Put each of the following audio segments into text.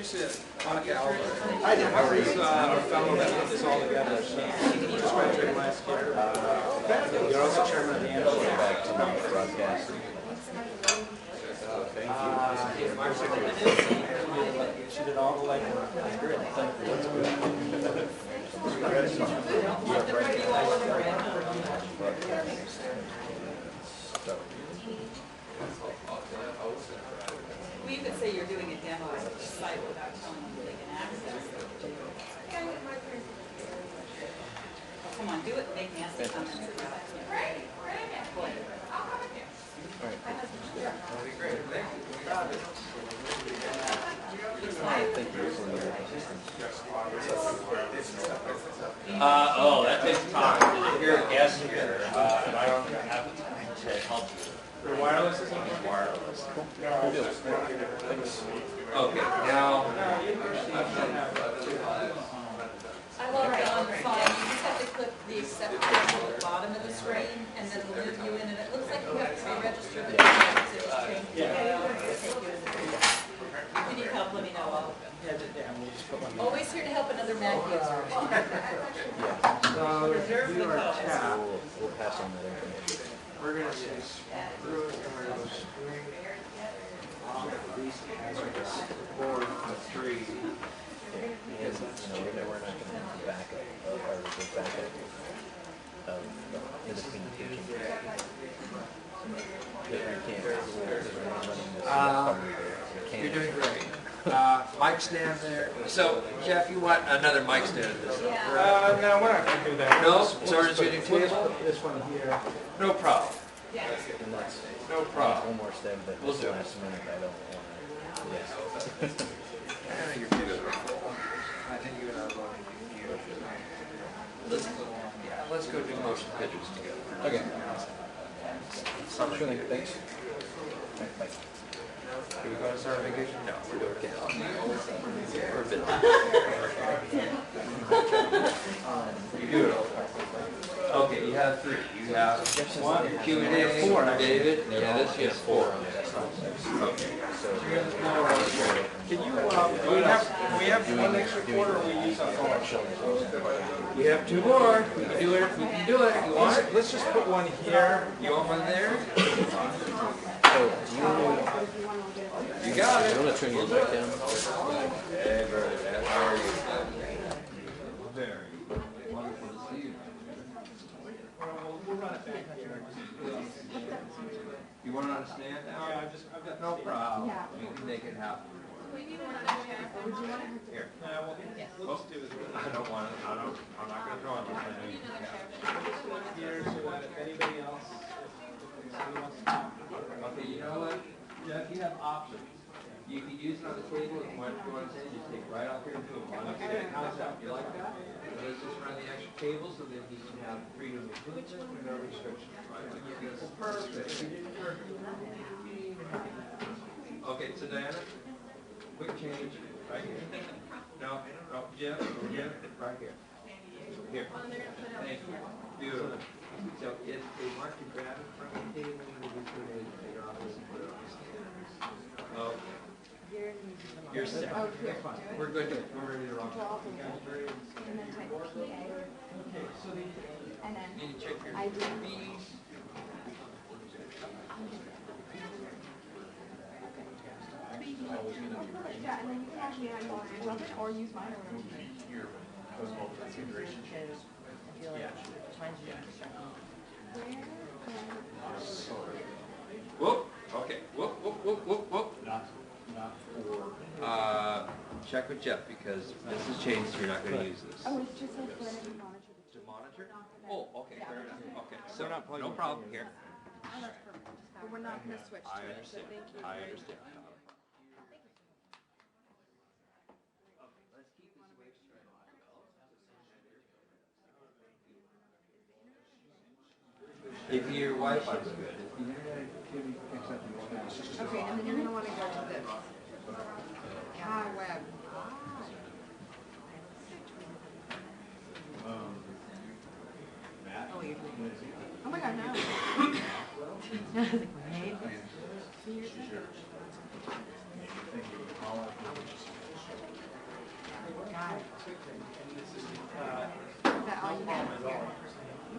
see it. I did. I was our fellow that put this all together. So just graduated last year. You're also chairman of the Annenberg. Back to broadcasting. She did all the legwork. Great. Thank you. That's good. Well, you could say you're doing a demo of the site without telling them they can access it. Come on, do it. Make nasty comments about it. Right. That'd be great. Thank you. Oh, that takes time. You're a guest here, and I don't have time to help you. For wireless is Wireless. Okay, now. I love it on the phone. You just have to click the accept button at the bottom of the screen, and then it'll move you in, and it looks like you have to be registered with the exchange. If you need help, let me know. Always here to help another Mac user. So we are tapped. We'll pass on that information. We're going to say screw it, and we're going to screen off the least hazardous board of 3. Because, we're not going to have the backup of the communication. You're doing great. Mic stand there. So, Jeff, you want another mic stand at this? Yeah. No, we're not going to do that. No? So we're just using We'll table? just put this one here. No problem. And that's No problem. one more step, but We'll this do it. last minute I don't want to. Yes. You're beautiful. I think you and I are going to be beautiful. Let's go do motion pictures together. Okay. Sure thing. Thanks. Right, bye. Are we going to start vacation? No, we're doing it. We're busy. You do it all. Okay, you have 3. You have 1 Q&A, 4, David. Yeah, this you have 4. Okay. Can you, we have one extra quarter, or we use our phone? We have 2 more. We can do it. We can do it. You want it? Let's just put one here. You want one there? So, You got it. I'm going to turn you back down. Hey, Bernadette, how are you? Very wonderful to see you. We'll run it back. You want it on a stand now? Yeah, I've got No problem. We can make it happen. Here. We'll just do it. I don't want it. I'm not going to throw it. Here, so that if anybody else, if somebody wants to talk. Okay, you know what? Jeff, you have options. You can use it on the table if you want to say, just take it right off here and do it. Okay, how's that? You like that? Let's just run the extra table so that he can have freedom of movement and no restrictions. Right? Perfect. Okay, so Diana, quick change right here. No, Jeff, right here. Here. Thank you. Beautiful. So if they want to grab it from the table, you can put it in your office and put it on the stand. Oh. You're set. Oh, here. We're good. We're ready to rock. And then type PA. Okay, so the, And then You need to check your I do. fees. Yeah, and then you can actually add more of it or use mine or whatever. Your post-mobile configuration changes. Yeah. Whoop. Okay. Whoop. Not for. Check with Jeff because this has changed. So you're not going to use this. Oh, it's just like for energy monitor. To monitor? Oh, okay. Fair enough. Okay. So no problem here. Oh, that's perfect. But we're not going to switch I to it. understand. Thank you. I understand. If your Wi-Fi is good. Okay, and then you're going to want to go to this. Web. Matt? Oh my God, no. Got it. And this is, Is that all you got?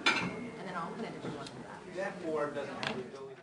And then I'll put it in one of that. that board doesn't have the ability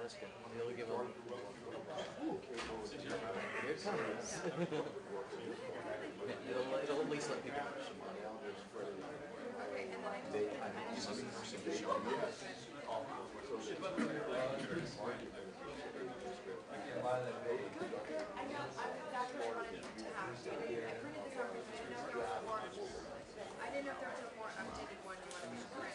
that's good. You'll give them. Here it comes. Yeah, it'll at least let people know. I didn't know if there was a more updated one you wanted me to print.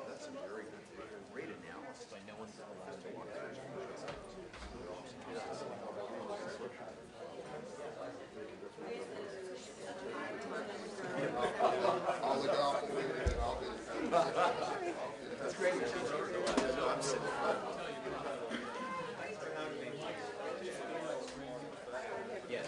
That's a very great analysis. I know one's allowed to walk I'll look out for it and I'll do it. That's great. I'm sitting. Yes.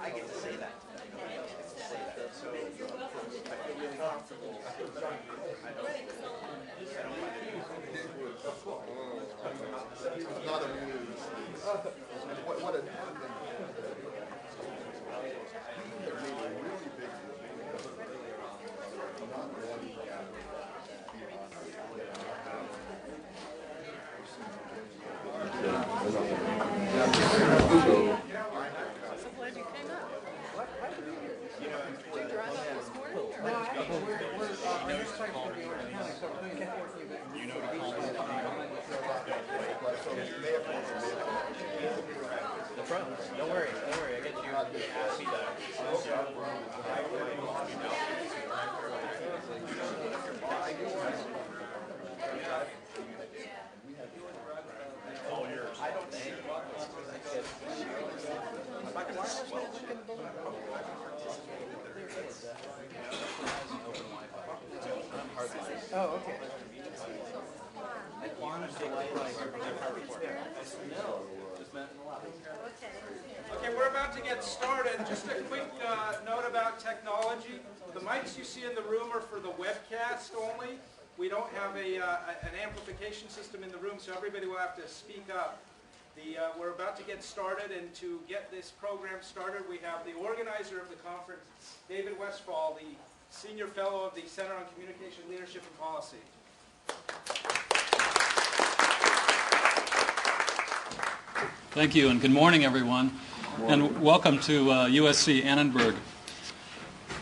I get to say that. I'm not amused. What a Don't worry, I get you feedback. All yours. I don't think. Oh, okay. Okay, we're about to get started. Just a quick note about technology. The mics you see in the room are for the webcast only. We don't have an amplification system in the room, so everybody will have to speak up. We're about to get started, and to get this program started, we have the organizer of the conference, David Westphal, the Senior Fellow of the Center on Communication, Leadership, and Policy. Thank you, and good morning, everyone, and welcome to USC Annenberg.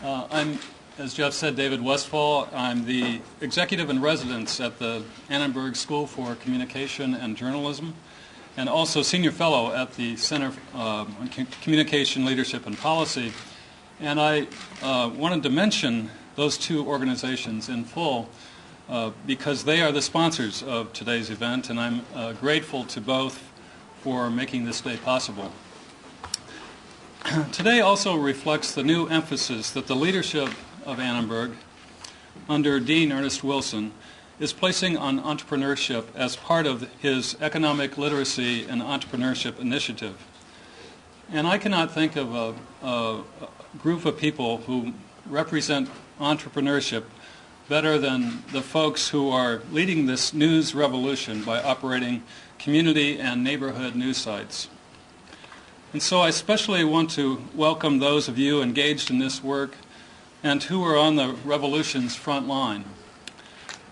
I'm, as Jeff said, David Westphal. I'm the executive in residence at the Annenberg School for Communication and Journalism, and also senior fellow at the Center on Communication, Leadership, and Policy. And I wanted to mention those two organizations in full because they are the sponsors of today's event, and I'm grateful to both for making this day possible. Today also reflects the new emphasis that the leadership of Annenberg, under Dean Ernest Wilson, is placing on entrepreneurship as part of his economic literacy and entrepreneurship initiative. And I cannot think of a group of people who represent entrepreneurship better than the folks who are leading this news revolution by operating community and neighborhood news sites. And so I especially want to welcome those of you engaged in this work and who are on the revolution's front line.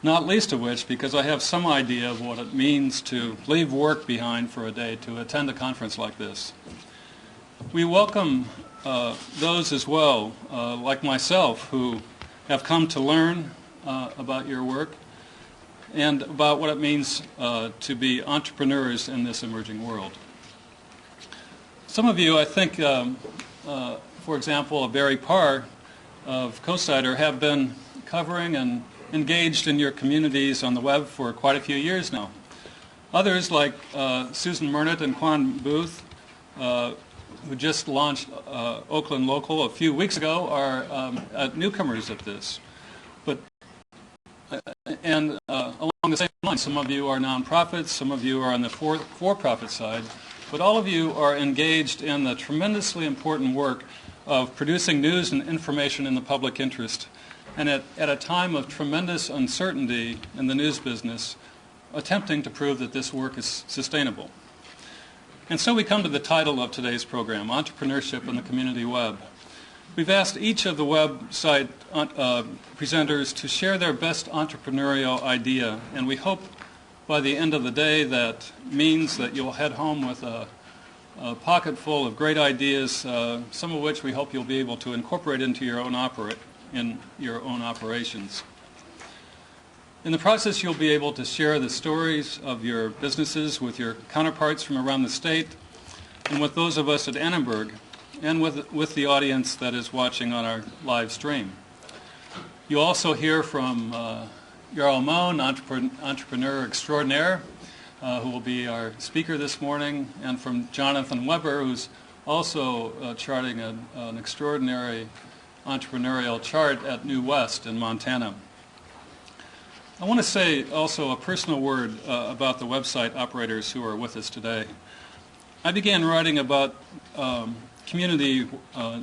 Not least of which because I have some idea of what it means to leave work behind for a day to attend a conference like this. We welcome those as well, like myself, who have come to learn about your work and about what it means to be entrepreneurs in this emerging world. Some of you, I think, for example, Barry Parr of CoSider have been covering and engaged in your communities on the web for quite a few years now. Others, like Susan Mernit and Kwan Booth, who just launched Oakland Local a few weeks ago, are newcomers at this. And along the same line, some of you are nonprofits, some of you are on the for-profit side, but all of you are engaged in the tremendously important work of producing news and information in the public interest. And at a time of tremendous uncertainty in the news business, attempting to prove that this work is sustainable. And so we come to the title of today's program, Entrepreneurship in the Community Web. We've asked each of the website presenters to share their best entrepreneurial idea, and we hope by the end of the day that means that you'll head home with a pocket full of great ideas, some of which we hope you'll be able to incorporate into your own operations. In the process, you'll be able to share the stories of your businesses with your counterparts from around the state and with those of us at Annenberg and with the audience that is watching on our live stream. You'll also hear from Jarl Mohn, entrepreneur extraordinaire, who will be our speaker this morning, and from Jonathan Weber, who's also charting an extraordinary entrepreneurial chart at New West in Montana. I want to say also a personal word about the website operators who are with us today. I began writing about community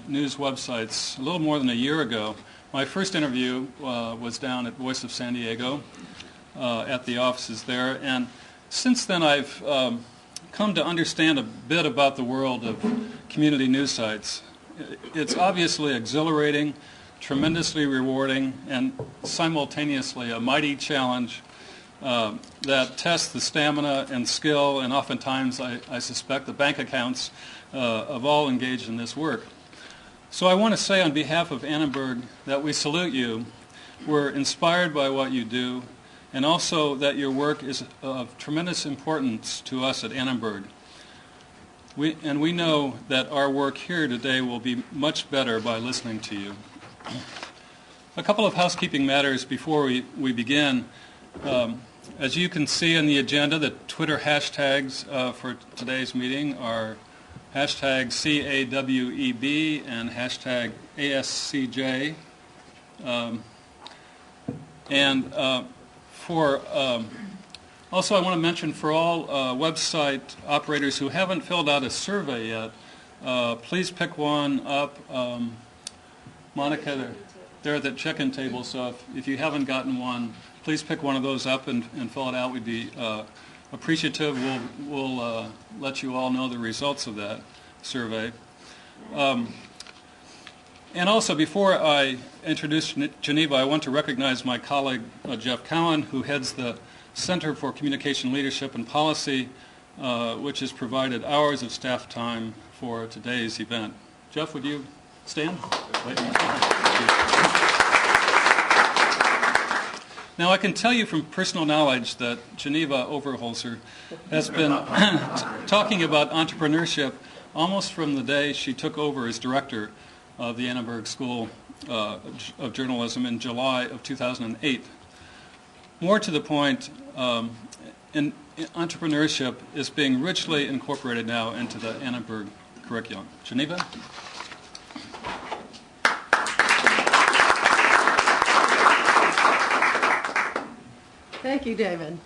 news websites a little more than a year ago. My first interview was down at Voice of San Diego at the offices there, and since then I've come to understand a bit about the world of community news sites. It's obviously exhilarating, tremendously rewarding, and simultaneously a mighty challenge that tests the stamina and skill, and oftentimes, I suspect, the bank accounts of all engaged in this work. So I want to say on behalf of Annenberg that we salute you. We're inspired by what you do, and also that your work is of tremendous importance to us at Annenberg. We know that our work here today will be much better by listening to you. A couple of housekeeping matters before we begin. As you can see in the agenda, the Twitter hashtags for today's meeting are hashtag CAWEB and hashtag ASCJ. Also, I want to mention for all website operators who haven't filled out a survey yet, please pick one up. Monica, they're at the check-in table, so if you haven't gotten one, please pick one of those up and fill it out. We'd be appreciative. We'll let you all know the results of that survey. And also, before I introduce Geneva, I want to recognize my colleague, Jeff Kwan, who heads the Center for Communication Leadership and Policy, which has provided hours of staff time for today's event. Jeff, would you stand? Now, I can tell you from personal knowledge that Geneva Overholser has been talking about entrepreneurship almost from the day she took over as director of the Annenberg School of Journalism in July of 2008. More to the point, entrepreneurship is being richly incorporated now into the Annenberg curriculum. Geneva? Thank you, David.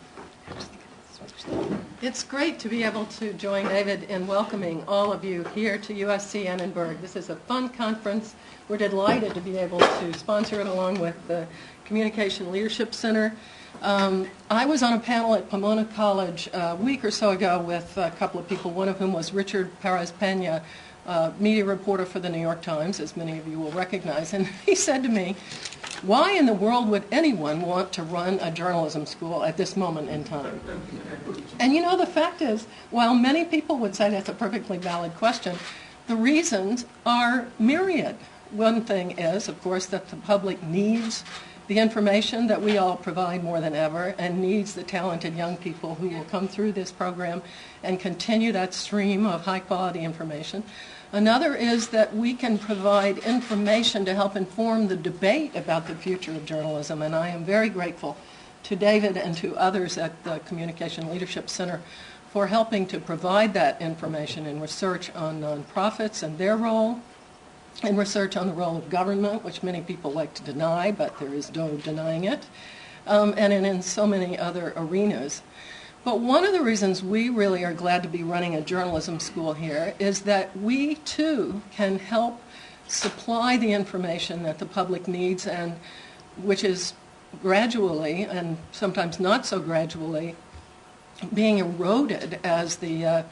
It's great to be able to join David in welcoming all of you here to USC Annenberg. This is a fun conference. We're delighted to be able to sponsor it along with the Communication Leadership Center. I was on a panel at Pomona College a week or so ago with a couple of people, one of whom was Richard Perez-Pena, media reporter for the New York Times, as many of you will recognize. And he said to me, why in the world would anyone want to run a journalism school at this moment in time? And you know, the fact is, while many people would say that's a perfectly valid question, the reasons are myriad. One thing is, of course, that the public needs the information that we all provide more than ever and needs the talented young people who will come through this program and continue that stream of high-quality information. Another is that we can provide information to help inform the debate about the future of journalism, and I am very grateful to David and to others at the Communication Leadership Center for helping to provide that information in research on nonprofits and their role, and research on the role of government, which many people like to deny, but there is no denying it, and in so many other arenas. But one of the reasons we really are glad to be running a journalism school here is that we, too, can help supply the information that the public needs, and which is gradually, and sometimes not so gradually, being eroded as the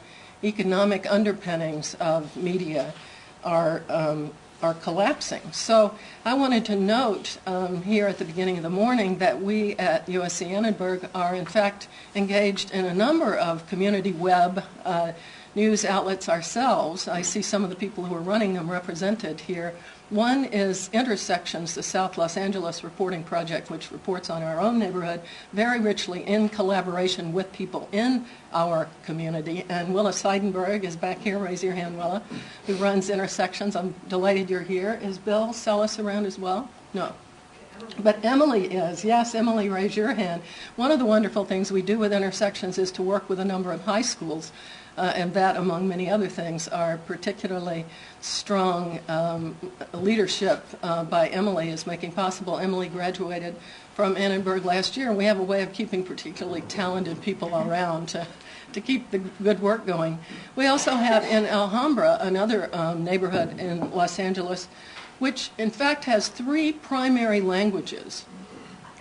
economic underpinnings of media are collapsing. So I wanted to note here at the beginning of the morning that we at USC Annenberg are in fact engaged in a number of community web news outlets ourselves. I see some of the people who are running them represented here. One is Intersections, the South Los Angeles reporting project, which reports on our own neighborhood very richly in collaboration with people in our community. And Willa Seidenberg is back here. Raise your hand, Willa, who runs Intersections. I'm delighted you're here. Is Bill Sellis around as well? No. But Emily is. Yes, Emily, raise your hand. One of the wonderful things we do with Intersections is to work with a number of high schools, and that, among many other things, are particularly strong leadership by Emily is making possible. Emily graduated from Annenberg last year, and we have a way of keeping particularly talented people around to keep the good work going. We also have in Alhambra, another neighborhood in Los Angeles, which in fact has 3 primary languages,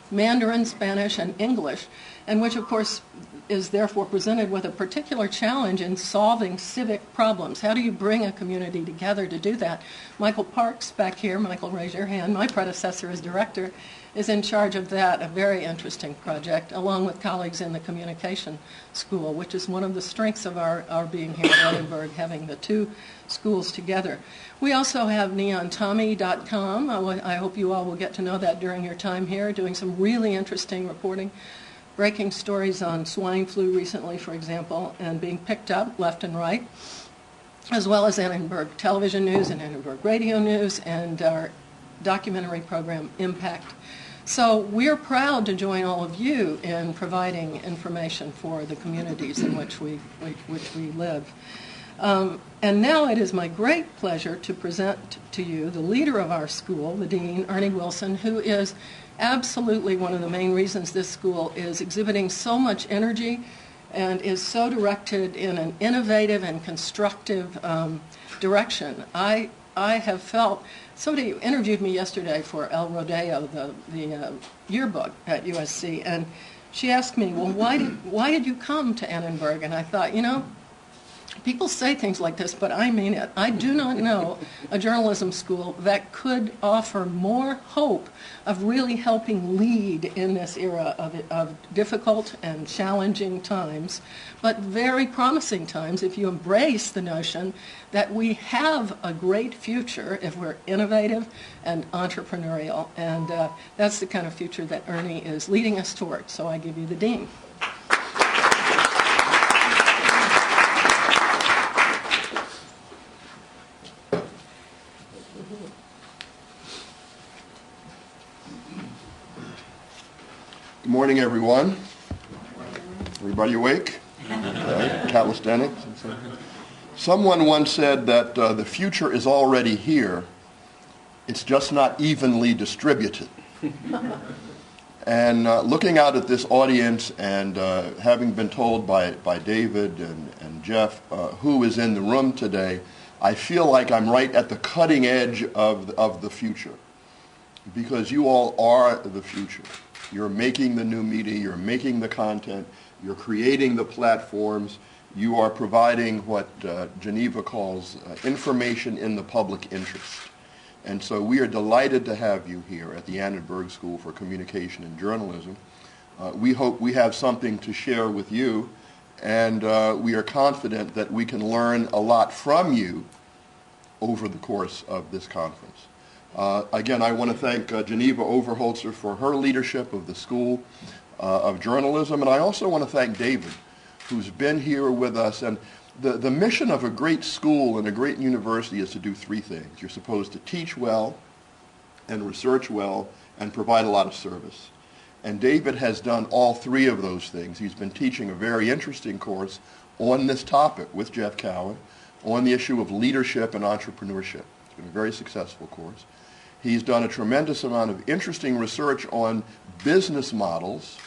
Mandarin, Spanish, and English, and which of course is therefore presented with a particular challenge in solving civic problems. How do you bring a community together to do that? Michael Parks, back here, Michael, raise your hand, my predecessor as director, is in charge of that, a very interesting project, along with colleagues in the communication school, which is one of the strengths of our being here at Edinburgh, having the 2 schools together. We also have neontommy.com. I hope you all will get to know that during your time here, doing some really interesting reporting, breaking stories on swine flu recently, for example, and being picked up left and right, as well as Annenberg Television News and Annenberg Radio News and our documentary program, Impact. So we're proud to join all of you in providing information for the communities in which we live. And now it is my great pleasure to present to you the leader of our school, the dean, Ernie Wilson, who is absolutely one of the main reasons this school is exhibiting so much energy and is so directed in an innovative and constructive direction. I have felt, somebody interviewed me yesterday for El Rodeo, the yearbook at USC, and she asked me, well, why did you come to Annenberg? And I thought, you know, people say things like this, but I mean it. I do not know a journalism school that could offer more hope of really helping lead in this era of difficult and challenging times, but very promising times if you embrace the notion that we have a great future if we're innovative and entrepreneurial. And that's the kind of future that Ernie is leading us toward. So I give you the dean. Good morning, everyone. Everybody awake? Okay. Calisthenics. Someone once said that the future is already here. It's just not evenly distributed. And looking out at this audience and having been told by David and Jeff who is in the room today, I feel like I'm right at the cutting edge of the future, because you all are the future. You're making the new media, you're making the content, you're creating the platforms, you are providing what Geneva calls information in the public interest. And so we are delighted to have you here at the Annenberg School for Communication and Journalism. We hope we have something to share with you, and we are confident that we can learn a lot from you over the course of this conference. Again, I want to thank Geneva Overholser for her leadership of the School of Journalism, and I also want to thank David, who's been here with us. And the mission of a great school and a great university is to do three things. You're supposed to teach well and research well and provide a lot of service. And David has done all three of those things. He's been teaching a very interesting course on this topic with Jeff Cowan on the issue of leadership and entrepreneurship. It's been a very successful course. He's done a tremendous amount of interesting research on business models,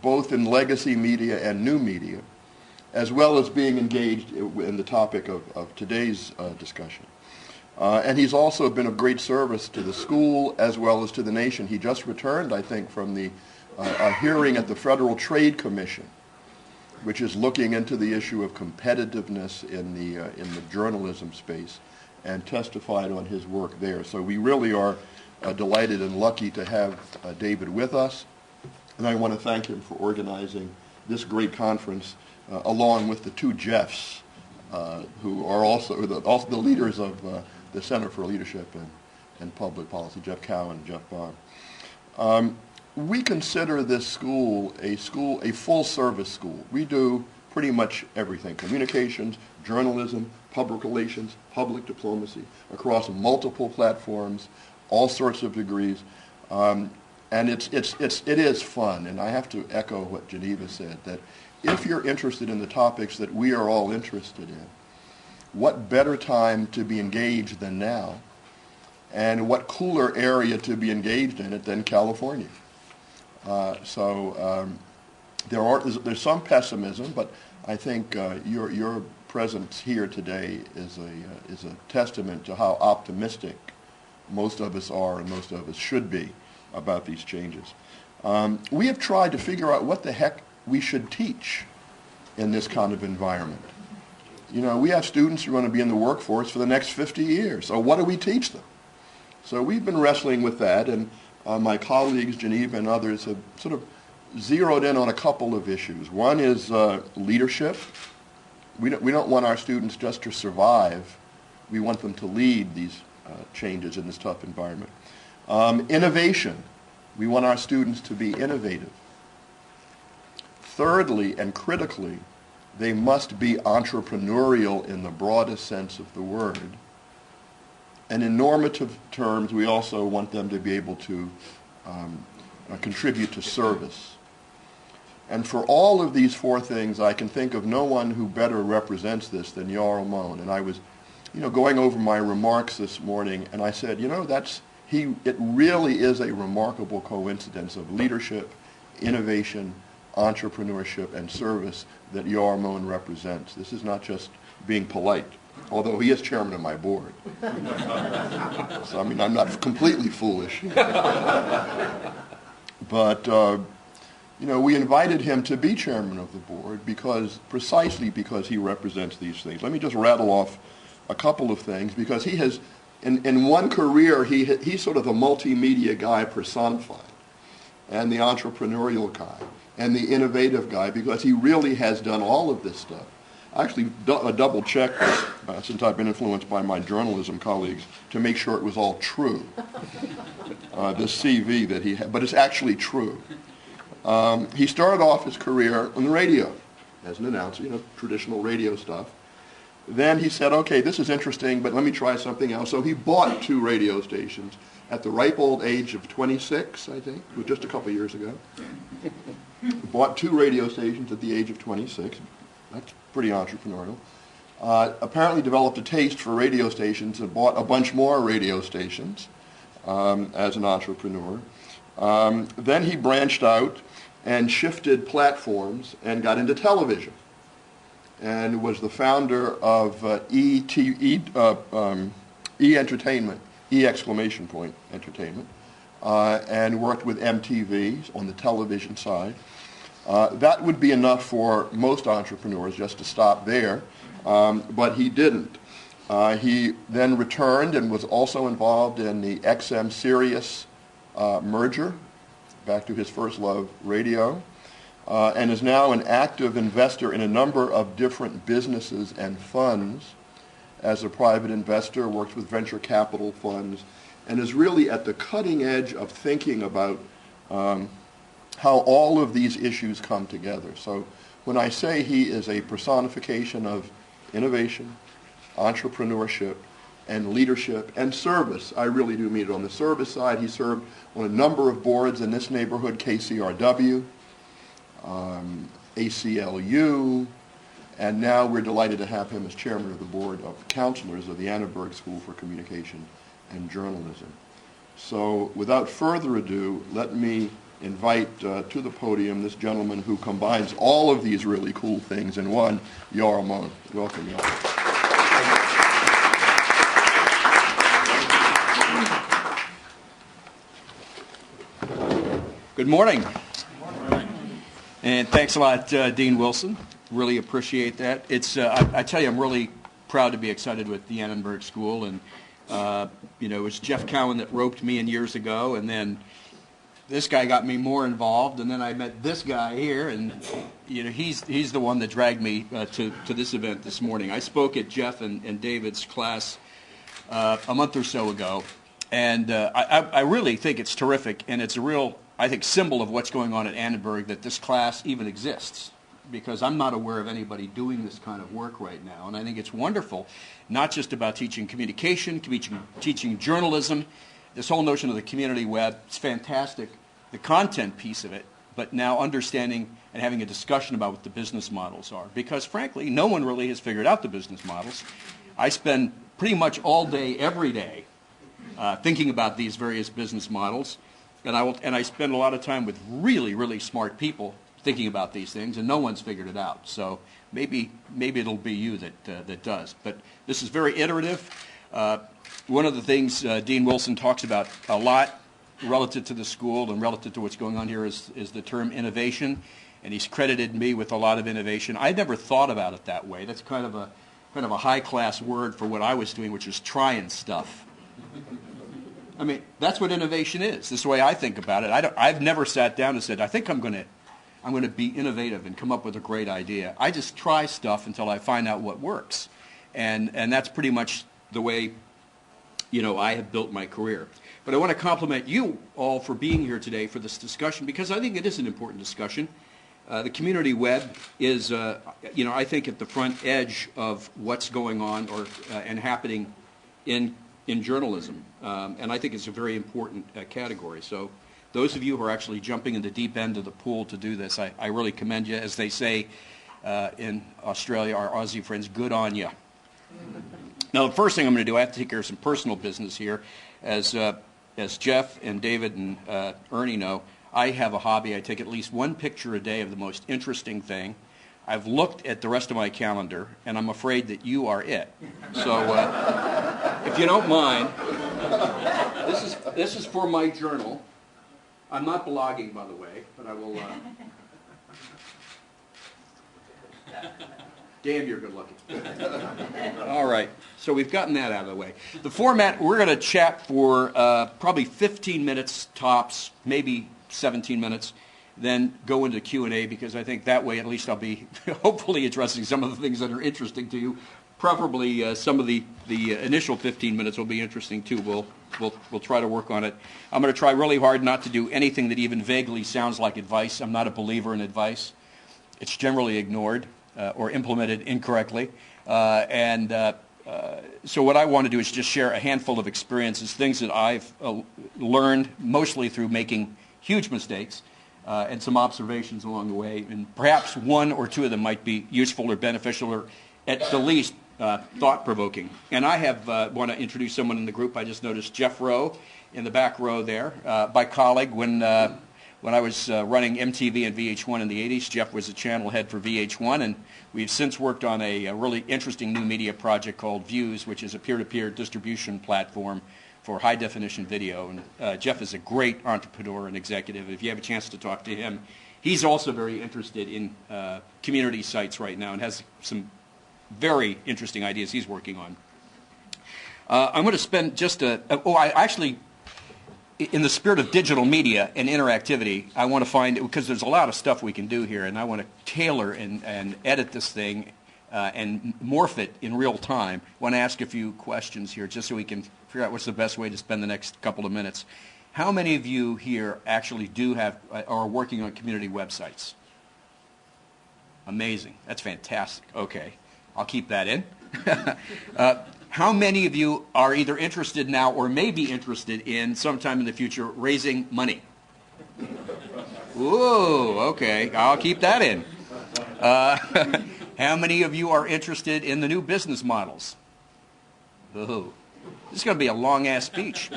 both in legacy media and new media, as well as being engaged in the topic of today's discussion. And he's also been of great service to the school as well as to the nation. He just returned, I think, from a hearing at the Federal Trade Commission, which is looking into the issue of competitiveness in the journalism space, and testified on his work there. So we really are delighted and lucky to have David with us. And I want to thank him for organizing this great conference, along with the two Jeffs, who are also the leaders of the Center for Leadership and Public Policy, Jeff Cowan and Jeff Parr. We consider this school a full-service school. We do pretty much everything: communications, journalism, public relations, public diplomacy, across multiple platforms, all sorts of degrees. And it is fun, and I have to echo what Geneva said, that if you're interested in the topics that we are all interested in, what better time to be engaged than now, and what cooler area to be engaged in it than California. There's some pessimism, but I think your presence here today is a testament to how optimistic most of us are and most of us should be about these changes. We have tried to figure out what the heck we should teach in this kind of environment. You know, we have students who are going to be in the workforce for the next 50 years. So what do we teach them? So we've been wrestling with that, and my colleagues, Geneva and others, have sort of zeroed in on a couple of issues. One is leadership. We don't want our students just to survive. We want them to lead these changes in this tough environment. Innovation. We want our students to be innovative. Thirdly, and critically, they must be entrepreneurial in the broadest sense of the word. And in normative terms, we also want them to be able to contribute to service. And for all of these four things, I can think of no one who better represents this than Jarl Mohn. And I was, going over my remarks this morning, and I said, it really is a remarkable coincidence of leadership, innovation, entrepreneurship, and service that Jarl Mohn represents. This is not just being polite, although he is chairman of my board. So, I'm not completely foolish. But, we invited him to be chairman of the board precisely because he represents these things. Let me just rattle off a couple of things, because he has, in one career, he's sort of the multimedia guy personified, and the entrepreneurial guy, and the innovative guy, because he really has done all of this stuff. I actually double-checked this, since I've been influenced by my journalism colleagues, to make sure it was all true. This CV that he had, but it's actually true. He started off his career on the radio as an announcer, traditional radio stuff. Then he said, okay, this is interesting, but let me try something else. So he bought 2 radio stations at the ripe old age of 26, I think. It was just a couple years ago. Bought 2 radio stations at the age of 26. That's pretty entrepreneurial. Apparently developed a taste for radio stations and bought a bunch more radio stations as an entrepreneur. Then he branched out and shifted platforms and got into television, and was the founder of Entertainment, Entertainment, and worked with MTV on the television side. That would be enough for most entrepreneurs just to stop there, but he didn't. He then returned and was also involved in the XM Sirius merger, back to his first love, radio, and is now an active investor in a number of different businesses and funds. As a private investor, works with venture capital funds, and is really at the cutting edge of thinking about how all of these issues come together. So when I say he is a personification of innovation, entrepreneurship, and leadership, and service, I really do mean it. On the service side, he served on a number of boards in this neighborhood, KCRW, ACLU, and now we're delighted to have him as chairman of the board of counselors of the Annenberg School for Communication and Journalism. So without further ado, let me invite to the podium this gentleman who combines all of these really cool things in one, Jarl Mohn. Welcome, Jarl. Good morning. And thanks a lot, Dean Wilson. Really appreciate that. It's I tell you, I'm really proud to be excited with the Annenberg School, and it was Jeff Kwan that roped me in years ago, and then this guy got me more involved, and then I met this guy here, and he's the one that dragged me to this event this morning. I spoke at Jeff and David's class a month or so ago, and I really think it's terrific, and it's a real, I think, symbol of what's going on at Annenberg that this class even exists, because I'm not aware of anybody doing this kind of work right now, and I think it's wonderful, not just about teaching communication, teaching journalism. This whole notion of the community web, it's fantastic, the content piece of it, but now understanding and having a discussion about what the business models are. Because frankly, no one really has figured out the business models. I spend pretty much all day, every day, thinking about these various business models, and I spend a lot of time with really, really smart people thinking about these things, and no one's figured it out. So maybe it'll be you that does. But this is very iterative. One of the things Dean Wilson talks about a lot relative to the school and relative to what's going on here is the term innovation, and he's credited me with a lot of innovation. I never thought about it that way. That's kind of a high-class word for what I was doing, which is trying stuff. I mean, that's what innovation is. This is the way I think about it. I've never sat down and said, I think I'm going to be innovative and come up with a great idea. I just try stuff until I find out what works, and that's pretty much the way I have built my career. But I want to compliment you all for being here today for this discussion, because I think it is an important discussion. The community web is, I think, at the front edge of what's going on and happening in journalism, and I think it's a very important category. So those of you who are actually jumping in the deep end of the pool to do this, I really commend you. As they say in Australia, our Aussie friends, good on you. Now, the first thing I'm going to do, I have to take care of some personal business here. As Jeff and David and Ernie know, I have a hobby. I take at least one picture a day of the most interesting thing. I've looked at the rest of my calendar, and I'm afraid that you are it. So if you don't mind, this is for my journal. I'm not blogging, by the way, but I will... Damn, you're good looking. All right, so we've gotten that out of the way. The format, we're going to chat for probably 15 minutes tops, maybe 17 minutes, then go into Q&A, because I think that way at least I'll be hopefully addressing some of the things that are interesting to you. Preferably some of the initial 15 minutes will be interesting too. We'll try to work on it. I'm going to try really hard not to do anything that even vaguely sounds like advice. I'm not a believer in advice. It's generally ignored or implemented incorrectly. So what I want to do is just share a handful of experiences, things that I've learned mostly through making huge mistakes, and some observations along the way. And perhaps one or two of them might be useful or beneficial, or at the least thought-provoking. And I want to introduce someone in the group. I just noticed Jeff Rowe in the back row there. My colleague when I was running MTV and VH1 in the 80s. Jeff was a channel head for VH1, and we've since worked on a really interesting new media project called Views, which is a peer-to-peer distribution platform for high-definition video. And Jeff is a great entrepreneur and executive. If you have a chance to talk to him, he's also very interested in community sites right now and has some very interesting ideas he's working on. I'm going to spend just in the spirit of digital media and interactivity, I want to find, because there's a lot of stuff we can do here, and I want to tailor and edit this thing and morph it in real time. I want to ask a few questions here just so we can figure out what's the best way to spend the next couple of minutes. How many of you here actually do have or are working on community websites? Amazing. That's fantastic. Okay. I'll keep that in. How many of you are either interested now or may be interested in sometime in the future raising money? Ooh, okay. I'll keep that in. How many of you are interested in the new business models? Ooh. This is going to be a long-ass speech.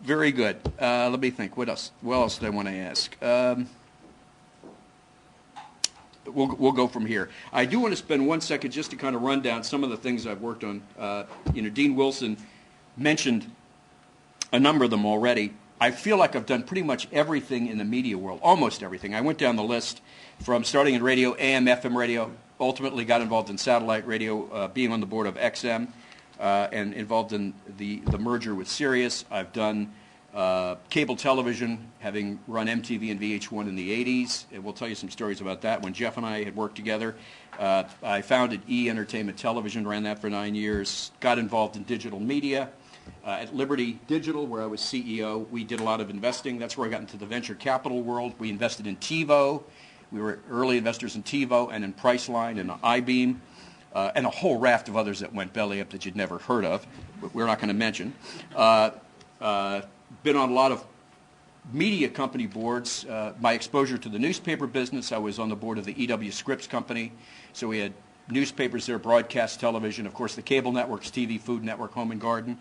Very good. Let me think. What else do I want to ask? We'll go from here. I do want to spend 1 second just to kind of run down some of the things I've worked on. Dean Wilson mentioned a number of them already. I feel like I've done pretty much everything in the media world, almost everything. I went down the list from starting in radio, AM, FM radio, ultimately got involved in satellite radio, being on the board of XM, and involved in the merger with Sirius. I've done cable television, having run MTV and VH1 in the 80s, and we'll tell you some stories about that. When Jeff and I had worked together, I founded E! Entertainment Television, ran that for 9 years, got involved in digital media. At Liberty Digital, where I was CEO, we did a lot of investing. That's where I got into the venture capital world. We invested in TiVo. We were early investors in TiVo and in Priceline and iBeam, and a whole raft of others that went belly up that you'd never heard of, but we're not going to mention. Been on a lot of media company boards. My exposure to the newspaper business, I was on the board of the EW Scripps Company, so we had newspapers there, broadcast television, of course the cable networks, TV, Food Network, Home and Garden.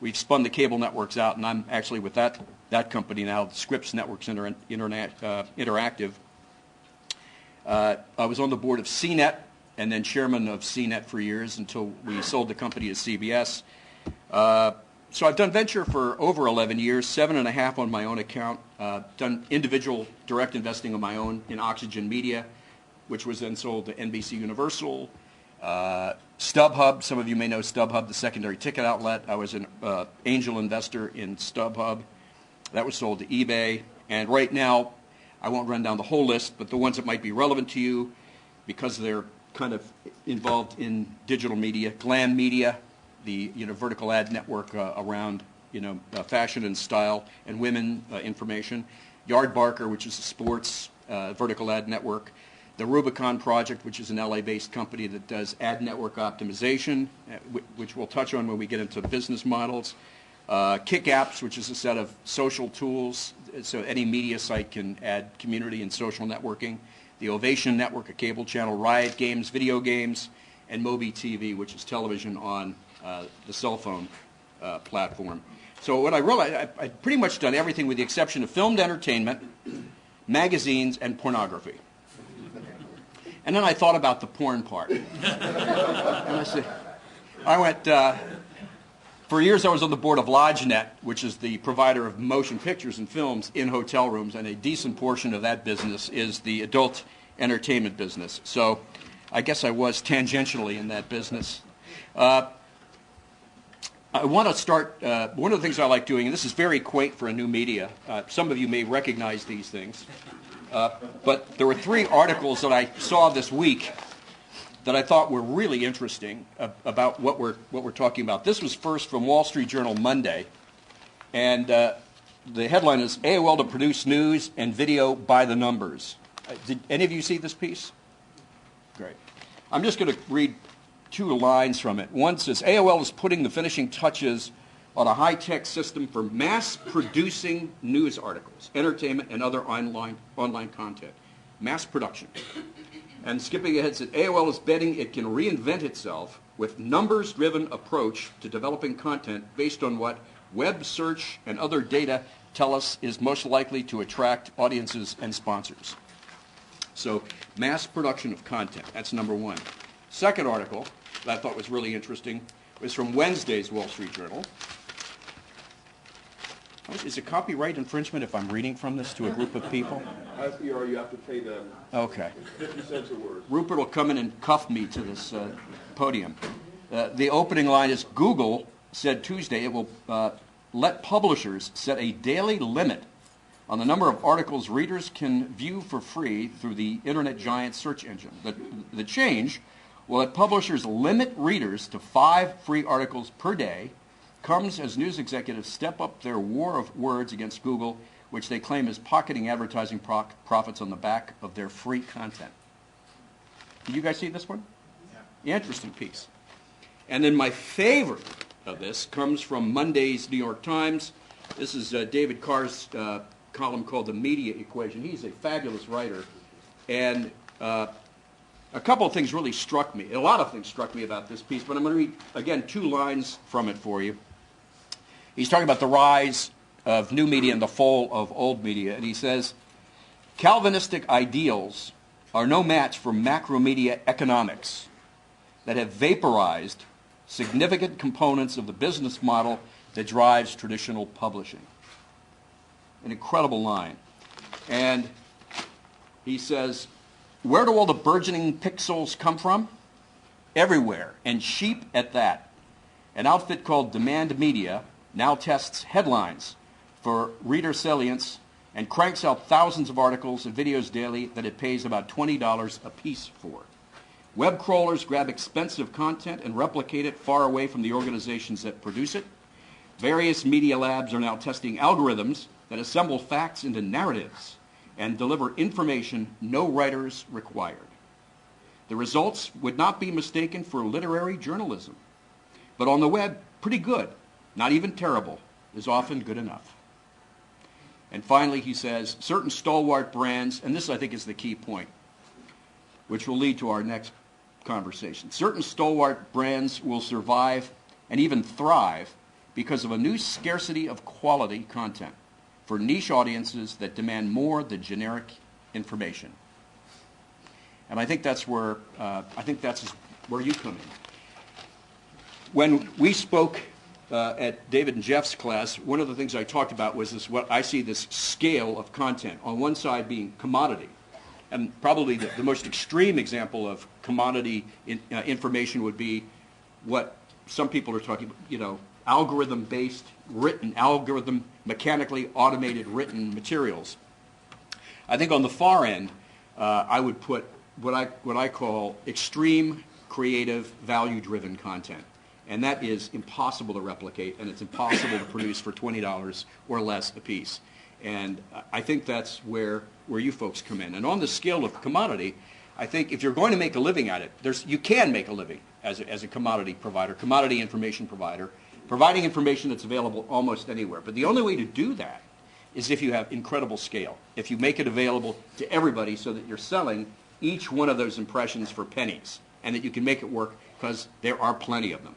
We've spun the cable networks out, and I'm actually with that company now, Scripps Networks Interactive. I was on the board of CNET, and then chairman of CNET for years until we sold the company to CBS. So I've done venture for over 11 years, 7.5 on my own account. Done individual direct investing on my own in Oxygen Media, which was then sold to NBC Universal. StubHub, some of you may know StubHub, the secondary ticket outlet. I was an angel investor in StubHub. That was sold to eBay. And right now, I won't run down the whole list, but the ones that might be relevant to you, because they're kind of involved in digital media, Glam Media, the vertical ad network around fashion and style and women information. Yardbarker, which is a sports vertical ad network. The Rubicon Project, which is an LA-based company that does ad network optimization, which we'll touch on when we get into business models. Kick Apps, which is a set of social tools, so any media site can add community and social networking. The Ovation Network, a cable channel. Riot Games, video games. And Moby TV, which is television on the cell phone platform. So what I realized, I'd pretty much done everything with the exception of filmed entertainment, magazines, and pornography. And then I thought about the porn part. And I went, for years I was on the board of LodgeNet, which is the provider of motion pictures and films in hotel rooms, and a decent portion of that business is the adult entertainment business. So I guess I was tangentially in that business. I want to start, one of the things I like doing, and this is very quaint for a new media, some of you may recognize these things, but there were 3 articles that I saw this week that I thought were really interesting about what we're talking about. This was first from Wall Street Journal Monday, and the headline is AOL to produce news and video by the numbers. Did any of you see this piece? Great. I'm just going to read 2 lines from it. One says, AOL is putting the finishing touches on a high-tech system for mass-producing news articles, entertainment, and other online content. Mass production. And skipping ahead said, AOL is betting it can reinvent itself with numbers-driven approach to developing content based on what web search and other data tell us is most likely to attract audiences and sponsors. So mass production of content, that's number one. Second article that I thought was really interesting was from Wednesday's Wall Street Journal. Is it copyright infringement if I'm reading from this to a group of people? You have to pay them Okay. 50 cents a word. Rupert will come in and cuff me to this podium. The opening line is, Google said Tuesday it will let publishers set a daily limit on the number of articles readers can view for free through the internet giant search engine. The change will let publishers limit readers to 5 free articles per day, comes as news executives step up their war of words against Google, which they claim is pocketing advertising profits on the back of their free content. Did you guys see this one? Yeah. Interesting piece. And then my favorite of this comes from Monday's New York Times. This is David Carr's column called The Media Equation. He's a fabulous writer. And a couple of things really struck me. A lot of things struck me about this piece, but I'm going to read, again, 2 lines from it for you. He's talking about the rise of new media and the fall of old media, and he says, Calvinistic ideals are no match for macromedia economics that have vaporized significant components of the business model that drives traditional publishing. An incredible line. And he says, where do all the burgeoning pixels come from? Everywhere, and cheap at that. An outfit called Demand Media now tests headlines for reader salience and cranks out thousands of articles and videos daily that it pays about $20 a piece for. Web crawlers grab expensive content and replicate it far away from the organizations that produce it. Various media labs are now testing algorithms that assemble facts into narratives and deliver information no writers required. The results would not be mistaken for literary journalism. But on the web, pretty good, not even terrible, is often good enough. And finally, he says, certain stalwart brands, and this I think is the key point, which will lead to our next conversation. Certain stalwart brands will survive and even thrive because of a new scarcity of quality content for niche audiences that demand more than generic information. And I think that's where you come in. When we spoke at David and Jeff's class, one of the things I talked about was what I see this scale of content. On one side being commodity, and probably the most extreme example of commodity information would be what some people are talking about, algorithm-based written, mechanically automated written materials. I think on the far end, I would put what I call extreme creative value-driven content. And that is impossible to replicate, and it's impossible to produce for $20 or less a piece. And I think that's where you folks come in. And on the scale of commodity, I think if you're going to make a living at it, you can make a living as a commodity provider, commodity information provider, providing information that's available almost anywhere. But the only way to do that is if you have incredible scale, if you make it available to everybody so that you're selling each one of those impressions for pennies, and that you can make it work because there are plenty of them.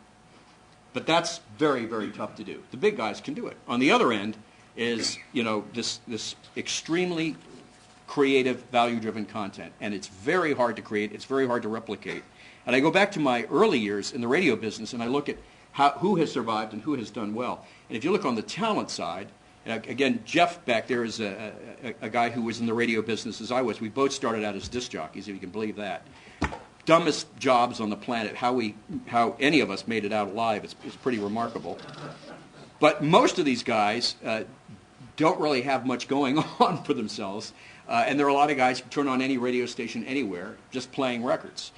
But that's very, very tough to do. The big guys can do it. On the other end is, this extremely creative, value-driven content, and it's very hard to create. It's very hard to replicate. And I go back to my early years in the radio business, and I look at who has survived and who has done well. And if you look on the talent side, and again, Jeff back there is a guy who was in the radio business as I was. We both started out as disc jockeys, if you can believe that. Dumbest jobs on the planet. How any of us made it out alive is pretty remarkable. But most of these guys don't really have much going on for themselves, and there are a lot of guys who turn on any radio station anywhere just playing records.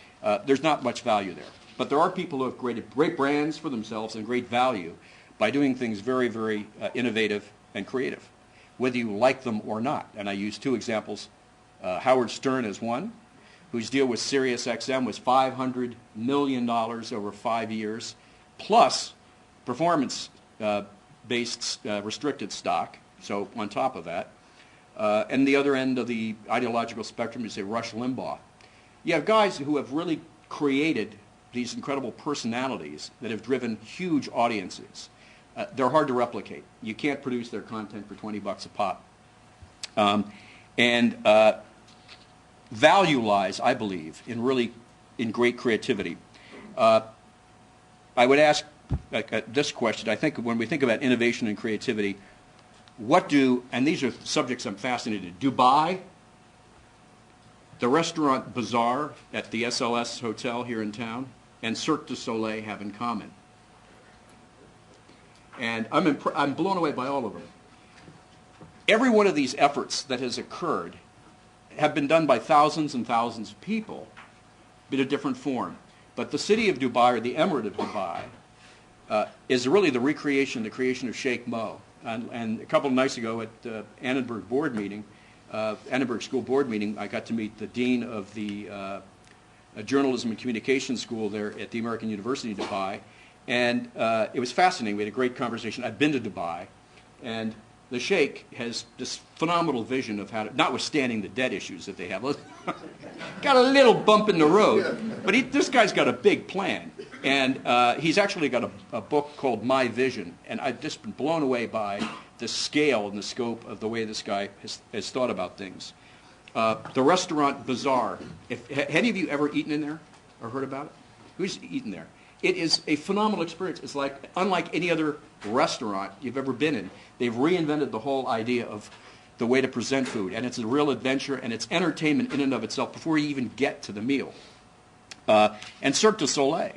There's not much value there. But there are people who have created great brands for themselves and great value by doing things very, very innovative and creative, whether you like them or not. And I use 2 examples. Howard Stern is one, whose deal with SiriusXM was $500 million over 5 years, plus performance-based restricted stock, so on top of that. And the other end of the ideological spectrum is, say, Rush Limbaugh. You have guys who have really created these incredible personalities that have driven huge audiences. They're hard to replicate. You can't produce their content for $20 a pop. Value lies, I believe, in great creativity. I would ask this question. I think when we think about innovation and creativity, and these are subjects I'm fascinated in, Dubai, the restaurant Bazaar at the SLS Hotel here in town, and Cirque du Soleil have in common. And I'm blown away by all of them. Every one of these efforts that has occurred have been done by thousands and thousands of people, but in a different form. But the city of Dubai, or the Emirate of Dubai, is really the creation of Sheikh Mo. And a couple of nights ago at Annenberg board meeting, Annenberg School board meeting, I got to meet the dean of the Journalism and Communications School there at the American University of Dubai. And it was fascinating. We had a great conversation. I've been to Dubai, and the Sheikh has this phenomenal vision of how to, notwithstanding the debt issues that they have, got a little bump in the road, but this guy's got a big plan. And he's actually got a book called My Vision, and I've just been blown away by the scale and the scope of the way this guy has thought about things. The restaurant Bazaar, have any of you ever eaten in there or heard about it? Who's eaten there? It is a phenomenal experience. It's unlike any other restaurant you've ever been in. They've reinvented the whole idea of the way to present food, and it's a real adventure, and it's entertainment in and of itself before you even get to the meal. And Cirque du Soleil,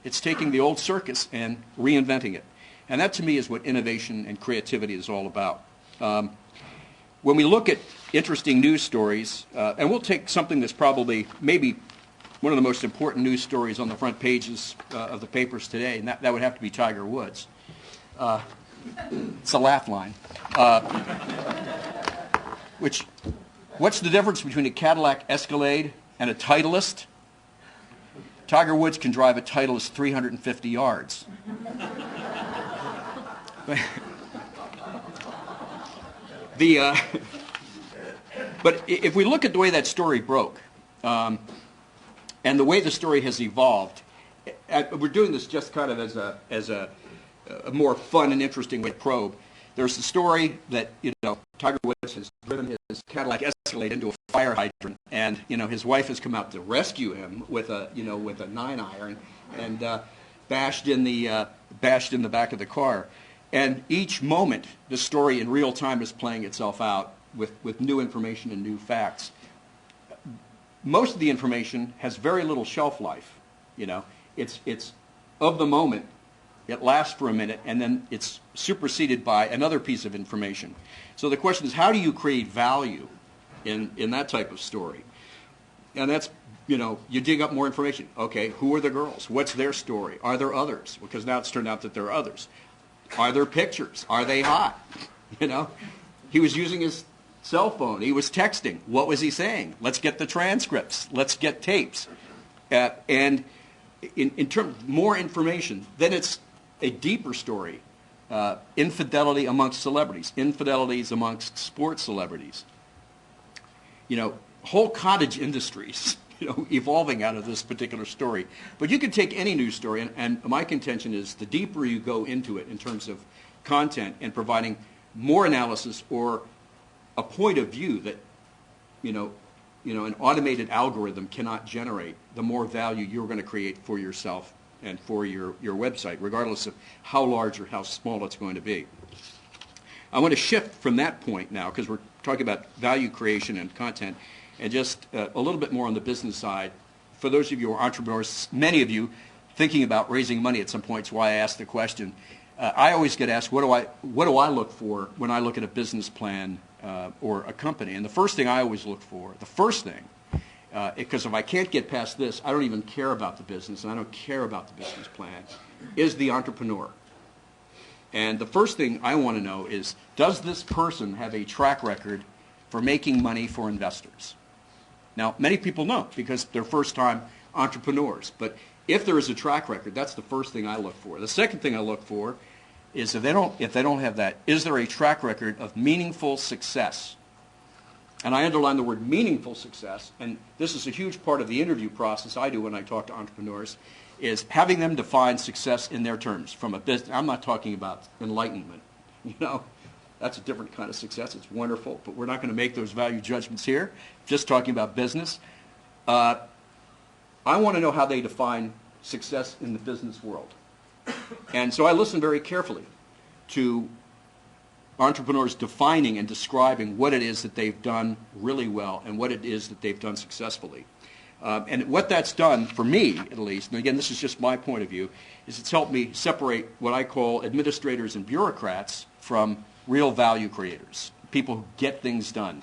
it's taking the old circus and reinventing it. And that, to me, is what innovation and creativity is all about. When we look at interesting news stories, and we'll take something that's probably maybe one of the most important news stories on the front pages of the papers today, and that would have to be Tiger Woods. It's a laugh line. What's the difference between a Cadillac Escalade and a Titleist? Tiger Woods can drive a Titleist 350 yards. But if we look at the way that story broke, and the way the story has evolved, we're doing this just kind of as a more fun and interesting way to probe. There's the story that Tiger Woods has driven his Cadillac Escalade into a fire hydrant, and his wife has come out to rescue him with a 9-iron and bashed in the back of the car. And each moment, the story in real time is playing itself out with new information and new facts. Most of the information has very little shelf life. It's of the moment. It lasts for a minute, and then it's superseded by another piece of information. So the question is, how do you create value in that type of story? And that's, you dig up more information. Okay, who are the girls? What's their story? Are there others? Because now it's turned out that there are others. Are there pictures? Are they hot? He was using his cell phone. He was texting. What was he saying? Let's get the transcripts. Let's get tapes. And in terms of more information, then it's a deeper story. Infidelity amongst celebrities. Infidelities amongst sports celebrities. Whole cottage industries, evolving out of this particular story. But you can take any news story, and my contention is the deeper you go into it in terms of content and providing more analysis or a point of view that, an automated algorithm cannot generate, the more value you're going to create for yourself and for your website, regardless of how large or how small it's going to be. I want to shift from that point now, because we're talking about value creation and content, and just a little bit more on the business side. For those of you who are entrepreneurs, many of you thinking about raising money at some point, is why I asked the question. I always get asked, what do I look for when I look at a business plan or a company? And the first thing I always look for, because if I can't get past this, I don't even care about the business, and I don't care about the business plan, is the entrepreneur. And the first thing I want to know is, does this person have a track record for making money for investors? Now, many people know because they're first-time entrepreneurs. But if there is a track record, that's the first thing I look for. The second thing I look for is if they don't have that, is there a track record of meaningful success? And I underline the word meaningful success, and this is a huge part of the interview process I do when I talk to entrepreneurs, is having them define success in their terms from a business. I'm not talking about enlightenment, That's a different kind of success. It's wonderful, but we're not going to make those value judgments here. Just talking about business. I want to know how they define success in the business world. And so I listen very carefully to entrepreneurs defining and describing what it is that they've done really well and what it is that they've done successfully. And what that's done, for me at least, and again, this is just my point of view, is it's helped me separate what I call administrators and bureaucrats from real value creators, people who get things done.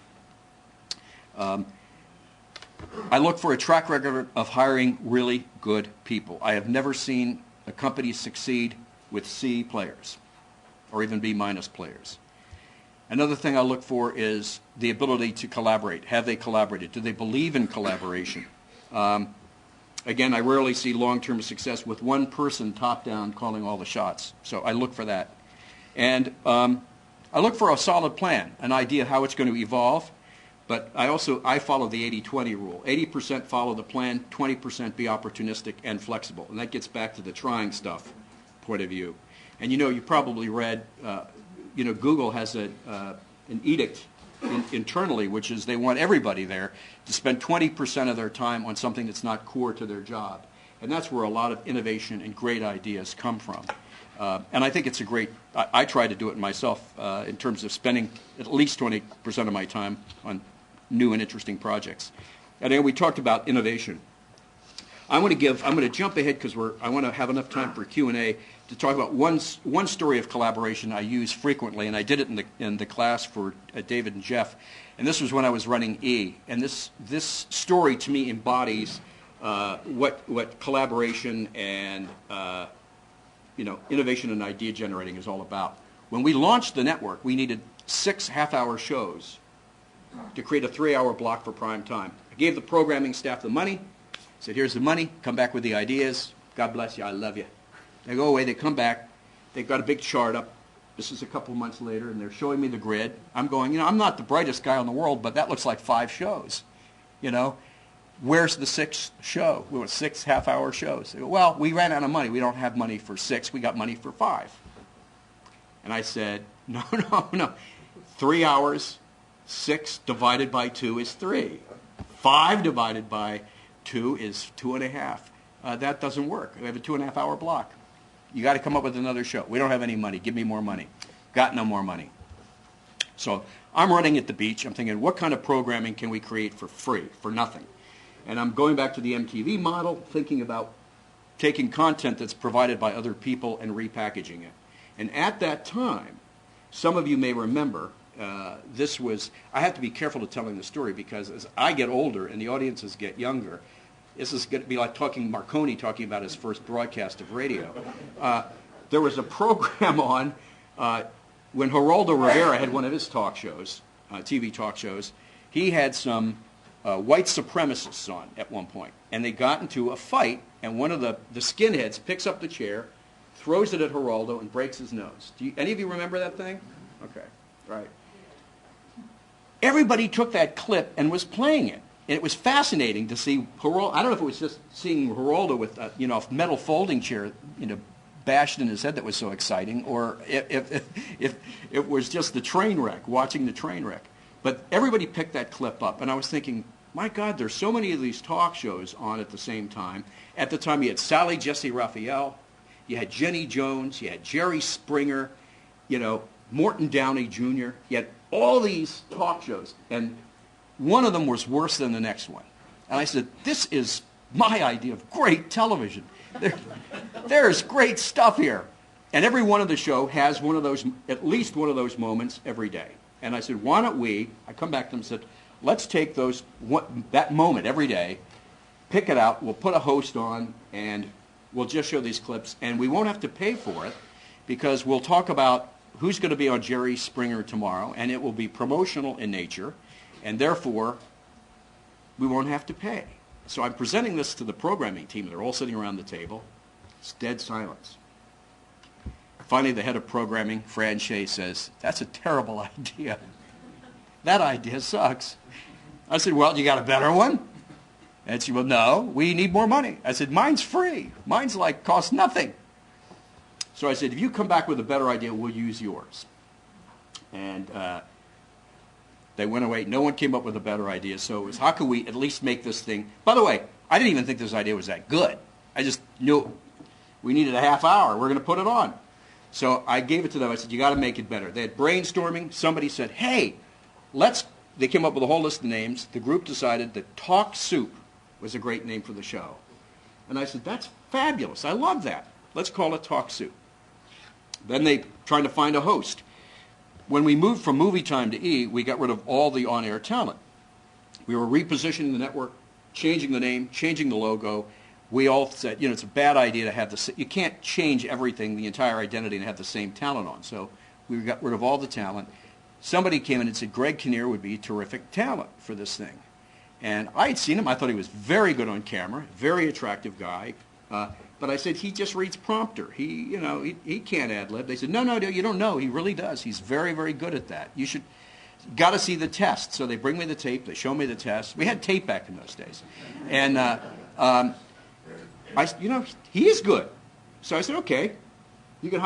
I look for a track record of hiring really good people. I have never seen a company succeed with C players or even B minus players. Another thing I look for is the ability to collaborate. Have they collaborated? Do they believe in collaboration? Again, I rarely see long-term success with one person top-down calling all the shots. So I look for that. And I look for a solid plan, an idea how it's going to evolve. But I follow the 80-20 rule. 80% follow the plan, 20% be opportunistic and flexible. And that gets back to the trying stuff point of view. And you probably read, Google has an edict internally, which is they want everybody there to spend 20% of their time on something that's not core to their job. And that's where a lot of innovation and great ideas come from. And I think it's I try to do it myself in terms of spending at least 20% of my time on new and interesting projects. And then we talked about innovation. I'm going to jump ahead because I want to have enough time for Q&A to talk about one story of collaboration I use frequently, and I did it in the class for David and Jeff. And this was when I was running E. And this story to me embodies what collaboration and innovation and idea generating is all about. When we launched the network, we needed 6 half-hour shows to create a 3-hour block for prime time. I gave the programming staff the money, said, here's the money, come back with the ideas. God bless you, I love you. They go away, they come back, they've got a big chart up. This is a couple of months later, and they're showing me the grid. I'm going, I'm not the brightest guy in the world, but that looks like 5 shows. Where's the 6th show? We were 6 half-hour shows. They go, well, we ran out of money. We don't have money for 6. We got money for 5. And I said, no. 3 hours, 6 divided by 2 is 3. 5 divided by 2 is 2.5. That doesn't work. We have a 2.5-hour block. You got to come up with another show. We don't have any money. Give me more money. Got no more money. So I'm running at the beach. I'm thinking, what kind of programming can we create for free, for nothing? And I'm going back to the MTV model, thinking about taking content that's provided by other people and repackaging it. And at that time, some of you may remember, I have to be careful to telling the story because as I get older and the audiences get younger, this is going to be like Marconi talking about his first broadcast of radio. There was a program on when Geraldo Rivera had one of his talk shows, TV talk shows. He had some white supremacists on at one point, and they got into a fight, and one of the skinheads picks up the chair, throws it at Geraldo, and breaks his nose. Any of you remember that thing? Okay, right. Everybody took that clip and was playing it. And it was fascinating to see Geraldo. I don't know if it was just seeing Geraldo with a metal folding chair, bashed in his head that was so exciting, or if it was just the train wreck, watching the train wreck. But everybody picked that clip up, and I was thinking, my God, there's so many of these talk shows on at the same time. At the time, you had Sally Jesse Raphael, you had Jenny Jones, you had Jerry Springer, Morton Downey Jr. You had all these talk shows, and one of them was worse than the next one. And I said, this is my idea of great television. There's great stuff here. And every one of the show has at least one of those moments every day. And I said, why don't I come back to them and said, let's take that moment every day, pick it out, we'll put a host on, and we'll just show these clips. And we won't have to pay for it because we'll talk about who's going to be on Jerry Springer tomorrow, and it will be promotional in nature. And therefore, we won't have to pay. So I'm presenting this to the programming team. They're all sitting around the table. It's dead silence. Finally, the head of programming, Fran Shea, says, that's a terrible idea. That idea sucks. I said, well, you got a better one? And she, well, no, we need more money. I said, mine's free. Mine's like costs nothing. So I said, if you come back with a better idea, we'll use yours. And they went away. No one came up with a better idea. So it was, how can we at least make this thing? By the way, I didn't even think this idea was that good. I just knew we needed a half hour. We're going to put it on. So I gave it to them. I said, you got to make it better. They had brainstorming. Somebody said, hey, they came up with a whole list of names. The group decided that Talk Soup was a great name for the show. And I said, that's fabulous. I love that. Let's call it Talk Soup. Then they trying to find a host. When we moved from Movie Time to E, we got rid of all the on-air talent. We were repositioning the network, changing the name, changing the logo. We all said, it's a bad idea to have you can't change everything, the entire identity, and have the same talent on. So we got rid of all the talent. Somebody came in and said, Greg Kinnear would be terrific talent for this thing. And I had seen him. I thought he was very good on camera, very attractive guy. But I said, he just reads prompter. He can't ad-lib. They said, no, you don't know. He really does. He's very, very good at that. You got to see the test. So they bring me the tape. They show me the test. We had tape back in those days. And he is good. So I said, okay.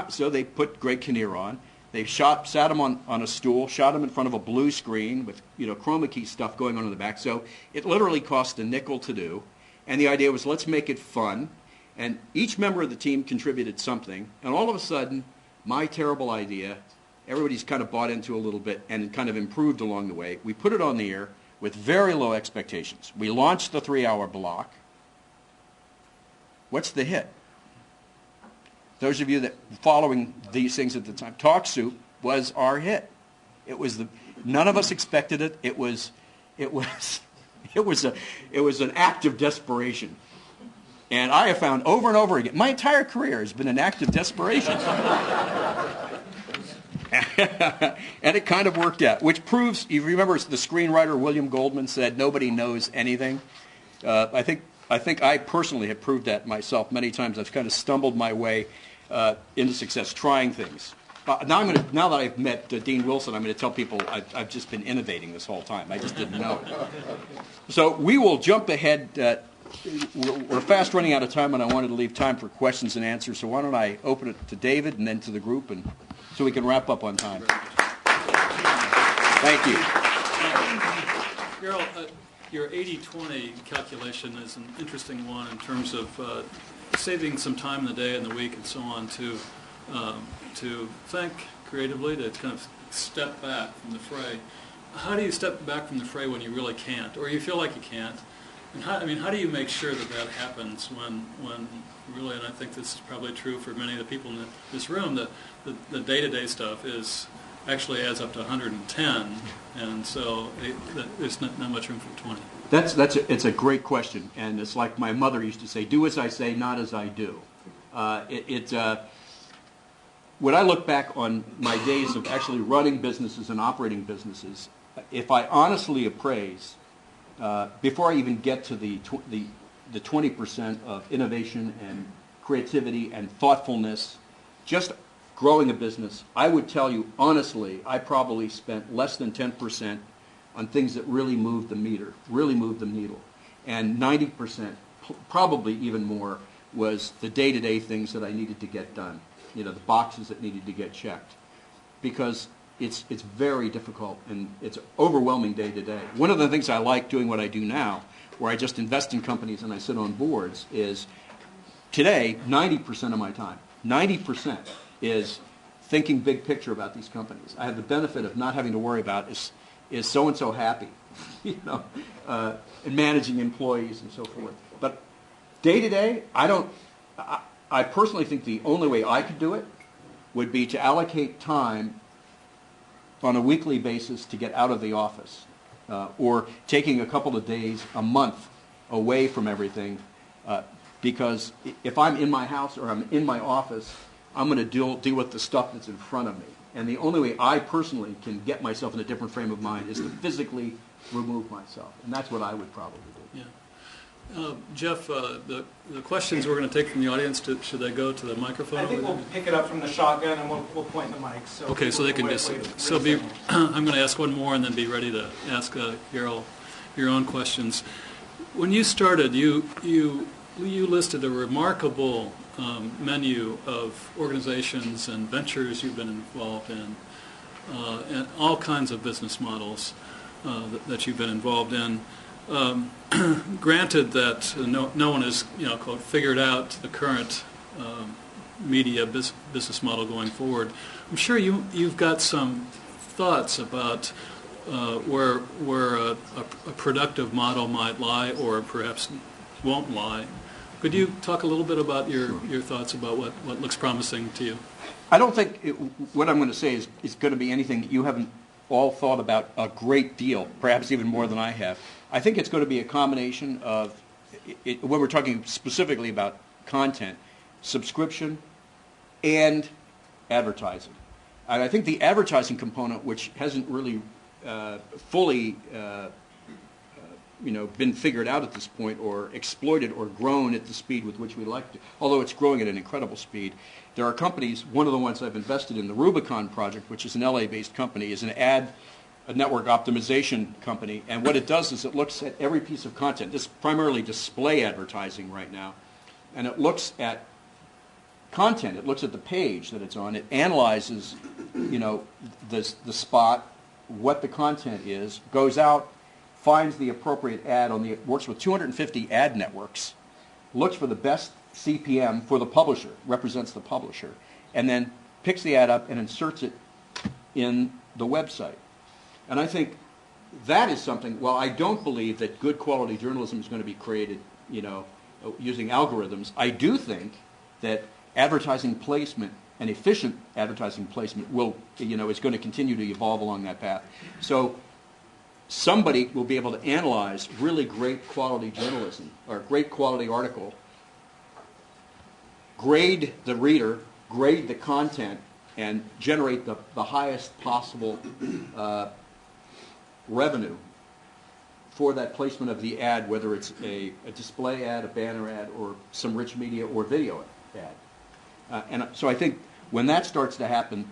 So they put Greg Kinnear on. They sat him on a stool, shot him in front of a blue screen with chroma key stuff going on in the back. So it literally cost a nickel to do. And the idea was, let's make it fun. And each member of the team contributed something. And all of a sudden, my terrible idea, everybody's kind of bought into a little bit and it kind of improved along the way. We put it on the air with very low expectations. We launched the 3-hour block. What's the hit? Those of you that were following these things at the time, Talk Soup was our hit. It was none of us expected it. It was an act of desperation. And I have found over and over again, my entire career has been an act of desperation. And it kind of worked out, which proves, you remember the screenwriter William Goldman said, nobody knows anything. I think I personally have proved that myself many times. I've kind of stumbled my way into success, trying things. Now that I've met Dean Wilson, I'm going to tell people I've just been innovating this whole time. I just didn't know it. So we will jump ahead. We're fast running out of time, and I wanted to leave time for questions and answers. So why don't I open it to David and then to the group, and so we can wrap up on time. Thank you. Jarl, your 80-20 calculation is an interesting one in terms of saving some time in the day and the week and so on to think creatively, to kind of step back from the fray. How do you step back from the fray when you really can't, or you feel like you can't? And how do you make sure that happens when really, and I think this is probably true for many of the people in this room, the day-to-day stuff actually adds up to 110, and so there's not much room for 20. It's a great question, and it's like my mother used to say, do as I say, not as I do. When I look back on my days of actually running businesses and operating businesses, if I honestly appraise, before I even get to the 20% of innovation and creativity and thoughtfulness, just growing a business, I would tell you honestly, I probably spent less than 10% on things that really moved the needle. And 90%, probably even more, was the day-to-day things that I needed to get done, the boxes that needed to get checked. Because it's very difficult, and it's overwhelming day to day. One of the things I like doing what I do now, where I just invest in companies and I sit on boards, is today, 90% of my time, 90% is thinking big picture about these companies. I have the benefit of not having to worry about is so-and-so happy, and managing employees and so forth. But day to day, I personally think the only way I could do it would be to allocate time on a weekly basis to get out of the office, or taking a couple of days, a month away from everything, because if I'm in my house or I'm in my office, I'm going to deal with the stuff that's in front of me. And the only way I personally can get myself in a different frame of mind is to physically remove myself. And that's what I would probably do. Yeah. Jeff, the questions we're going to take from the audience, should they go to the microphone? I think we'll pick it up from the shotgun and we'll point the mic. So okay, so they can just... I'm going to ask one more and then be ready to ask Jarl your own questions. when you started, you listed a remarkable menu of organizations and ventures you've been involved in, and all kinds of business models that you've been involved in. Granted that no one has, quote, figured out the current media business model going forward. I'm sure you've got some thoughts about where a productive model might lie, or perhaps won't lie. Could you talk a little bit about your thoughts about what looks promising to you? I don't think what I'm going to say is going to be anything that you haven't all thought about a great deal, perhaps even more than I have. I think it's going to be a combination of, when we're talking specifically about content, subscription, and advertising. And I think the advertising component, which hasn't really fully been figured out at this point, or exploited or grown at the speed with which we like to, although it's growing at an incredible speed. There are companies, one of the ones I've invested in, the Rubicon project, which is an LA-based company, is a network optimization company, and what it does is it looks at every piece of content. This is primarily display advertising right now, and it looks at content. It looks at the page that it's on. It analyzes, the spot, what the content is, goes out, finds the appropriate ad works with 250 ad networks, looks for the best CPM for the publisher, represents the publisher, and then picks the ad up and inserts it in the website. And I think that is something, while I don't believe that good quality journalism is going to be created, using algorithms, I do think that advertising placement and efficient advertising placement is going to continue to evolve along that path. So somebody will be able to analyze really great quality journalism or great quality article, grade the reader, grade the content, and generate the highest possible revenue for that placement of the ad, whether it's a display ad, a banner ad, or some rich media or video ad. And so I think when that starts to happen,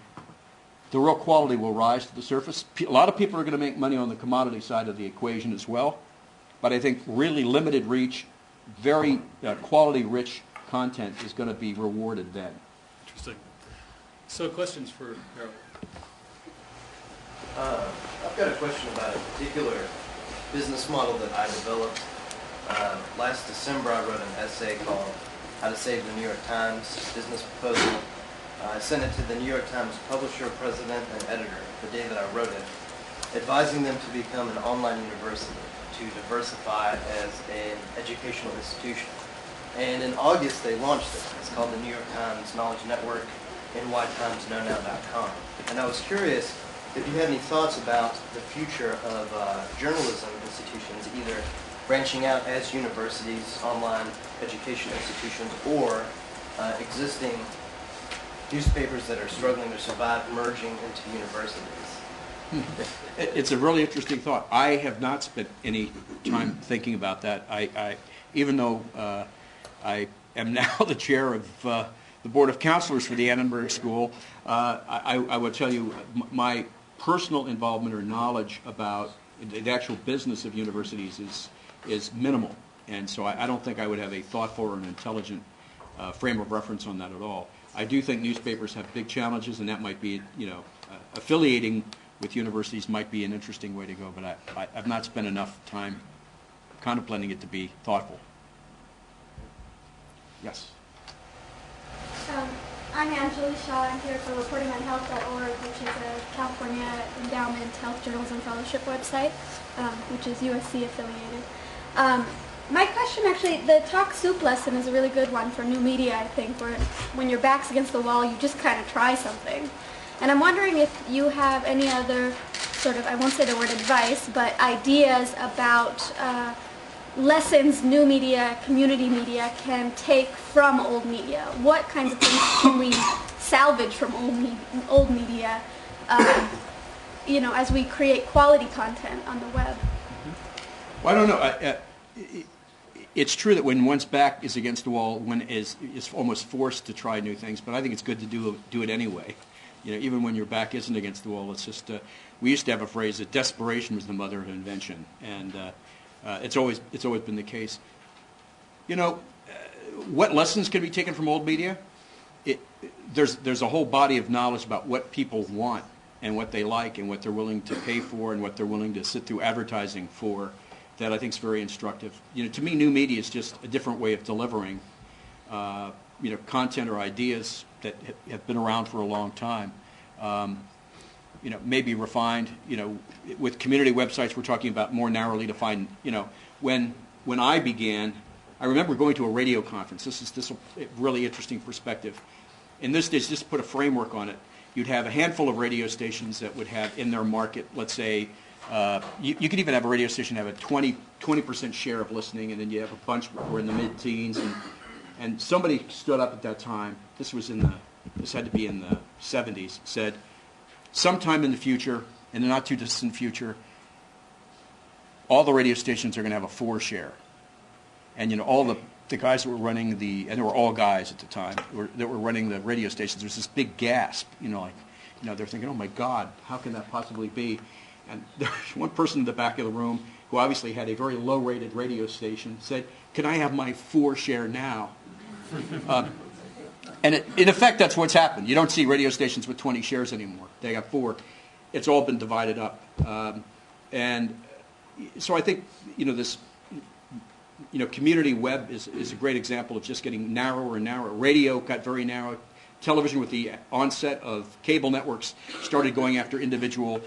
the real quality will rise to the surface. A lot of people are going to make money on the commodity side of the equation as well, but I think really limited reach, very quality-rich content is going to be rewarded then. Interesting. So questions for Jarl? I've got a question about a particular business model that I developed. Last December I wrote an essay called How to Save the New York Times Business Proposal. I sent it to the New York Times publisher, president, and editor the day that I wrote it, advising them to become an online university, to diversify as an educational institution. And in August they launched it. It's called the New York Times Knowledge Network, nytimesknownow.com. And I was curious if you had any thoughts about the future of journalism institutions, either branching out as universities, online education institutions, or existing newspapers that are struggling to survive merging into universities. It's a really interesting thought. I have not spent any time thinking about that. I even though I am now the chair of the Board of Counselors for the Annenberg School, I will tell you my personal involvement or knowledge about the actual business of universities is minimal. And so I don't think I would have a thoughtful or an intelligent frame of reference on that at all. I do think newspapers have big challenges, and that might be, affiliating with universities might be an interesting way to go, but I've not spent enough time contemplating it to be thoughtful. Yes? I'm Angela Shaw. I'm here for reportingonhealth.org, which is a California Endowment Health Journalism Fellowship website, which is USC affiliated. My question, actually, the talk soup lesson is a really good one for new media, I think, where when your back's against the wall, you just kind of try something. And I'm wondering if you have any other sort of, I won't say the word advice, but ideas about lessons new media, community media can take from old media. What kinds of things can we salvage from old media, as we create quality content on the web? Well, I don't know. It's true that when one's back is against the wall, one is almost forced to try new things. But I think it's good to do it anyway. Even when your back isn't against the wall, it's just. We used to have a phrase that desperation was the mother of invention, and It's always been the case. What lessons can be taken from old media? There's a whole body of knowledge about what people want and what they like and what they're willing to pay for and what they're willing to sit through advertising for that I think is very instructive. To me, new media is just a different way of delivering content or ideas that have been around for a long time. Maybe refined. With community websites, we're talking about more narrowly defined. When I began, I remember going to a radio conference. This is a really interesting perspective. In this days, just put a framework on it. You'd have a handful of radio stations that would have in their market, let's say, you could even have a radio station have a 20% share of listening, and then you have a bunch that were in the mid-teens. And somebody stood up at that time. This had to be in the 70s. Said, sometime in the future, in the not too distant future, all the radio stations are going to have a 4 share. And all the guys that were running and they were all guys at the time that were running the radio stations. There's this big gasp. They're thinking, oh my God, how can that possibly be? And there's one person in the back of the room who obviously had a very low-rated radio station said, "Can I have my 4 share now?" And in effect, that's what's happened. You don't see radio stations with 20 shares anymore. They got 4. It's all been divided up. And so I think, this, community web is a great example of just getting narrower and narrower. Radio got very narrow. Television, with the onset of cable networks, started going after individual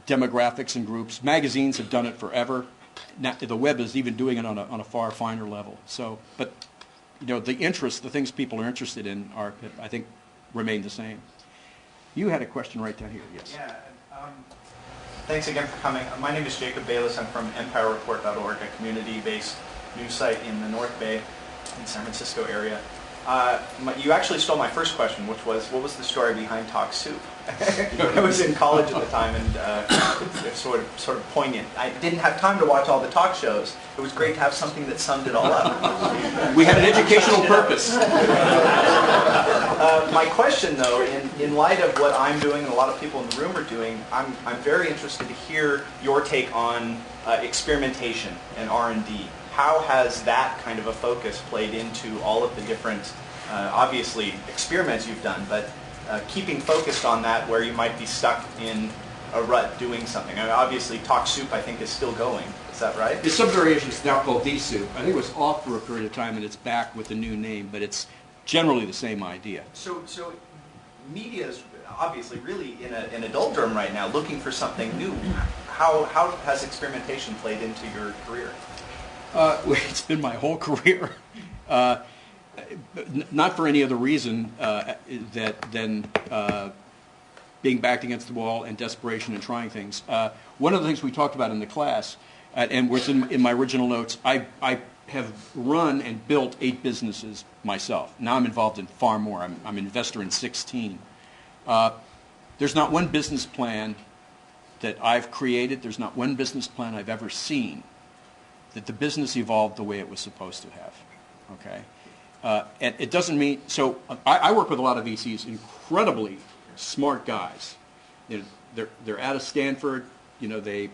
demographics and groups. Magazines have done it forever. Now, the web is even doing it on a far finer level. So, but the things people are interested in I think, remain the same. You had a question right down here, yes. Yeah. Thanks again for coming. My name is Jacob Bayless. I'm from EmpireReport.org, a community-based news site in the North Bay, in San Francisco area. You actually stole my first question, which was, what was the story behind Talk Soup? I was in college at the time, and it's sort of poignant. I didn't have time to watch all the talk shows. It was great to have something that summed it all up. We had an educational purpose. My question, though, in light of what I'm doing and a lot of people in the room are doing, I'm very interested to hear your take on experimentation and R&D. How has that kind of a focus played into all of the different, obviously, experiments you've done, but keeping focused on that where you might be stuck in a rut doing something? I mean, obviously, Talk Soup, I think, is still going. Is that right? There's some variations now called The Soup. I think it was off for a period of time, and it's back with a new name, but it's generally the same idea. So media is obviously really in a doldrum right now, looking for something new. How has experimentation played into your career? It's been my whole career. Not for any other reason than being backed against the wall and desperation and trying things. One of the things we talked about in the class, and was in my original notes, I have run and built 8 businesses myself. Now I'm involved in far more. I'm an investor in 16. There's not one business plan that I've created, there's not one business plan I've ever seen that the business evolved the way it was supposed to have. Okay? And it doesn't mean, so I work with a lot of VCs, incredibly smart guys. They're out of Stanford, and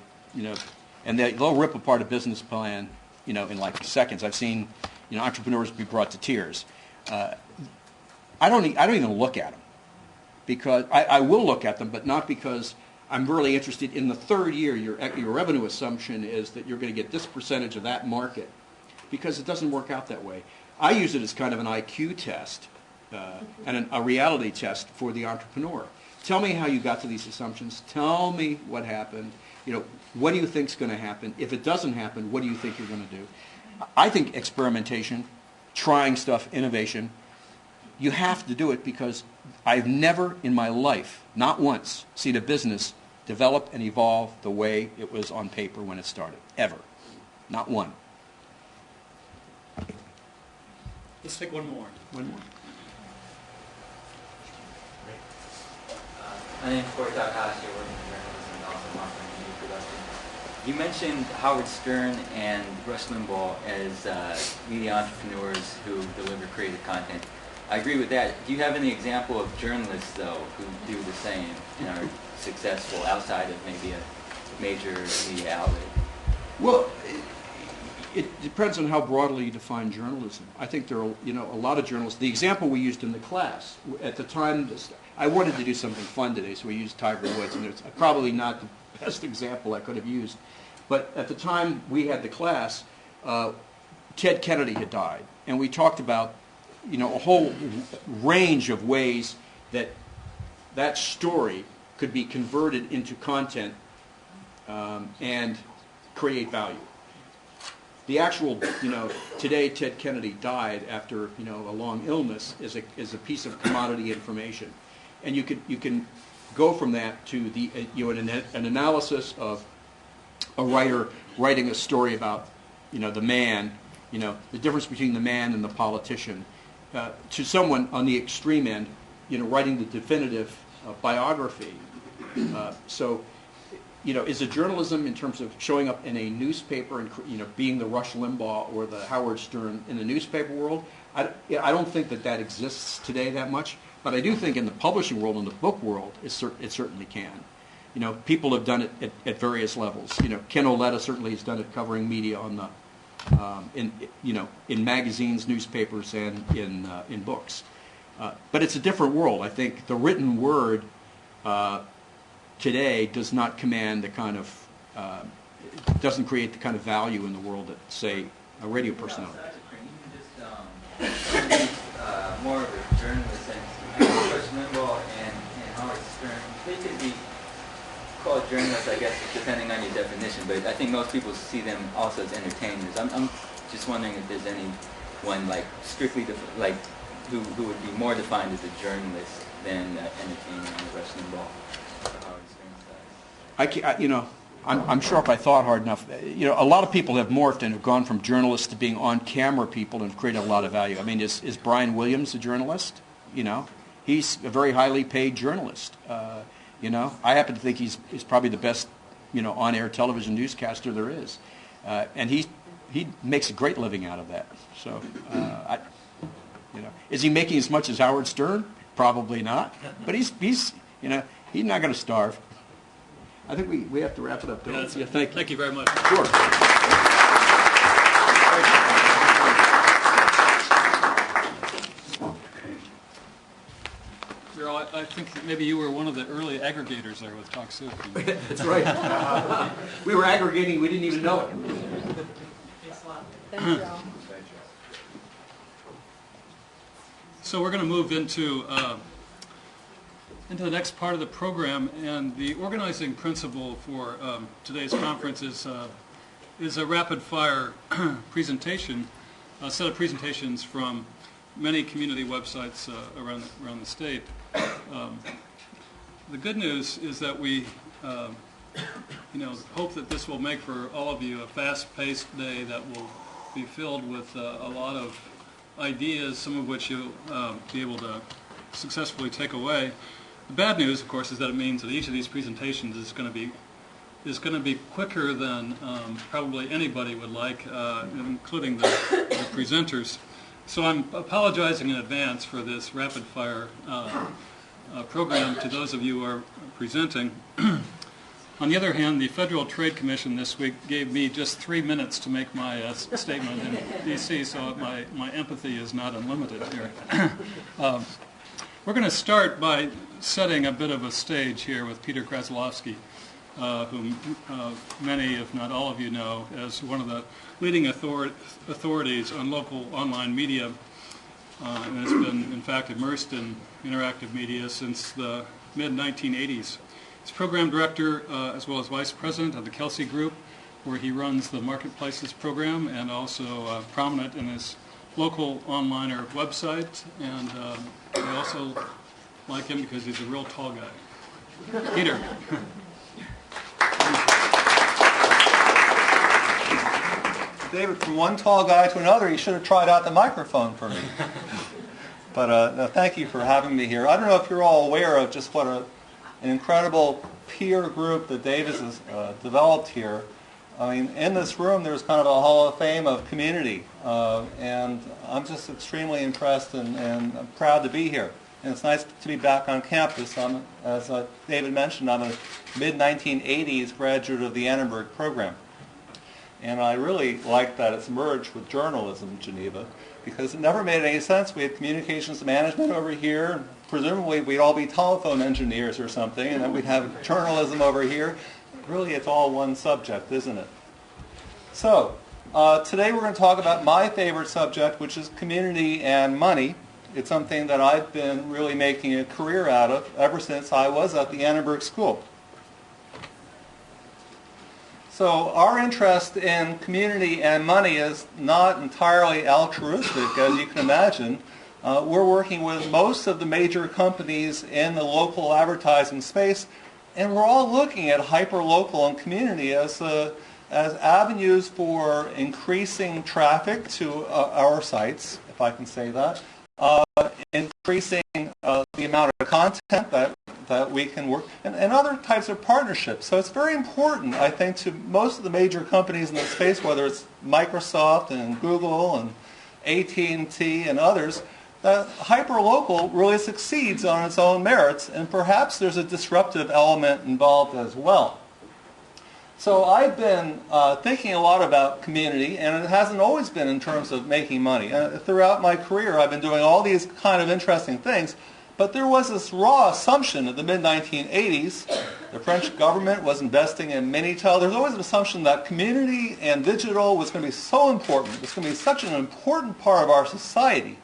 they'll rip apart a business plan, in like seconds. I've seen, entrepreneurs be brought to tears. I don't even look at them, because I will look at them, but not because I'm really interested in the third year. Your revenue assumption is that you're going to get this percentage of that market, because it doesn't work out that way. I use it as kind of an IQ test and a reality test for the entrepreneur. Tell me how you got to these assumptions. Tell me what happened. What do you think is going to happen? If it doesn't happen, what do you think you're going to do? I think experimentation, trying stuff, innovation, you have to do it, because I've never in my life, not once, seen a business develop and evolve the way it was on paper when it started. Ever. Not one. Let's take one more. One more. My name is Corey Takahashi, working in journalism and also offering media production. You mentioned Howard Stern and Rush Limbaugh as media entrepreneurs who deliver creative content. I agree with that. Do you have any example of journalists, though, who do the same and are successful outside of maybe a major media outlet? Well, it depends on how broadly you define journalism. I think there are, a lot of journalists. The example we used in the class at the time, I wanted to do something fun today, so we used Tiger Woods, and it's probably not the best example I could have used. But at the time we had the class, Ted Kennedy had died, and we talked about, a whole range of ways that that story could be converted into content and create value. The actual, today Ted Kennedy died after, a long illness is a piece of commodity information. And you can go from that to an analysis of a writer writing a story about, the man, the difference between the man and the politician, to someone on the extreme end, writing the definitive biography. Is it journalism in terms of showing up in a newspaper and being the Rush Limbaugh or the Howard Stern in the newspaper world? I don't think that exists today that much, but I do think in the publishing world and the book world it certainly can. People have done it at various levels. Ken Oletta certainly has done it covering media on the in magazines, newspapers, and in books. But it's a different world. I think the written word today does not command the kind of, doesn't create the kind of value in the world that, say, a radio personality. More of a journalist and Rush Limbaugh and Howard Stern, they could be called journalists, I guess, depending on your definition, but I think most people see them also as entertainers. I'm just wondering if there's anyone like strictly who would be more defined as a journalist than entertainer on the Rush Limbaugh or Howard Stern side. I'm sure if I thought hard enough, a lot of people have morphed and have gone from journalists to being on-camera people and have created a lot of value. I mean, is Brian Williams a journalist? He's a very highly paid journalist. I happen to think he's probably the best, on-air television newscaster there is, and he makes a great living out of that. So, is he making as much as Howard Stern? Probably not, but he's not going to starve. I think we have to wrap it up. Thank you very much. Sure. Jarl, I think maybe you were one of the early aggregators there with TalkSoup. That's right. We were aggregating, we didn't even know it. Thank you, Jarl. So we're going to move into the next part of the program, and the organizing principle for today's conference is a rapid-fire presentation, a set of presentations from many community websites around the state. The good news is that we hope that this will make for all of you a fast-paced day that will be filled with a lot of ideas, some of which you'll be able to successfully take away. The bad news, of course, is that it means that each of these presentations is going to be quicker than probably anybody would like, including the presenters. So I'm apologizing in advance for this rapid-fire program to those of you who are presenting. On the other hand, the Federal Trade Commission this week gave me just 3 minutes to make my statement in D.C., so my empathy is not unlimited here. We're going to start by setting a bit of a stage here with Peter Krasilovsky, whom many, if not all of you, know as one of the leading authorities on local online media, and has been, in fact, immersed in interactive media since the mid-1980s. He's program director as well as vice president of the Kelsey Group, where he runs the Marketplaces program, and also prominent in his local onliner website. And I also like him because he's a real tall guy. Peter. David, from one tall guy to another, you should have tried out the microphone for me. But no, thank you for having me here. I don't know if you're all aware of just what an incredible peer group that David has developed here. I mean, in this room, there's kind of a hall of fame of community, and I'm just extremely impressed and I'm proud to be here. And it's nice to be back on campus. As David mentioned, I'm a mid-1980s graduate of the Annenberg program. And I really like that it's merged with journalism in Geneva, because it never made any sense. We had communications management over here. Presumably we'd all be telephone engineers or something, and then we'd have journalism over here. Really, it's all one subject, isn't it? So, today we're going to talk about my favorite subject, which is community and money. It's something that I've been really making a career out of ever since I was at the Annenberg School. So our interest in community and money is not entirely altruistic, as you can imagine. We're working with most of the major companies in the local advertising space, and we're all looking at hyperlocal and community as avenues for increasing traffic to our sites, if I can say that, increasing the amount of content that we can work, and other types of partnerships. So it's very important, I think, to most of the major companies in the space, whether it's Microsoft and Google and AT&T and others, that hyperlocal really succeeds on its own merits, and perhaps there's a disruptive element involved as well. So I've been thinking a lot about community, and it hasn't always been in terms of making money. Throughout my career, I've been doing all these kind of interesting things, but there was this raw assumption in the mid-1980s. The French government was investing in Minitel. There was always an assumption that community and digital was going to be so important. It was going to be such an important part of our society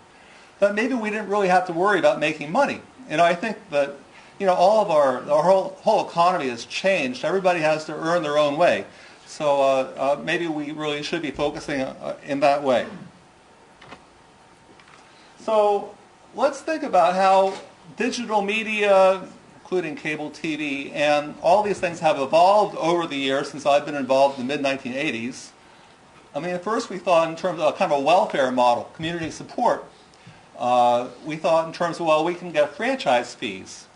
that maybe we didn't really have to worry about making money. And I think that all of our whole economy has changed. Everybody has to earn their own way. So maybe we really should be focusing in that way. So let's think about how digital media, including cable TV, and all these things have evolved over the years since I've been involved in the mid-1980s. I mean, at first we thought in terms of kind of a welfare model, community support. We thought in terms of, well, we can get franchise fees,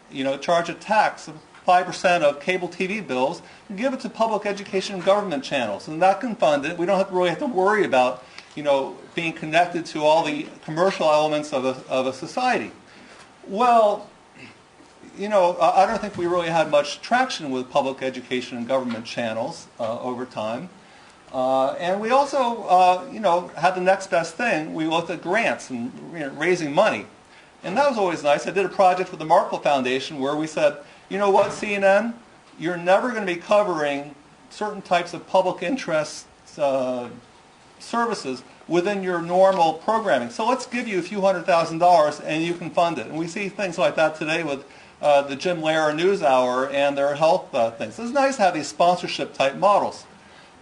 charge a tax of 5% of cable TV bills and give it to public education and government channels. And that can fund it. We don't really have to worry about, being connected to all the commercial elements of a society. Well, I don't think we really had much traction with public education and government channels over time. And we also, had the next best thing. We looked at grants and raising money. And that was always nice. I did a project with the Markle Foundation where we said, you know what, CNN, you're never going to be covering certain types of public interest services within your normal programming. So let's give you a few $100,000 and you can fund it. And we see things like that today with the Jim Lehrer NewsHour and their health things. It's nice to have these sponsorship type models.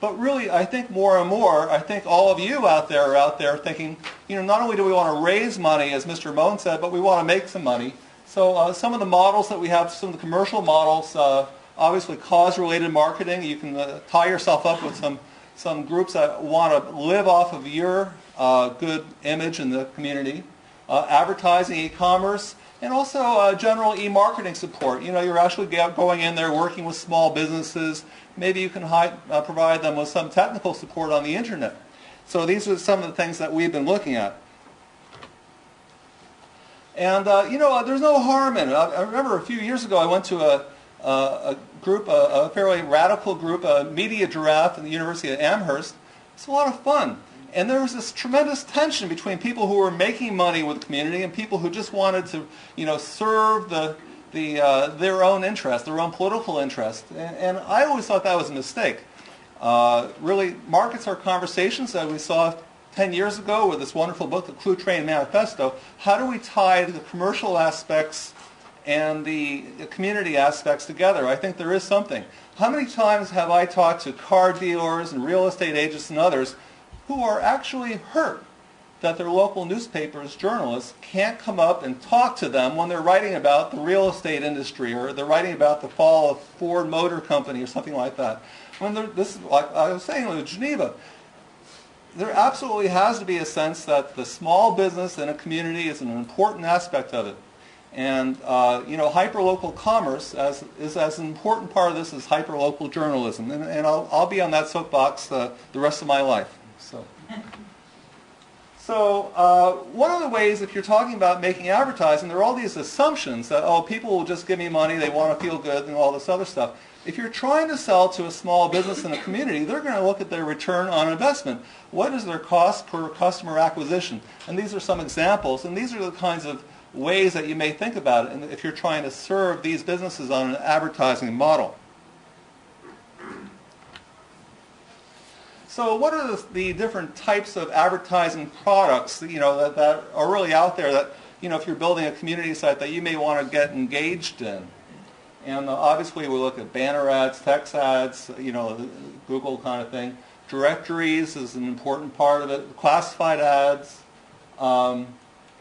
But really, I think more and more, I think all of you out there are out there thinking, not only do we want to raise money, as Mr. Mohn said, but we want to make some money. So some of the models that we have, some of the commercial models, obviously cause-related marketing. You can tie yourself up with some groups that want to live off of your good image in the community. Advertising, e-commerce, and also general e-marketing support. You're actually going in there working with small businesses. Maybe you can provide them with some technical support on the internet. So these are some of the things that we've been looking at. And there's no harm in it. I remember a few years ago I went to a group, a fairly radical group, a media giraffe at the University of Amherst. It's a lot of fun. And there was this tremendous tension between people who were making money with the community and people who just wanted to, serve their own interest, their own political interest. And I always thought that was a mistake. Really, markets are conversations that we saw 10 years ago with this wonderful book, The Clue Train Manifesto. How do we tie the commercial aspects and the community aspects together? I think there is something. How many times have I talked to car dealers and real estate agents and others who are actually hurt that their local newspapers, journalists, can't come up and talk to them when they're writing about the real estate industry or they're writing about the fall of Ford Motor Company or something like that. This is like I was saying with Geneva, there absolutely has to be a sense that the small business in a community is an important aspect of it. And hyperlocal commerce is as an important part of this as hyperlocal journalism. And I'll be on that soapbox the rest of my life. So one of the ways, if you're talking about making advertising, there are all these assumptions that, oh, people will just give me money, they want to feel good, and all this other stuff. If you're trying to sell to a small business in a community, they're going to look at their return on investment. What is their cost per customer acquisition? And these are some examples, and these are the kinds of ways that you may think about it, and if you're trying to serve these businesses on an advertising model. So what are the different types of advertising products that are really out there that, if you're building a community site that you may want to get engaged in? And obviously we look at banner ads, text ads, Google kind of thing. Directories is an important part of it. Classified ads.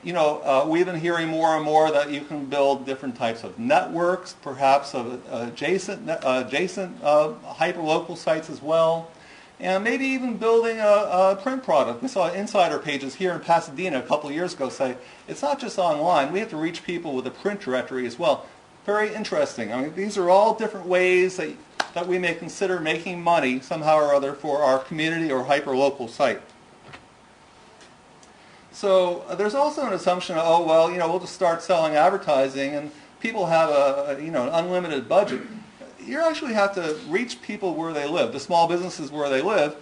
We've been hearing more and more that you can build different types of networks, perhaps of adjacent hyperlocal sites as well. And maybe even building a print product. We saw insider pages here in Pasadena a couple of years ago say, it's not just online, we have to reach people with a print directory as well. Very interesting. I mean, these are all different ways that we may consider making money somehow or other for our community or hyperlocal site. So there's also an assumption of, we'll just start selling advertising and people have an unlimited budget. You actually have to reach people where they live, the small businesses where they live.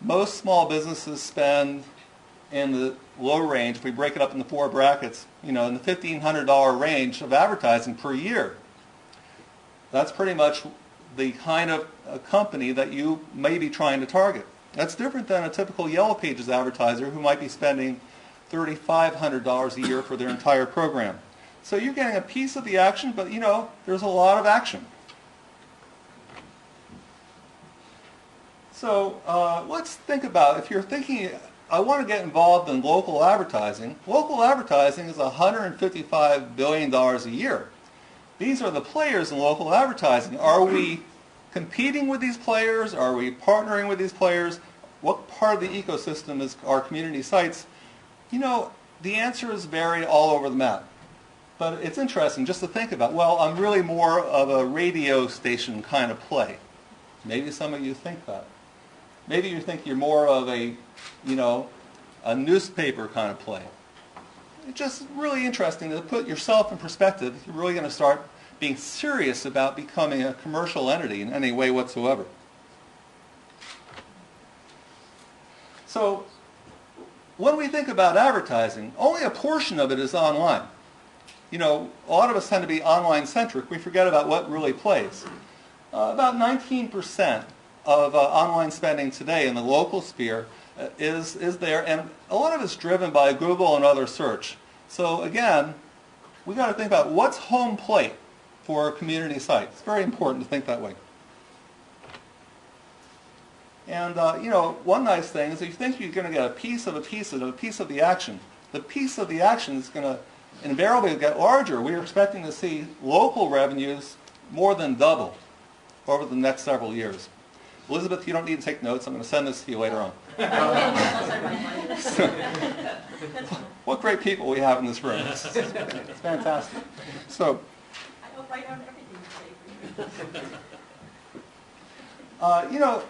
Most small businesses spend in the low range, if we break it up into 4 brackets, in the $1,500 range of advertising per year. That's pretty much the kind of company that you may be trying to target. That's different than a typical Yellow Pages advertiser who might be spending $3,500 a year for their entire program. So you're getting a piece of the action, but there's a lot of action. So let's think about, if you're thinking, I want to get involved in local advertising is $155 billion a year. These are the players in local advertising. Are we competing with these players? Are we partnering with these players? What part of the ecosystem is our community sites? The answers vary all over the map. But it's interesting just to think about, I'm really more of a radio station kind of play. Maybe some of you think that. Maybe you think you're more of a newspaper kind of play. It's just really interesting to put yourself in perspective if you're really going to start being serious about becoming a commercial entity in any way whatsoever. So when we think about advertising, only a portion of it is online. A lot of us tend to be online-centric. We forget about what really plays. About 19% of online spending today in the local sphere is there, and a lot of it's driven by Google and other search. So again, we got to think about what's home plate for a community site. It's very important to think that way. And one nice thing is if you think you're going to get a piece of the action, the piece of the action is going to invariably get larger. We're expecting to see local revenues more than double over the next several years. Elizabeth, you don't need to take notes. I'm going to send this to you later on. What great people we have in this room. It's fantastic. So, I hope I don't everything to say for you.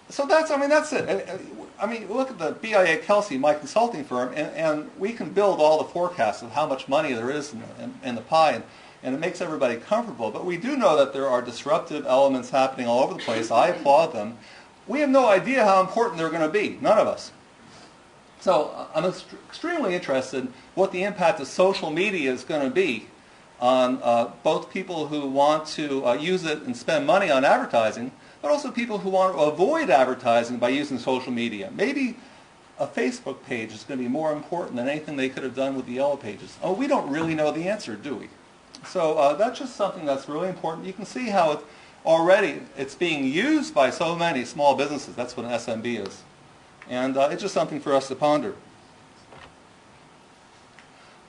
So that's it. Look at the BIA Kelsey, my consulting firm, and we can build all the forecasts of how much money there is in the pie, and it makes everybody comfortable. But we do know that there are disruptive elements happening all over the place. I applaud them. We have no idea how important they're going to be, none of us. So I'm extremely interested in what the impact of social media is going to be on both people who want to use it and spend money on advertising, but also people who want to avoid advertising by using social media. Maybe a Facebook page is going to be more important than anything they could have done with the Yellow Pages. We don't really know the answer, do we? So that's just something that's really important. You can see how it's being used by so many small businesses. That's what an SMB is. And it's just something for us to ponder.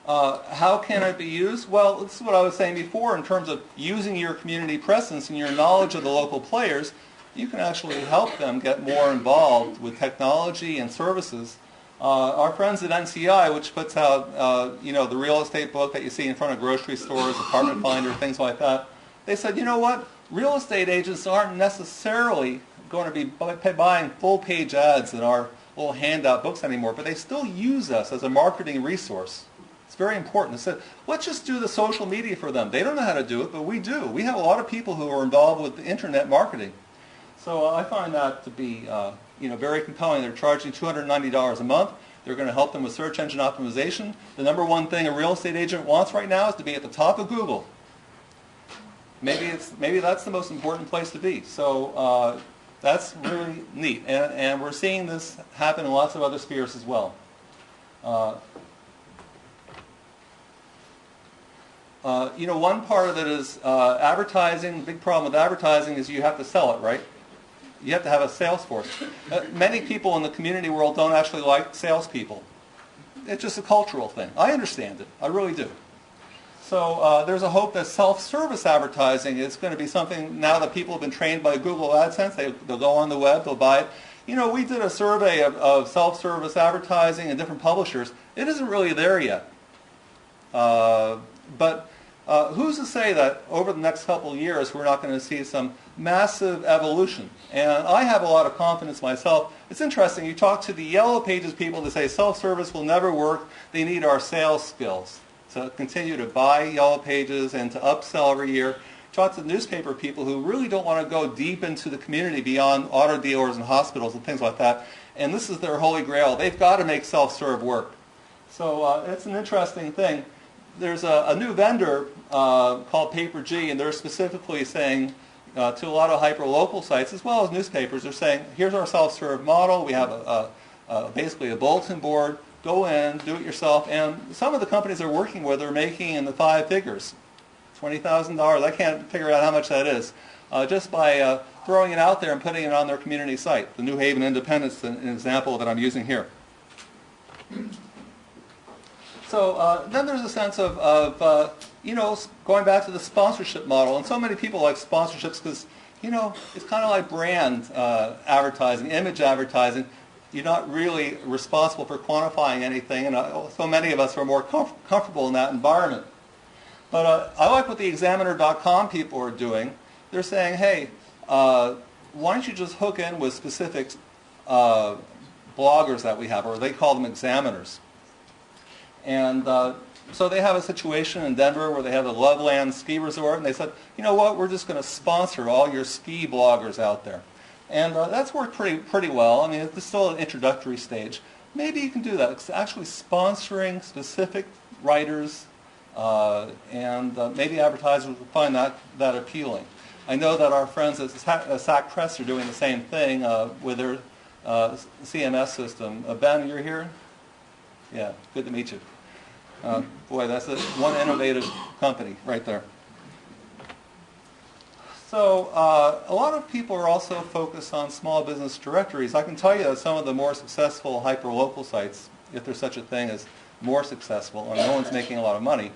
How can it be used? Well, this is what I was saying before in terms of using your community presence and your knowledge of the local players. You can actually help them get more involved with technology and services. Our friends at NCI, which puts out the real estate book that you see in front of grocery stores, apartment finder, things like that, they said, you know what? Real estate agents aren't necessarily going to be buying full-page ads in our little handout books anymore, but they still use us as a marketing resource. It's very important. So let's just do the social media for them. They don't know how to do it, but we do. We have a lot of people who are involved with internet marketing. So I find that to be very compelling. They're charging $290 a month. They're going to help them with search engine optimization. The number one thing a real estate agent wants right now is to be at the top of Google. Maybe that's the most important place to be. So that's really neat. And we're seeing this happen in lots of other spheres as well. One part of it is advertising. The big problem with advertising is you have to sell it, right? You have to have a sales force. Many people in the community world don't actually like salespeople. It's just a cultural thing. I understand it. I really do. So there's a hope that self-service advertising is going to be something now that people have been trained by Google AdSense. They'll go on the web, they'll buy it. We did a survey of self-service advertising and different publishers. It isn't really there yet. But who's to say that over the next couple of years we're not going to see some massive evolution? And I have a lot of confidence myself. It's interesting. You talk to the Yellow Pages people that say self-service will never work. They need our sales skills to continue to buy Yellow Pages and to upsell every year. Talk to the newspaper people who really don't want to go deep into the community beyond auto dealers and hospitals and things like that. And this is their holy grail. They've got to make self-serve work. So it's an interesting thing. There's a new vendor called PaperG, and they're specifically saying to a lot of hyper-local sites, as well as newspapers, they're saying, here's our self-serve model. We have basically a bulletin board. Go in, do it yourself. And some of the companies they're working with are making in the 5 figures, $20,000. I can't figure out how much that is. Just by throwing it out there and putting it on their community site. The New Haven Independent's an example that I'm using here. So then there's a sense of going back to the sponsorship model. And so many people like sponsorships because, it's kind of like brand advertising, image advertising. You're not really responsible for quantifying anything. And so many of us are more comfortable in that environment. But I like what the Examiner.com people are doing. They're saying, hey, why don't you just hook in with specific bloggers that we have, or they call them examiners. And so they have a situation in Denver where they have a Loveland ski resort, and they said, you know what, we're just going to sponsor all your ski bloggers out there. And that's worked pretty well. I mean, it's still an introductory stage. Maybe you can do that. It's actually sponsoring specific writers, and maybe advertisers will find that appealing. I know that our friends at SAC Press are doing the same thing with their CMS system. Ben, you're here? Yeah, good to meet you. Boy, that's one innovative company right there. So a lot of people are also focused on small business directories. I can tell you that some of the more successful hyper-local sites, if there's such a thing as more successful, and no one's making a lot of money,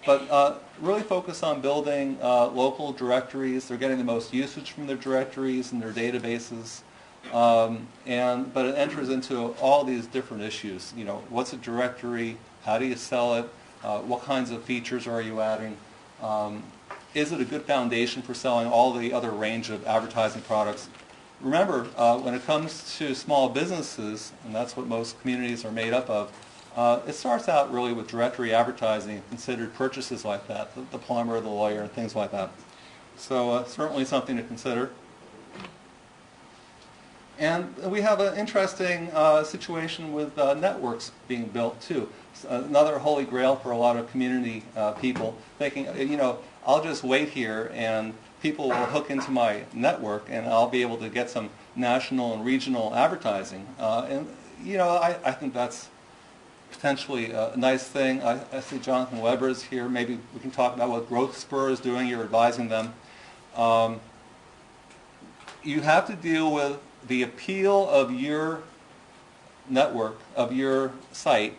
but really focus on building local directories. They're getting the most usage from their directories and their databases. But it enters into all these different issues. What's a directory? How do you sell it? What kinds of features are you adding? Is it a good foundation for selling all the other range of advertising products? Remember, when it comes to small businesses, and that's what most communities are made up of, it starts out really with directory advertising, considered purchases like that, the plumber, the lawyer, and things like that. So certainly something to consider. And we have an interesting situation with networks being built too. Another holy grail for a lot of community people, thinking, I'll just wait here and people will hook into my network and I'll be able to get some national and regional advertising. I think that's potentially a nice thing. I see Jonathan Weber's here. Maybe we can talk about what Growth Spur is doing. You're advising them. You have to deal with the appeal of your network, of your site,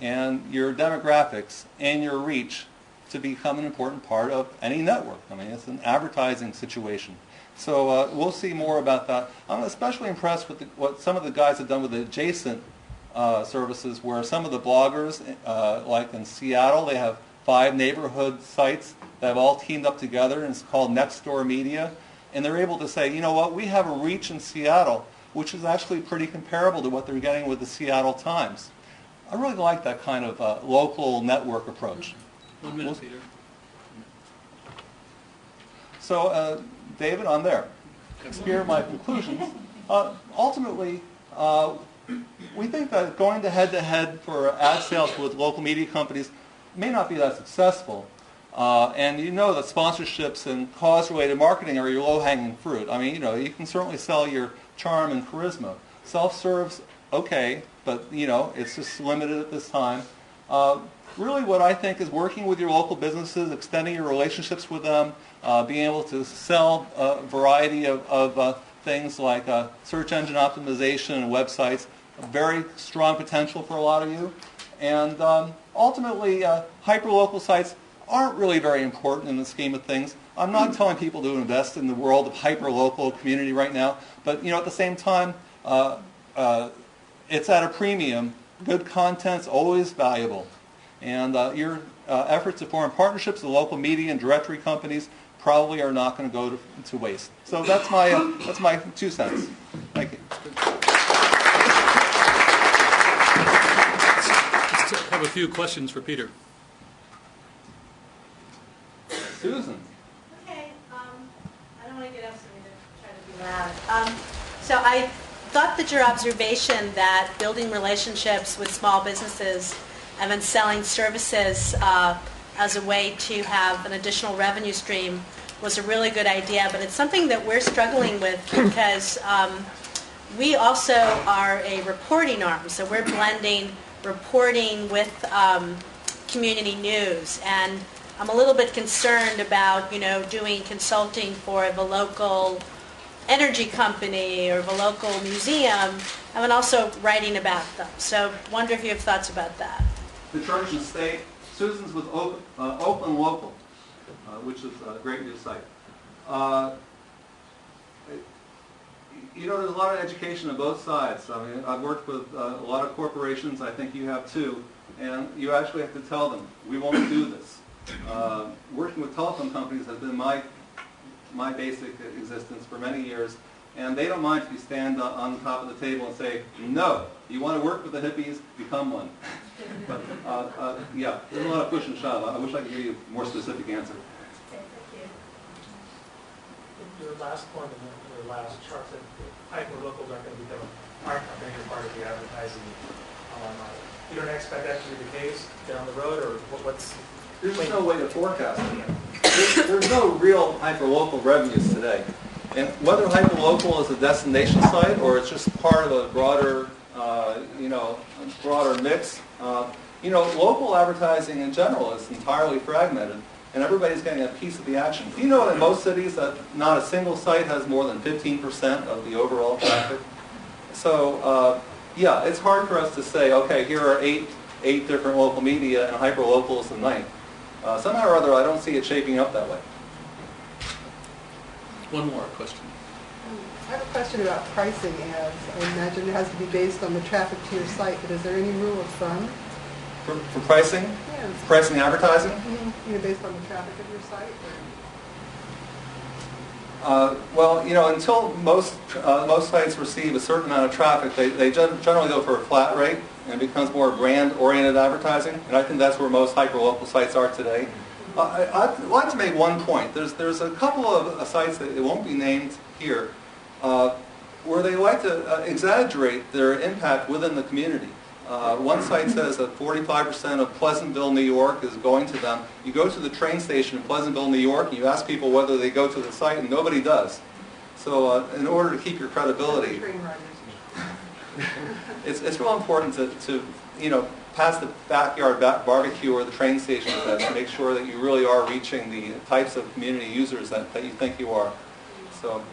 and your demographics and your reach to become an important part of any network. I mean, it's an advertising situation. So we'll see more about that. I'm especially impressed with what some of the guys have done with the adjacent services, where some of the bloggers, like in Seattle, they have 5 neighborhood sites that have all teamed up together, and it's called Next Door Media. And they're able to say, you know what, we have a reach in Seattle. which is actually pretty comparable to what they're getting with the Seattle Times. I really like that kind of local network approach. 1 minute, Peter. So, David, I'm there. Here are my conclusions. Ultimately, we think that going head-to-head for ad sales with local media companies may not be that successful. And you know that sponsorships and cause-related marketing are your low-hanging fruit. I mean, you can certainly sell your charm and charisma. Self-serve's okay, but, it's just limited at this time. Really what I think is working with your local businesses, extending your relationships with them, being able to sell a variety of things like search engine optimization and websites, a very strong potential for a lot of you. And ultimately, hyperlocal sites aren't really very important in the scheme of things. I'm not telling people to invest in the world of hyperlocal community right now, but at the same time, it's at a premium. Good content's always valuable. And your efforts to form partnerships with local media and directory companies probably are not going to go to waste. So that's my 2 cents. Thank you. Let's have a few questions for Peter. Susan. Okay, I don't want to get up, so I'm going to try to be loud. So I thought that your observation that building relationships with small businesses and then selling services as a way to have an additional revenue stream was a really good idea, but it's something that we're struggling with because we also are a reporting arm, so we're blending reporting with community news, and I'm a little bit concerned about, doing consulting for the local energy company or the local museum, and then also writing about them. So wonder if you have thoughts about that. The Church and State. Susan's with Oakland Local, which is a great new site. There's a lot of education on both sides. I mean, I've worked with a lot of corporations, I think you have too, and you actually have to tell them, we won't do this. Working with telephone companies has been my basic existence for many years, and they don't mind if you stand on the top of the table and say, no, you want to work with the hippies, become one. But yeah, there's a lot of push and shove. I wish I could give you a more specific answer. Your last point in your last chart that hyperlocals aren't going to become a major part of the advertising. You don't expect that to be the case down the road, or what's... There's no way to forecast it. There's no real hyperlocal revenues today. And whether hyperlocal is a destination site or it's just part of a broader, broader mix, local advertising in general is entirely fragmented, and everybody's getting a piece of the action. Do you know in most cities that not a single site has more than 15% of the overall traffic? So, yeah, it's hard for us to say, okay, here are eight different local media, and hyperlocal is the ninth. Somehow or other, I don't see it shaping up that way. One more question. I have a question about pricing ads. I imagine it has to be based on the traffic to your site, but is there any rule of thumb? For pricing? Yeah. Pricing advertising? Based on the traffic of your site? Well, until most sites receive a certain amount of traffic, they generally go for a flat rate, and it becomes more brand-oriented advertising, and I think that's where most hyperlocal sites are today. I'd like to make one point. There's a couple of sites that it won't be named here, where they like to exaggerate their impact within the community. One site says that 45% of Pleasantville, New York is going to them. You go to the train station in Pleasantville, New York, and you ask people whether they go to the site, and nobody does. So in order to keep your credibility, it's real important to pass the backyard barbecue or the train station to make sure that you really are reaching the types of community users that you think you are. So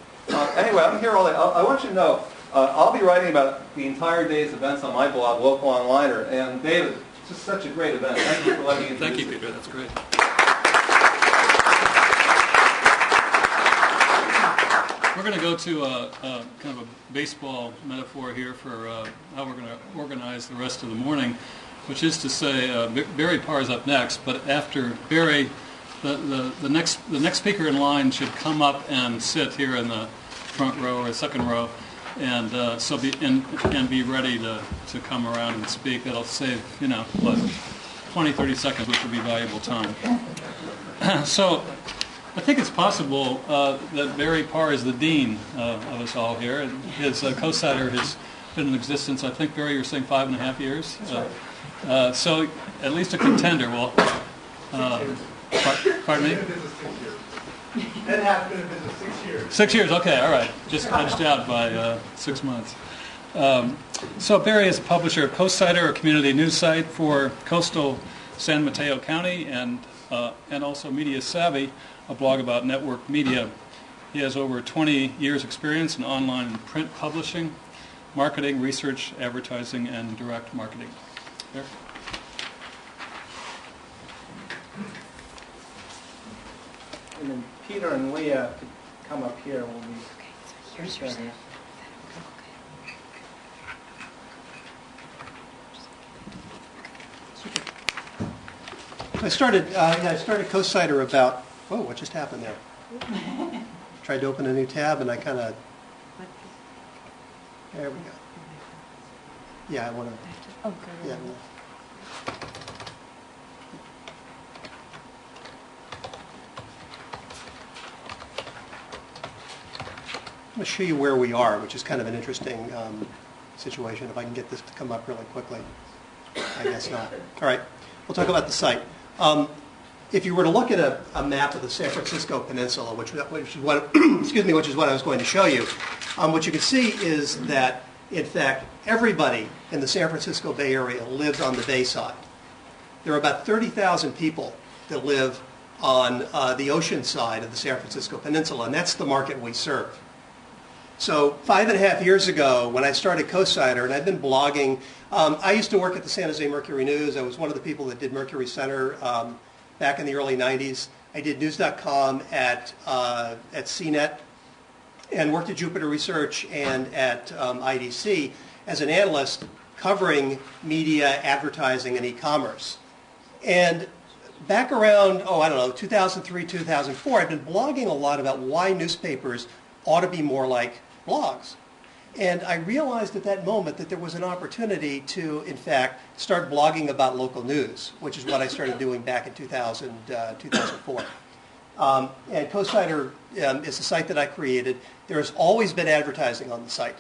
anyway, I'm here all day. I want you to know, I'll be writing about the entire day's events on my blog, Local Onliner. And David, it's just such a great event. Thank you for letting me introduce Thank you, Peter. That's great. We're going to go to kind of a baseball metaphor here for how we're going to organize the rest of the morning, which is to say Barry Parr is up next, but after Barry, the next speaker in line should come up and sit here in the front row or second row. and be ready to come around and speak. It'll save 20, 30 seconds, which will be valuable time. So I think it's possible that Barry Parr is the dean of us all here. And his co-sider has been in existence, I think, Barry, you're saying 5.5 years? So at least a contender. Well, pardon me? Ed has been in business 6 years. 6 years, okay, all right. Just edged out by 6 months. So Barry is a publisher of Co-Sider, a community news site for coastal San Mateo County, and also Media Savvy, a blog about network media. He has over 20 years experience in online and print publishing, marketing, research, advertising, and direct marketing. There. And then Peter and Leah could come up here when we... Okay, so here's your Sam. I started Co-Sider about... Whoa, what just happened there? Tried to open a new tab and I kind of... There we go. Yeah, I want to... Oh, good. Yeah. I'm going to show you where we are, which is kind of an interesting situation. If I can get this to come up really quickly. I guess not. All right. We'll talk about the site. If you were to look at a map of the San Francisco Peninsula, which is what which is what I was going to show you, what you can see is that, in fact, everybody in the San Francisco Bay Area lives on the Bay side. There are about 30,000 people that live on the ocean side of the San Francisco Peninsula, and that's the market we serve. So 5.5 years ago, when I started Co-Sider, and I've been blogging, I used to work at the San Jose Mercury News. I was one of the people that did Mercury Center back in the early 90s. I did news.com at CNET and worked at Jupiter Research and at IDC as an analyst covering media, advertising, and e-commerce. And back around, 2003, 2004, I've been blogging a lot about why newspapers ought to be more like blogs. And I realized at that moment that there was an opportunity to, in fact, start blogging about local news, which is what I started doing back in 2004. And Co-Sider is a site that I created. There has always been advertising on the site.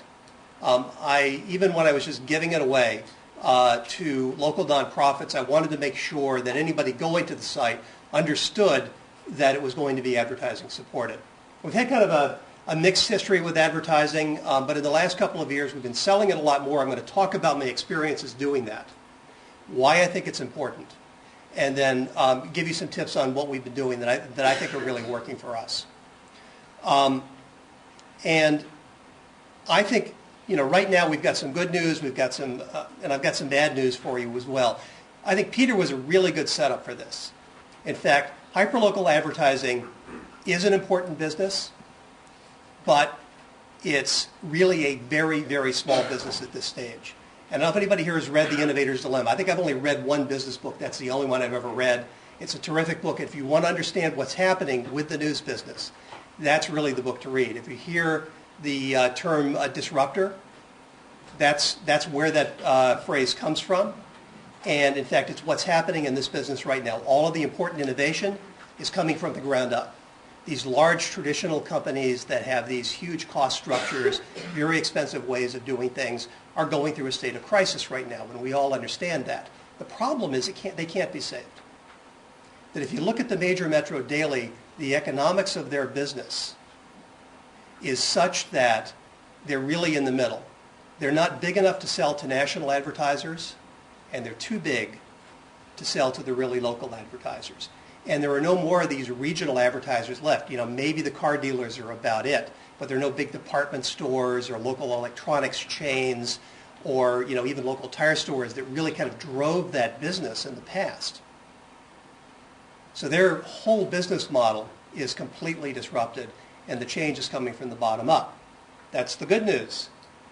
Even when I was just giving it away to local nonprofits, I wanted to make sure that anybody going to the site understood that it was going to be advertising supported. We've had kind of a mixed history with advertising, but in the last couple of years we've been selling it a lot more. I'm going to talk about my experiences doing that, why I think it's important, and then give you some tips on what we've been doing that I think are really working for us. And I think, right now we've got some good news, we've got some, and I've got some bad news for you as well. I think Peter was a really good setup for this. In fact, hyperlocal advertising is an important business, but it's really a very, very small business at this stage. And I don't know if anybody here has read The Innovator's Dilemma. I think I've only read one business book. That's the only one I've ever read. It's a terrific book. If you want to understand what's happening with the news business, that's really the book to read. If you hear the term disruptor, that's where that phrase comes from. And in fact, it's what's happening in this business right now. All of the important innovation is coming from the ground up. These large traditional companies that have these huge cost structures, very expensive ways of doing things, are going through a state of crisis right now, and we all understand that. The problem is they can't be saved. That if you look at the major metro daily, the economics of their business is such that they're really in the middle. They're not big enough to sell to national advertisers, and they're too big to sell to the really local advertisers. And there are no more of these regional advertisers left. Maybe the car dealers are about it, but there are no big department stores or local electronics chains or, even local tire stores that really kind of drove that business in the past. So their whole business model is completely disrupted, and the change is coming from the bottom up. That's the good news.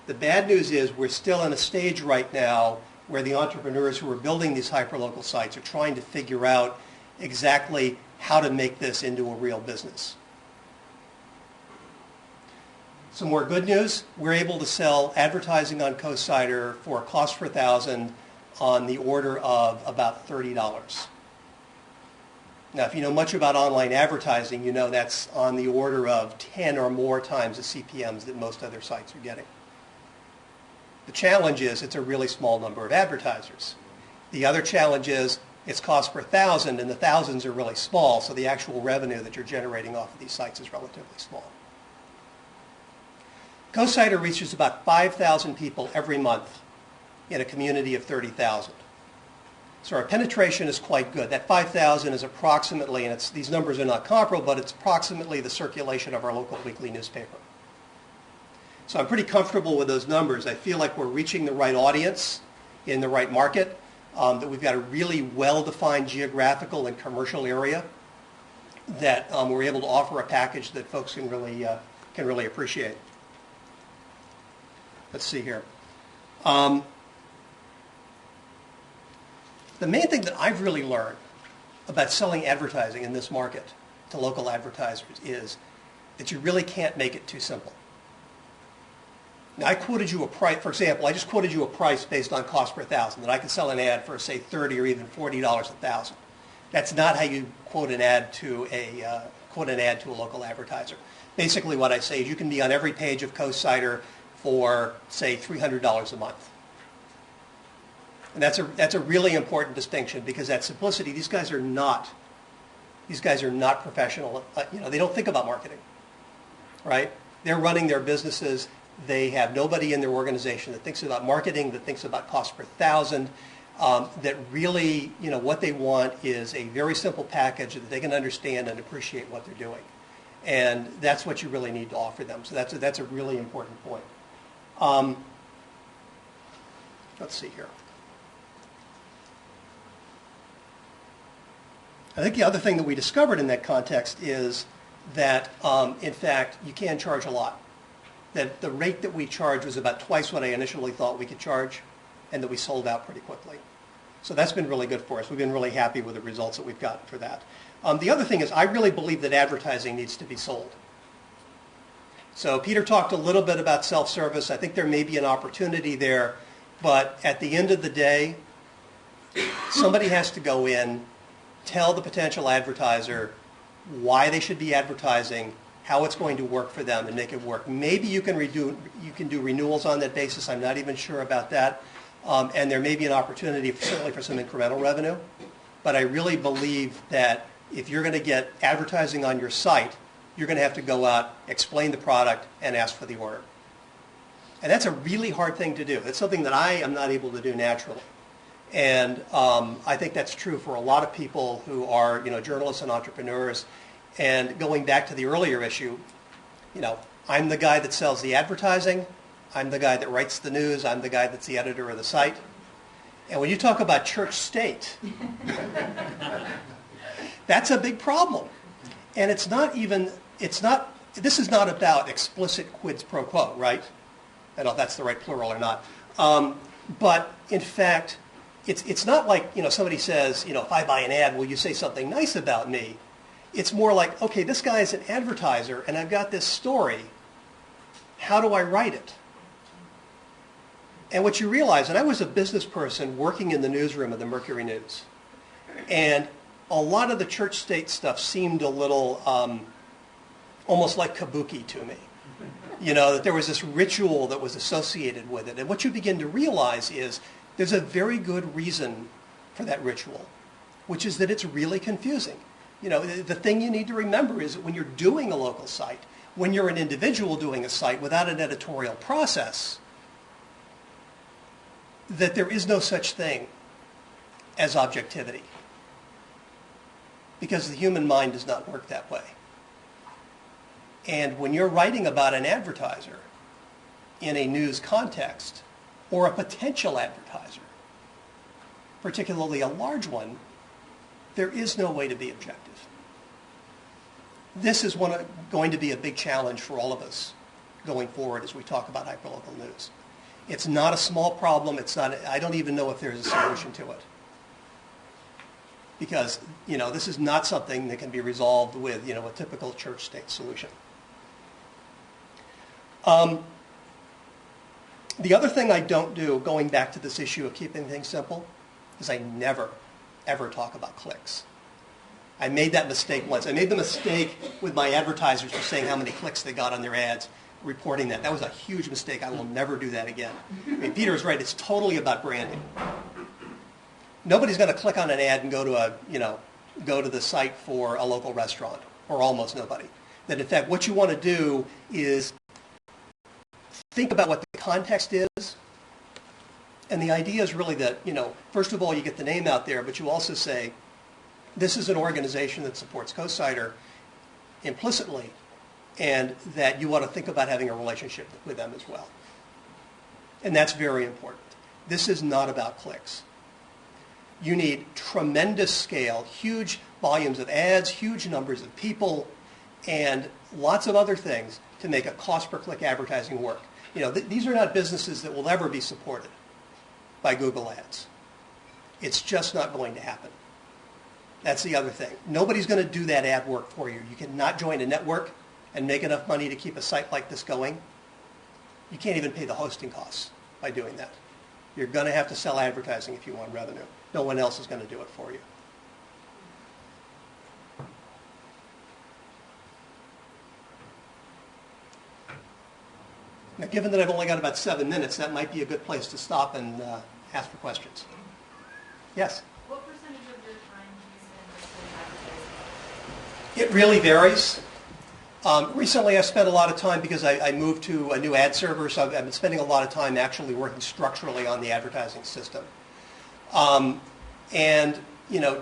The bad news is we're still in a stage right now where the entrepreneurs who are building these hyperlocal sites are trying to figure out exactly how to make this into a real business. Some more good news, we're able to sell advertising on CoSider for a cost per thousand on the order of about $30. Now, if you know much about online advertising, you know that's on the order of 10 or more times the CPMs that most other sites are getting. The challenge is it's a really small number of advertisers. The other challenge is it's cost per thousand, and the thousands are really small, so the actual revenue that you're generating off of these sites is relatively small. CoSider reaches about 5,000 people every month in a community of 30,000. So our penetration is quite good. That 5,000 is approximately, and these numbers are not comparable, but it's approximately the circulation of our local weekly newspaper. So I'm pretty comfortable with those numbers. I feel like we're reaching the right audience in the right market, that we've got a really well-defined geographical and commercial area, that we're able to offer a package that folks can really appreciate. Let's see here. The main thing that I've really learned about selling advertising in this market to local advertisers is that you really can't make it too simple. Now, I quoted you a price, for example, I just quoted you a price based on cost per thousand, that I could sell an ad for, say, $30 or even $40 a thousand. That's not how you quote an ad to a local advertiser. Basically, what I say is you can be on every page of CoSider for, say, $300 a month. And that's a really important distinction, because that simplicity, these guys are not professional. They don't think about marketing, right? They're running their businesses. They have nobody in their organization that thinks about marketing, that thinks about cost per thousand, that really, what they want is a very simple package that they can understand and appreciate what they're doing. And that's what you really need to offer them. So that's a really important point. Let's see here. I think the other thing that we discovered in that context is that, in fact, you can charge a lot. That the rate that we charge was about twice what I initially thought we could charge, and that we sold out pretty quickly. So that's been really good for us. We've been really happy with the results that we've gotten for that. The other thing is, I really believe that advertising needs to be sold. So Peter talked a little bit about self-service. I think there may be an opportunity there, but at the end of the day, somebody has to go in, tell the potential advertiser why they should be advertising, how it's going to work for them, and make it work. Maybe you can do renewals on that basis. I'm not even sure about that. And there may be an opportunity, certainly for some incremental revenue. But I really believe that if you're going to get advertising on your site, you're going to have to go out, explain the product, and ask for the order. And that's a really hard thing to do. It's something that I am not able to do naturally. And I think that's true for a lot of people who are, journalists and entrepreneurs. And going back to the earlier issue, I'm the guy that sells the advertising. I'm the guy that writes the news. I'm the guy that's the editor of the site. And when you talk about church-state, that's a big problem. And this is not about explicit quid pro quo, right? I don't know if that's the right plural or not. But in fact, it's not like, somebody says, if I buy an ad, will you say something nice about me? It's more like, okay, this guy's an advertiser, and I've got this story. How do I write it? And what you realize, and I was a business person working in the newsroom of the Mercury News, and a lot of the church-state stuff seemed a little almost like kabuki to me. That there was this ritual that was associated with it. And what you begin to realize is there's a very good reason for that ritual, which is that it's really confusing. The thing you need to remember is that when you're doing a local site, when you're an individual doing a site without an editorial process, that there is no such thing as objectivity. Because the human mind does not work that way. And when you're writing about an advertiser in a news context, or a potential advertiser, particularly a large one, there is no way to be objective. This is going to be a big challenge for all of us going forward as we talk about hyperlocal news. It's not a small problem. I don't even know if there's a solution to it. Because, this is not something that can be resolved with, a typical church-state solution. The other thing I don't do, going back to this issue of keeping things simple, is I never, ever talk about clicks. I made that mistake once. I made the mistake with my advertisers for saying how many clicks they got on their ads, reporting that. That was a huge mistake. I will never do that again. I mean, Peter's right. It's totally about branding. Nobody's going to click on an ad and go to the site for a local restaurant, or almost nobody. That in fact, what you want to do is think about what the context is. And the idea is really that, first of all, you get the name out there, but you also say, this is an organization that supports CoSider implicitly, and that you want to think about having a relationship with them as well. And that's very important. This is not about clicks. You need tremendous scale, huge volumes of ads, huge numbers of people, and lots of other things to make a cost per click advertising work. These are not businesses that will ever be supported by Google Ads. It's just not going to happen. That's the other thing. Nobody's going to do that ad work for you. You cannot join a network and make enough money to keep a site like this going. You can't even pay the hosting costs by doing that. You're going to have to sell advertising if you want revenue. No one else is going to do it for you. Now, given that I've only got about 7 minutes, that might be a good place to stop and ask for questions. Yes? What percentage of your time do you spend listening to advertising? It really varies. Recently, I've spent a lot of time because I moved to a new ad server, so I've been spending a lot of time actually working structurally on the advertising system.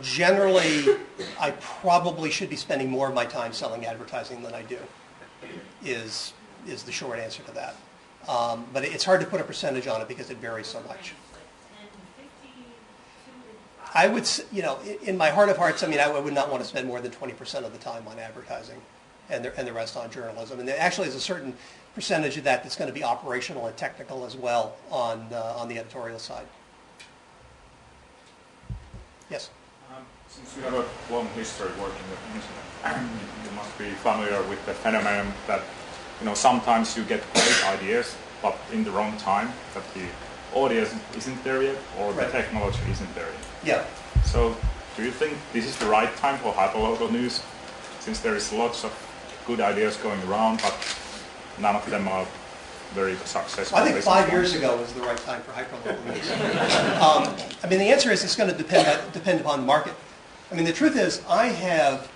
Generally, I probably should be spending more of my time selling advertising than I do, is the short answer to that. But it's hard to put a percentage on it because it varies so much. I would, in my heart of hearts, I would not want to spend more than 20% of the time on advertising and the rest on journalism. And there actually is a certain percentage of that that's going to be operational and technical as well on the editorial side. Yes? Since you have a long history working with internet, you must be familiar with the phenomenon that sometimes you get great ideas, but in the wrong time, that the audience isn't there yet, or the technology isn't there yet. Yeah. So, do you think this is the right time for hyperlocal news, since there is lots of good ideas going around, but none of them are very successful? I think 5 years ago was the right time for hyperlocal news. The answer is it's going to depend upon the market. The truth is, I have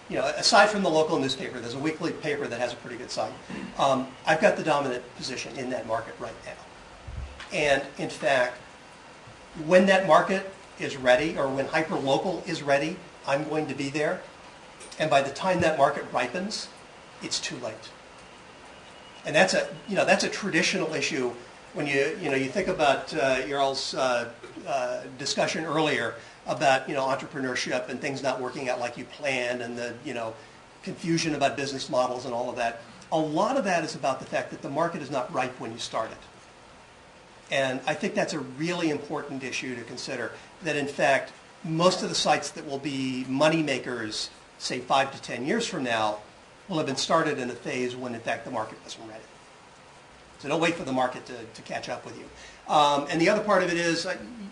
aside from the local newspaper, there's a weekly paper that has a pretty good site. I've got the dominant position in that market right now. And in fact, when that market is ready, or when hyperlocal is ready, I'm going to be there. And by the time that market ripens, it's too late. And that's a traditional issue when you think about Jarl's discussion earlier about entrepreneurship and things not working out like you planned, and the confusion about business models and all of that. A lot of that is about the fact that the market is not ripe when you start it. And I think that's a really important issue to consider, that in fact most of the sites that will be money makers, say 5 to 10 years from now, will have been started in a phase when in fact the market wasn't ready. So don't wait for the market to catch up with you. And the other part of it is,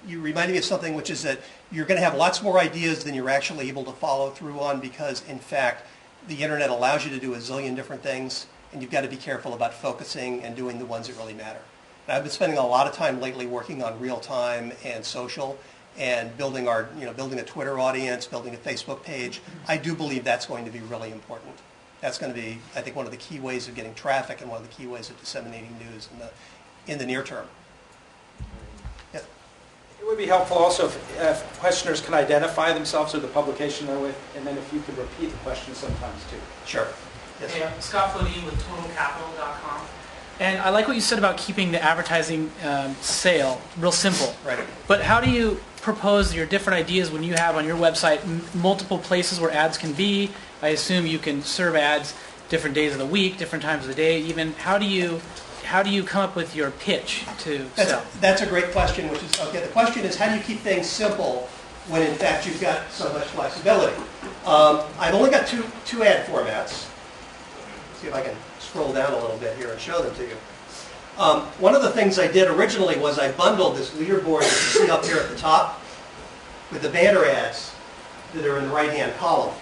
you reminded me of something, which is that you're going to have lots more ideas than you're actually able to follow through on, because in fact the internet allows you to do a zillion different things, and you've got to be careful about focusing and doing the ones that really matter. And I've been spending a lot of time lately working on real time and social, and building a Twitter audience, building a Facebook page. I do believe that's going to be really important. That's going to be, I think, one of the key ways of getting traffic and one of the key ways of disseminating news in the near term. Yeah. It would be helpful also if questioners can identify themselves or the publication they're with, and then if you could repeat the question sometimes too. Sure. Yes. Hey, I'm Scott Flodine with TotalCapital.com. And I like what you said about keeping the advertising sale real simple. Right. But how do you propose your different ideas when you have on your website multiple places where ads can be? I assume you can serve ads different days of the week, different times of the day. Even how do you come up with your pitch to sell? That's a great question. Which is okay. The question is, how do you keep things simple when in fact you've got so much flexibility? I've only got two ad formats. see if I can scroll down a little bit here and show them to you. One of the things I did originally was I bundled this leaderboard that you see up here at the top with the banner ads that are in the right-hand column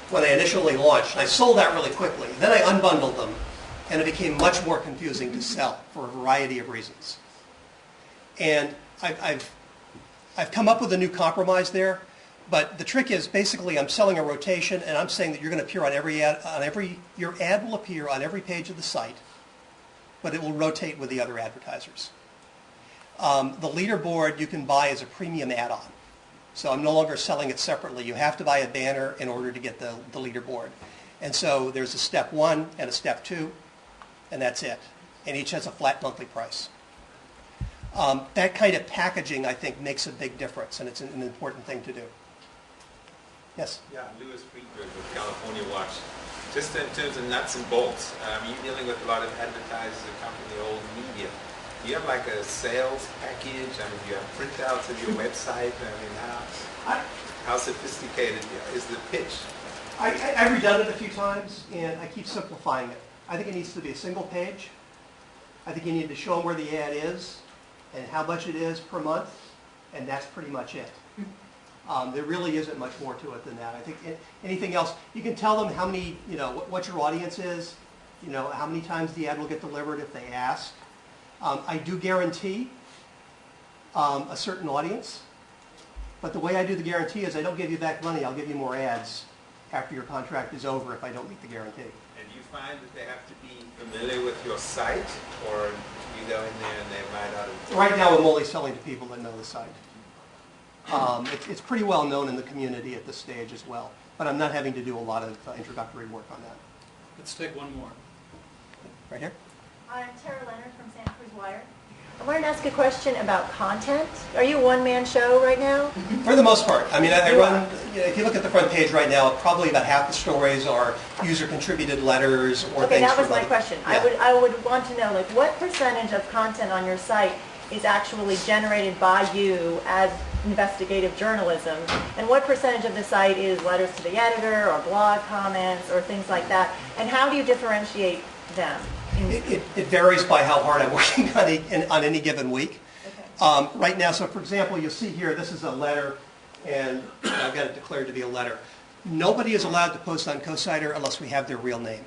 when I initially launched. I sold that really quickly. Then I unbundled them, and it became much more confusing to sell for a variety of reasons. And I've come up with a new compromise there, but the trick is basically I'm selling a rotation, and I'm saying that you're going to appear on every ad, your ad will appear on every page of the site, but it will rotate with the other advertisers. The leaderboard you can buy as a premium add-on. So I'm no longer selling it separately. You have to buy a banner in order to get the leaderboard. And so there's a step 1 and a step 2, and that's it. And each has a flat monthly price. That kind of packaging, I think, makes a big difference, and it's an important thing to do. Yes? Yeah, Louis Friedberg with California Watch. Just in terms of nuts and bolts, you're dealing with a lot of advertisers that come from the old media. Do you have like a sales package? I mean, do you have printouts of your website? I mean, how sophisticated is the pitch? I've redone it a few times, and I keep simplifying it. I think it needs to be a single page. I think you need to show them where the ad is and how much it is per month, and that's pretty much it. There really isn't much more to it than that. I think anything else, you can tell them how many, what your audience is, how many times the ad will get delivered if they ask. I do guarantee a certain audience, but the way I do the guarantee is I don't give you back money, I'll give you more ads after your contract is over if I don't meet the guarantee. And do you find that they have to be familiar with your site, or you go in there and they might not have... Right now I'm only selling to people that know the site. It's pretty well known in the community at this stage as well, but I'm not having to do a lot of introductory work on that. Let's take one more. Right here? I'm Tara Leonard from Santa Cruz Wire. I wanted to ask a question about content. Are you a one-man show right now? For the most part. I mean, I run, if you look at the front page right now, probably about half the stories are user-contributed letters or okay, things. That was my question. Yeah. I would want to know, like, what percentage of content on your site is actually generated by you as investigative journalism, and what percentage of the site is letters to the editor or blog comments or things like that, and how do you differentiate them? It varies by how hard I'm working on any given week. Okay. Right now, so for example, you'll see here, this is a letter, and I've got it declared to be a letter. Nobody is allowed to post on CoSider unless we have their real name.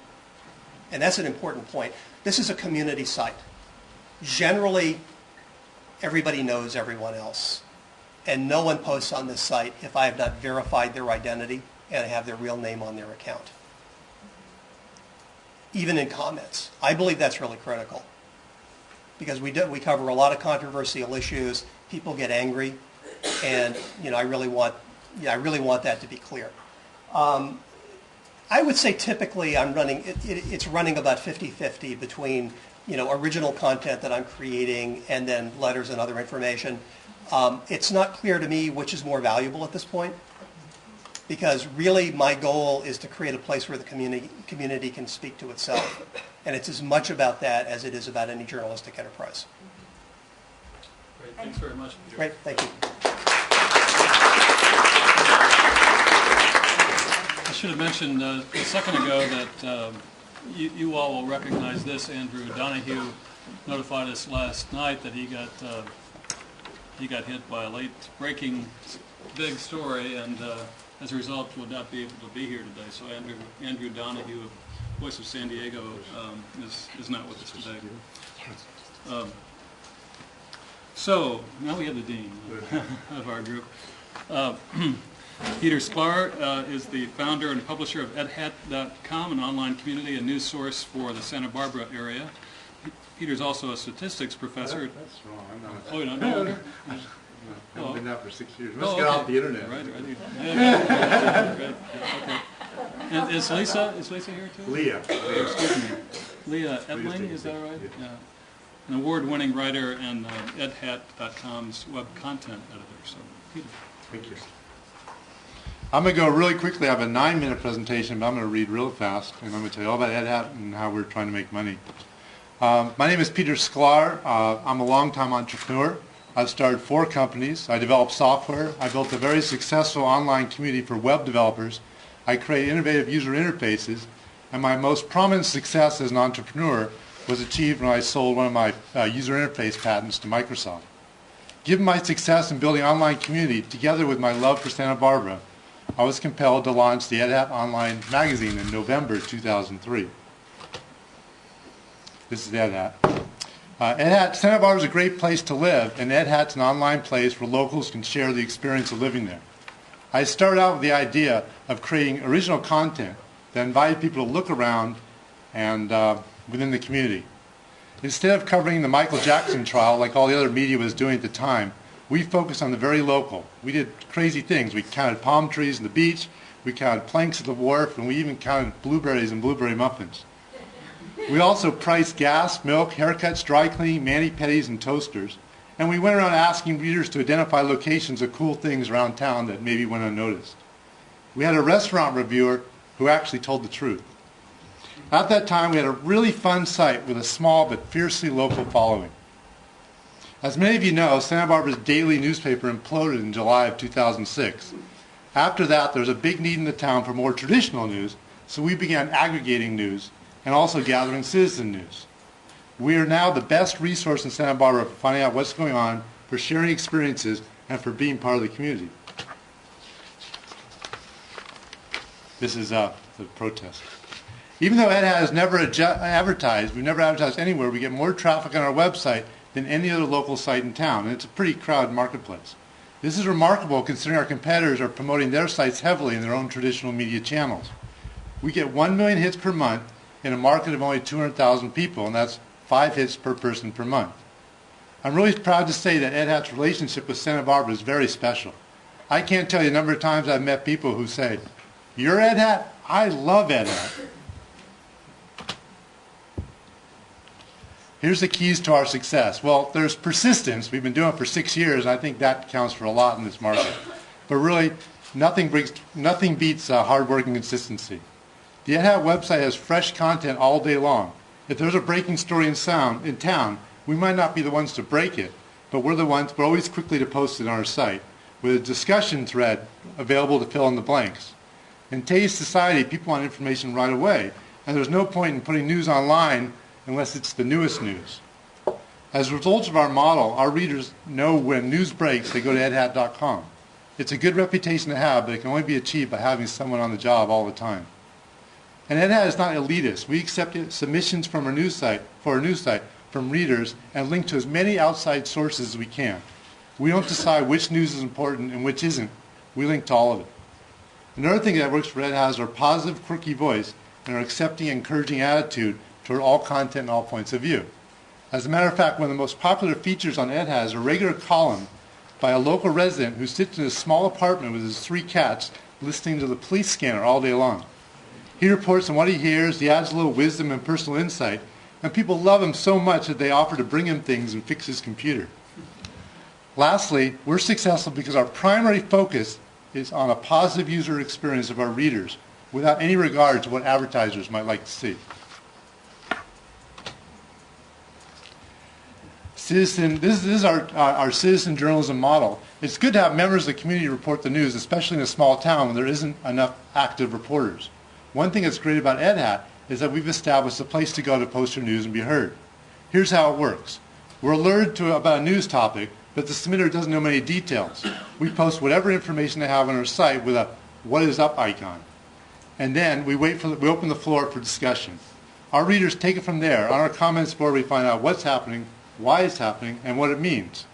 And that's an important point. This is a community site. Generally, everybody knows everyone else. And no one posts on this site if I have not verified their identity and I have their real name on their account. Even in comments. I believe that's really critical. Because we cover a lot of controversial issues. People get angry. And I really want that to be clear. I would say typically it's running about 50-50 between original content that I'm creating and then letters and other information. It's not clear to me which is more valuable at this point, because really my goal is to create a place where the community can speak to itself. And it's as much about that as it is about any journalistic enterprise. Great, thanks very much, Peter. Great, thank you. I should have mentioned a second ago that you all will recognize this. Andrew Donahue notified us last night that he got hit by a late-breaking big story, and as a result would not be able to be here today. So Andrew Donahue, Voice of San Diego, is not with us today. So now we have the dean of our group. Peter Sklar is the founder and publisher of edhat.com, an online community and news source for the Santa Barbara area. Peter's also a statistics professor. That's wrong. I'm not. Oh, you're not? No. I've been out for 6 years. Let's get off the internet. Right. Okay. And is Lisa here too? Leah. Excuse me. Leah Edling, is that right? Yeah. An award-winning writer and edhat.com's web content editor. So, Peter. Thank you. I'm going to go really quickly. I have a 9-minute presentation, but I'm going to read real fast, and I'm going to tell you all about EdHat and how we're trying to make money. My name is Peter Sklar. I'm a longtime entrepreneur. I've started 4 companies. I developed software. I built a very successful online community for web developers. I create innovative user interfaces, and my most prominent success as an entrepreneur was achieved when I sold one of my user interface patents to Microsoft. Given my success in building online community, together with my love for Santa Barbara, I was compelled to launch the Ed Hat Online magazine in November 2003. This is Ed Hat. Ed Hat, Santa Barbara is a great place to live, and Ed Hat's an online place where locals can share the experience of living there. I started out with the idea of creating original content that invited people to look around and within the community. Instead of covering the Michael Jackson trial like all the other media was doing at the time, we focused on the very local. We did crazy things. We counted palm trees on the beach, we counted planks at the wharf, and we even counted blueberries and blueberry muffins. We also priced gas, milk, haircuts, dry cleaning, mani-pedis, and toasters. And we went around asking readers to identify locations of cool things around town that maybe went unnoticed. We had a restaurant reviewer who actually told the truth. At that time, we had a really fun site with a small but fiercely local following. As many of you know, Santa Barbara's daily newspaper imploded in July of 2006. After that, there was a big need in the town for more traditional news, so we began aggregating news and also gathering citizen news. We are now the best resource in Santa Barbara for finding out what's going on, for sharing experiences, and for being part of the community. This is the protest. Even though Ed has never advertised, we've never advertised anywhere, we get more traffic on our website than any other local site in town, and it's a pretty crowded marketplace. This is remarkable considering our competitors are promoting their sites heavily in their own traditional media channels. We get 1 million hits per month in a market of only 200,000 people, and that's 5 hits per person per month. I'm really proud to say that Ed Hat's relationship with Santa Barbara is very special. I can't tell you the number of times I've met people who say, "You're Ed Hat? I love Ed Hat." Here's the keys to our success. Well, there's persistence. We've been doing it for 6 years, and I think that counts for a lot in this market. But really, nothing beats hard work and consistency. The Ed Hat website has fresh content all day long. If there's a breaking story in town, we might not be the ones to break it, but we're always quickly to post it on our site, with a discussion thread available to fill in the blanks. In today's society, people want information right away, and there's no point in putting news online unless it's the newest news. As a result of our model, our readers know when news breaks, they go to edhat.com. It's a good reputation to have, but it can only be achieved by having someone on the job all the time. And Ed Hat is not elitist. We accept submissions from our news site, from readers, and link to as many outside sources as we can. We don't decide which news is important and which isn't. We link to all of it. Another thing that works for Ed Hat is our positive, quirky voice and our accepting, encouraging attitude toward all content and all points of view. As a matter of fact, one of the most popular features on Ed Hat is a regular column by a local resident who sits in a small apartment with his 3 cats listening to the police scanner all day long. He reports on what he hears, he adds a little wisdom and personal insight, and people love him so much that they offer to bring him things and fix his computer. Lastly, we're successful because our primary focus is on a positive user experience of our readers without any regard to what advertisers might like to see. This is our citizen journalism model. It's good to have members of the community report the news, especially in a small town when there isn't enough active reporters. One thing that's great about Ed Hat is that we've established a place to go to post your news and be heard. Here's how it works. We're alerted about a news topic, but the submitter doesn't know many details. We post whatever information they have on our site with a "What is up" icon. And then we open the floor for discussion. Our readers take it from there. On our comments board, we find out what's happening, why it's happening, and what it means.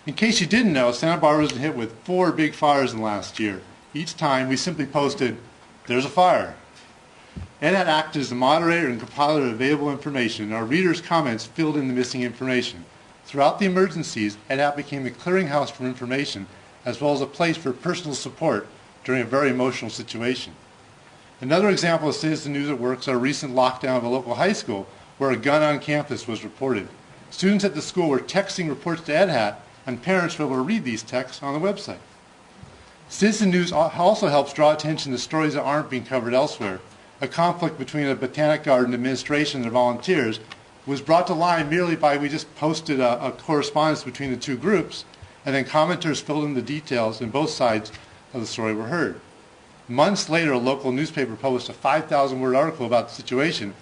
In case you didn't know, Santa Barbara was hit with 4 big fires in the last year. Each time, we simply posted, "There's a fire." Ed Hat acted as the moderator and compiler of available information, and our readers' comments filled in the missing information. Throughout the emergencies, Ed Hat became the clearinghouse for information, as well as a place for personal support during a very emotional situation. Another example of citizen news at work is our recent lockdown of a local high school, where a gun on campus was reported. Students at the school were texting reports to Ed Hat, and parents were able to read these texts on the website. Citizen news also helps draw attention to stories that aren't being covered elsewhere. A conflict between a botanic garden administration and their volunteers was brought to light merely by we just posted a correspondence between the 2 groups, and then commenters filled in the details, and both sides of the story were heard. Months later, a local newspaper published a 5,000-word article about the situation.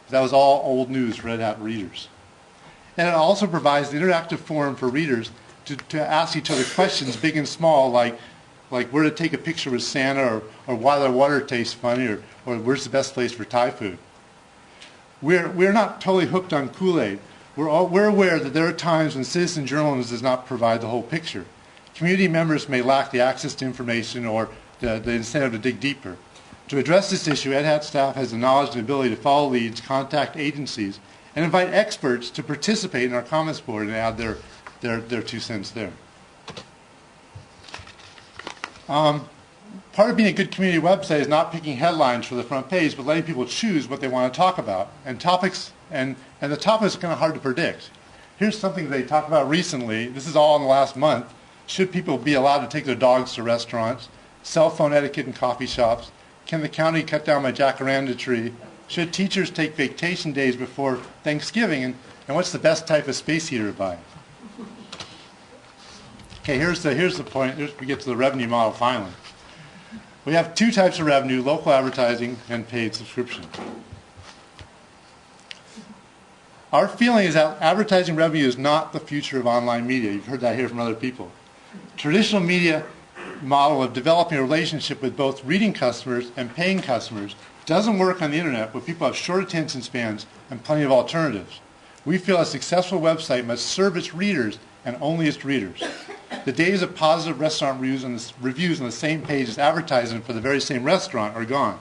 That was all old news for Red Hat readers. And it also provides an interactive forum for readers to ask each other questions, big and small, like where to take a picture with Santa, or why the water tastes funny, or where's the best place for Thai food. We're not totally hooked on Kool-Aid. We're aware that there are times when citizen journalism does not provide the whole picture. Community members may lack the access to information or the incentive to dig deeper. To address this issue, Ed Hat staff has the knowledge and ability to follow leads, contact agencies, and invite experts to participate in our comments board and add their 2 cents there. Part of being a good community website is not picking headlines for the front page, but letting people choose what they want to talk about. And the topics are kind of hard to predict. Here's something they talked about recently. This is all in the last month. Should people be allowed to take their dogs to restaurants? Cell phone etiquette in coffee shops? Can the county cut down my jacaranda tree? Should teachers take vacation days before Thanksgiving? And what's the best type of space heater to buy? Okay, here's the point. We get to the revenue model finally. We have 2 types of revenue: local advertising and paid subscription. Our feeling is that advertising revenue is not the future of online media. You've heard that here from other people. Traditional media model of developing a relationship with both reading customers and paying customers doesn't work on the internet, where people have short attention spans and plenty of alternatives. We feel a successful website must serve its readers and only its readers. The days of positive restaurant reviews on the same page as advertising for the very same restaurant are gone.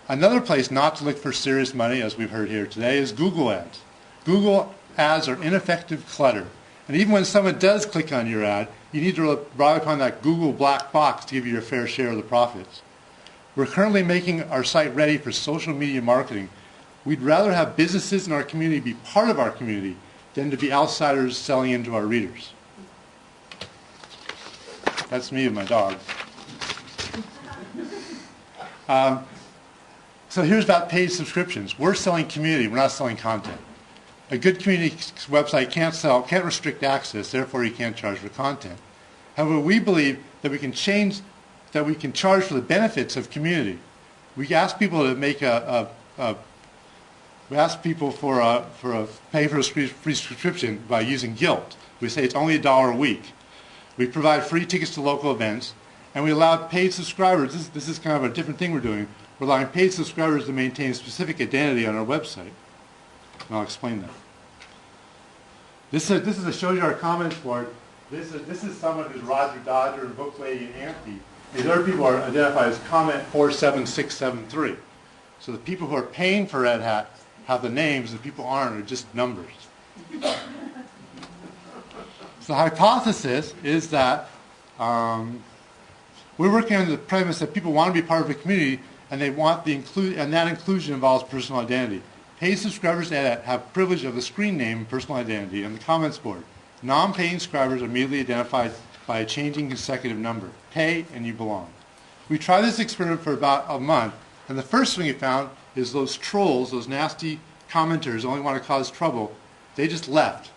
Another place not to look for serious money, as we've heard here today, is Google ads. Google ads are ineffective clutter. And even when someone does click on your ad, you need to rely upon that Google black box to give you your fair share of the profits. We're currently making our site ready for social media marketing. We'd rather have businesses in our community be part of our community than to be outsiders selling into our readers. That's me and my dog. So here's about paid subscriptions. We're selling community. We're not selling content. A good community website can't restrict access. Therefore, you can't charge for content. However, we believe that we can charge for the benefits of community. We ask people to make we ask people pay for a free subscription by using guilt. We say it's only $1 a week. We provide free tickets to local events, and we allow paid subscribers. This is kind of a different thing we're doing. We're allowing paid subscribers to maintain a specific identity on our website. And I'll explain that. This shows you our comments board. This is someone who's Roger Dodger and Book Lady and Auntie. These other people are identified as comment 47673. So the people who are paying for Red Hat have the names, and the people aren't are just numbers. So the hypothesis is that we're working on the premise that people want to be part of a community, and they want and that inclusion involves personal identity. Paid subscribers have privilege of the screen name and personal identity and the comments board. Non-paying subscribers are immediately identified by a changing consecutive number. Pay and you belong. We tried this experiment for about a month, and the first thing we found is those trolls, those nasty commenters, only want to cause trouble. They just left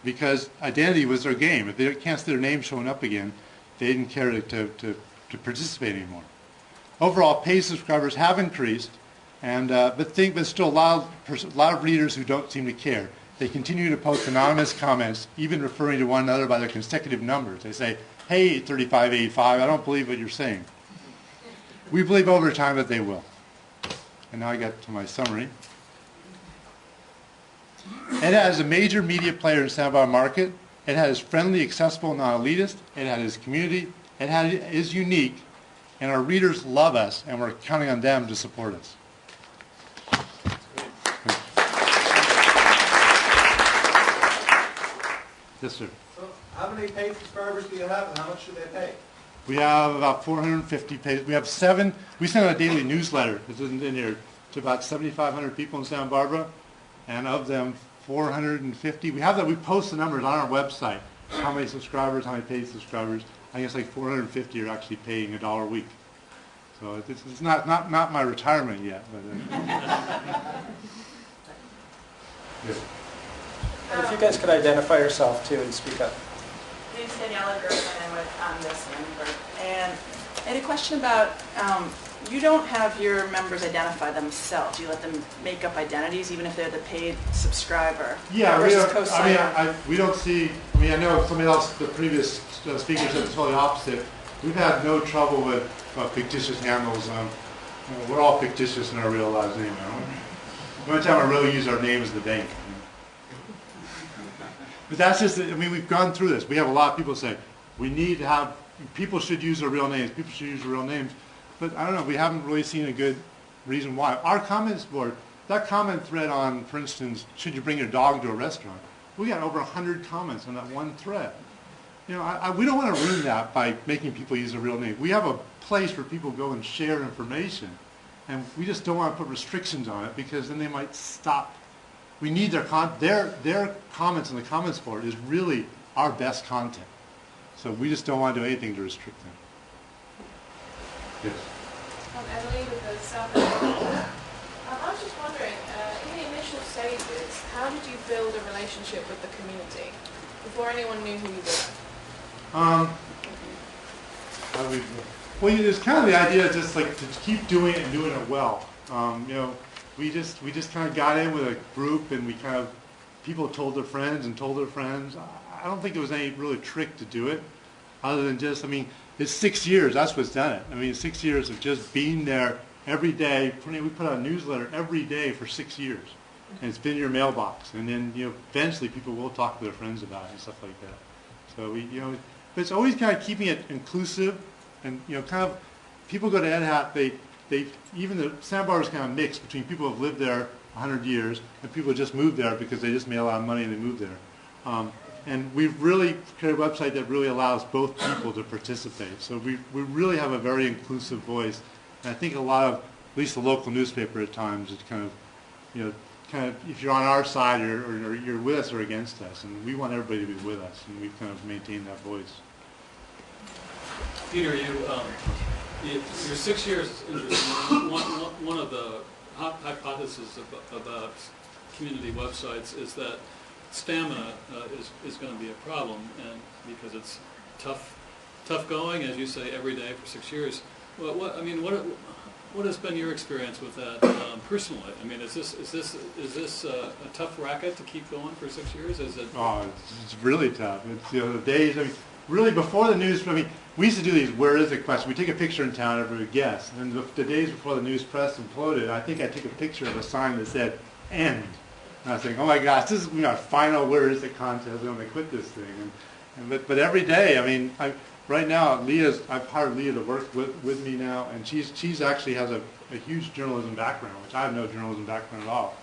because identity was their game. If they can't see their name showing up again, they didn't care to participate anymore. Overall, paid subscribers have increased, but still a lot of readers who don't seem to care. They continue to post anonymous comments, even referring to one another by their consecutive numbers. They say, "Hey, 3585, I don't believe what you're saying." We believe over time that they will. And now I get to my summary. EdHat is a major media player in Santa Barbara market. EdHat is friendly, accessible, non-elitist. EdHat is community. EdHat is unique, and our readers love us, and we're counting on them to support us. Yes, sir. So how many paid subscribers do you have, and how much should they pay? We have about 450 pages. We have 7. We send out a daily newsletter. It's in here to about 7,500 people in Santa Barbara, and of them, 450. We have that. We post the numbers on our website. How many subscribers? How many paid subscribers? I guess like 450 are actually paying $1 a week. So it's not my retirement yet. But, yes. If you guys could identify yourself too and speak up. My name's Daniela Gershwin. I'm with Annenberg. And I had a question about, you don't have your members identify themselves. You let them make up identities, even if they're the paid subscriber. Yeah, we versus don't, co-signer. we don't see, I know somebody else, the previous speaker said the totally opposite. We've had no trouble with fictitious handles. We're all fictitious in our real lives anyway. The only time I really use our name is the bank. But that's just, we've gone through this. We have a lot of people say, we need to have, people should use their real names. People should use their real names. But I don't know, we haven't really seen a good reason why. Our comments board, that comment thread on, for instance, should you bring your dog to a restaurant? We got over 100 comments on that one thread. We don't want to ruin that by making people use their real name. We have a place where people go and share information, and we just don't want to put restrictions on it because then they might stop. We need their comments in the comments board is really our best content. So we just don't want to do anything to restrict them. Yes. Emily with the South Africa. I was just wondering, in the initial stages, how did you build a relationship with the community before anyone knew who you were? Well, it's kind of the idea just like to keep doing it and doing it well. We just kind of got in with a group, and people told their friends and told their friends. I don't think there was any really trick to do it, other than just, it's 6 years. That's what's done it. 6 years of just being there every day. We put out a newsletter every day for 6 years, and it's been in your mailbox. And then eventually people will talk to their friends about it and stuff like that. So but it's always kind of keeping it inclusive, and people go to Ed Hat. Even the Santa Barbara's kind of mixed between people who have lived there 100 years and people who just moved there because they just made a lot of money and they moved there. And we've really created a website that really allows both people to participate. So we really have a very inclusive voice. And I think a lot of, at least the local newspaper at times, is kind of, if you're on our side or you're with us or against us. And we want everybody to be with us, and we've kind of maintained that voice. Peter, you're 6 years into one of the hypotheses about community websites is that stamina is going to be a problem, and because it's tough going, as you say, every day for 6 years. Well, what has been your experience with that personally? Is this a tough racket to keep going for 6 years? Is it? Oh, it's really tough. It's the days. Really before the news. We used to do these "Where is it?" questions. We take a picture in town, everybody would guess. And the days before the news press imploded, I think I took a picture of a sign that said "End." And I was thinking, oh my gosh, this is our final "Where is it?" contest. We're going to quit this thing. But every day, right now, I've hired Leah to work with me now, and she's actually has a huge journalism background, which I have no journalism background at all.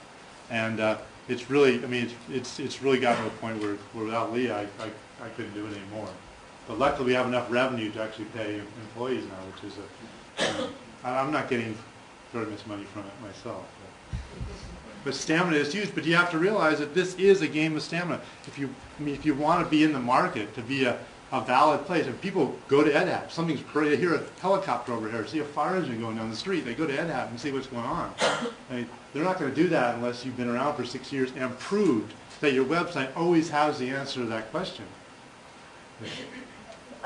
And it's really, it's really gotten to a point where without Leah, I couldn't do it anymore. But luckily, we have enough revenue to actually pay employees now, which is I'm not getting very much money from it myself. But stamina is huge. But you have to realize that this is a game of stamina. If you want to be in the market, to be a valid place, and people go to Ed Hat, something's great. They hear a helicopter over here, see a fire engine going down the street. They go to Ed Hat and see what's going on. They're not going to do that unless you've been around for 6 years and proved that your website always has the answer to that question.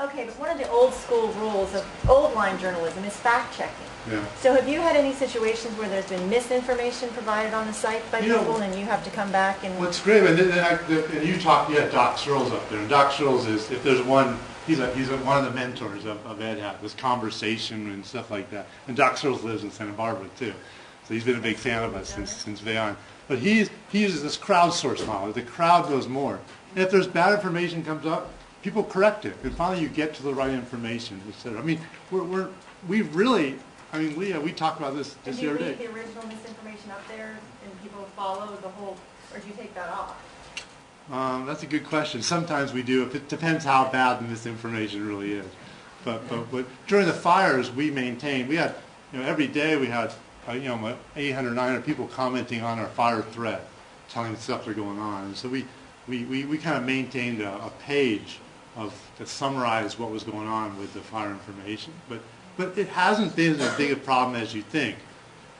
Okay, but one of the old school rules of old line journalism is fact-checking. Yeah. So have you had any situations where there's been misinformation provided on the site by people and you have to come back and... What's great, and you had Doc Searles up there, and Doc Searles is, if there's one, he's one of the mentors of Ed Hat, this conversation and stuff like that. And Doc Searles lives in Santa Barbara too, so he's been a big fan of us since day on. But he uses this crowdsource model. The crowd knows more. And if there's bad information comes up, people correct it, and finally you get to the right information, etc. Leah, we talked about this the other day. And do you leave the original misinformation up there and people follow the whole, or do you take that off? That's a good question. Sometimes we do. It depends how bad the misinformation really is. But during the fires, we had, every day we had, 800, 900 people commenting on our fire thread, telling the stuff that are going on. And so we kind of maintained a page that summarized what was going on with the fire information. But it hasn't been as big a problem as you think.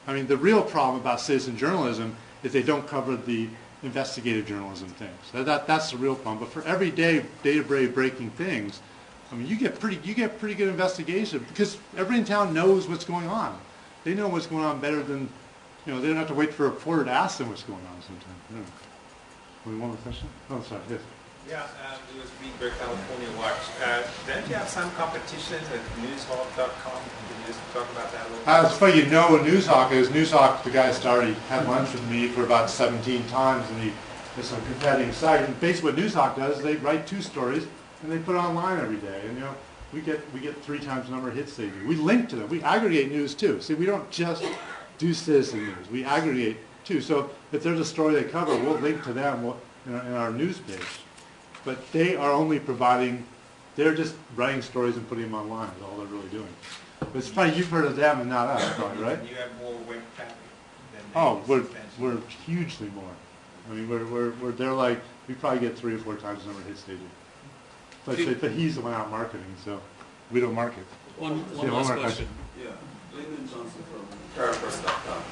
The real problem about citizen journalism is they don't cover the investigative journalism things. That's the real problem. But for everyday data breaking things, I mean, you get pretty good investigation because everybody in town knows what's going on. They know what's going on better than, they don't have to wait for a reporter to ask them what's going on sometimes. One more question? Oh, sorry. Yes. Yeah, it was Greenberg, California Watch. Don't you have some competitions at newshawk.com? Can you just talk about that a little bit? It's funny you know what Newshawk is. Newshawk, the guy started, he had lunch with me for about 17 times, and it's a competing site. And basically what Newshawk does is they write 2 stories, and they put it online every day. And we get 3 times the number of hits they do. We link to them. We aggregate news too. See, we don't just do citizen news. We aggregate too. So if there's a story they cover, we'll link to them in our news page. But they are only providing, they're just writing stories and putting them online is all they're really doing. But it's funny, you've heard of them and not us, probably, right? You have more web traffic than Oh, we're hugely more. I mean, they're like, we probably get 3 or 4 times the number of hits they do. But he's the one out marketing, so we don't market. One last question. Yeah, Lyndon Johnson from Parapress.com.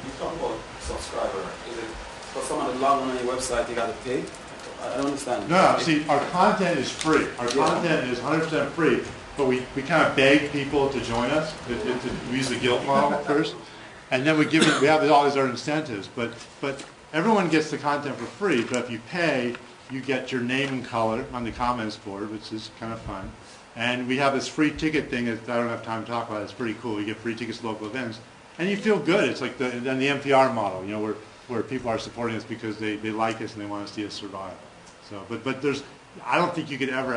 You talk about subscriber. Is it for someone to log on your website, you got to pay? I don't understand. No, see, our content is free. Our content is 100% free, but we kind of beg people to join us. We use the guilt model first, and then we have all these other incentives. But everyone gets the content for free, but if you pay, you get your name and color on the comments board, which is kind of fun. And we have this free ticket thing that I don't have time to talk about. It's pretty cool. You get free tickets to local events, and you feel good. It's like the NPR model, where people are supporting us because they like us and they want to see us survive. So, but I don't think you could ever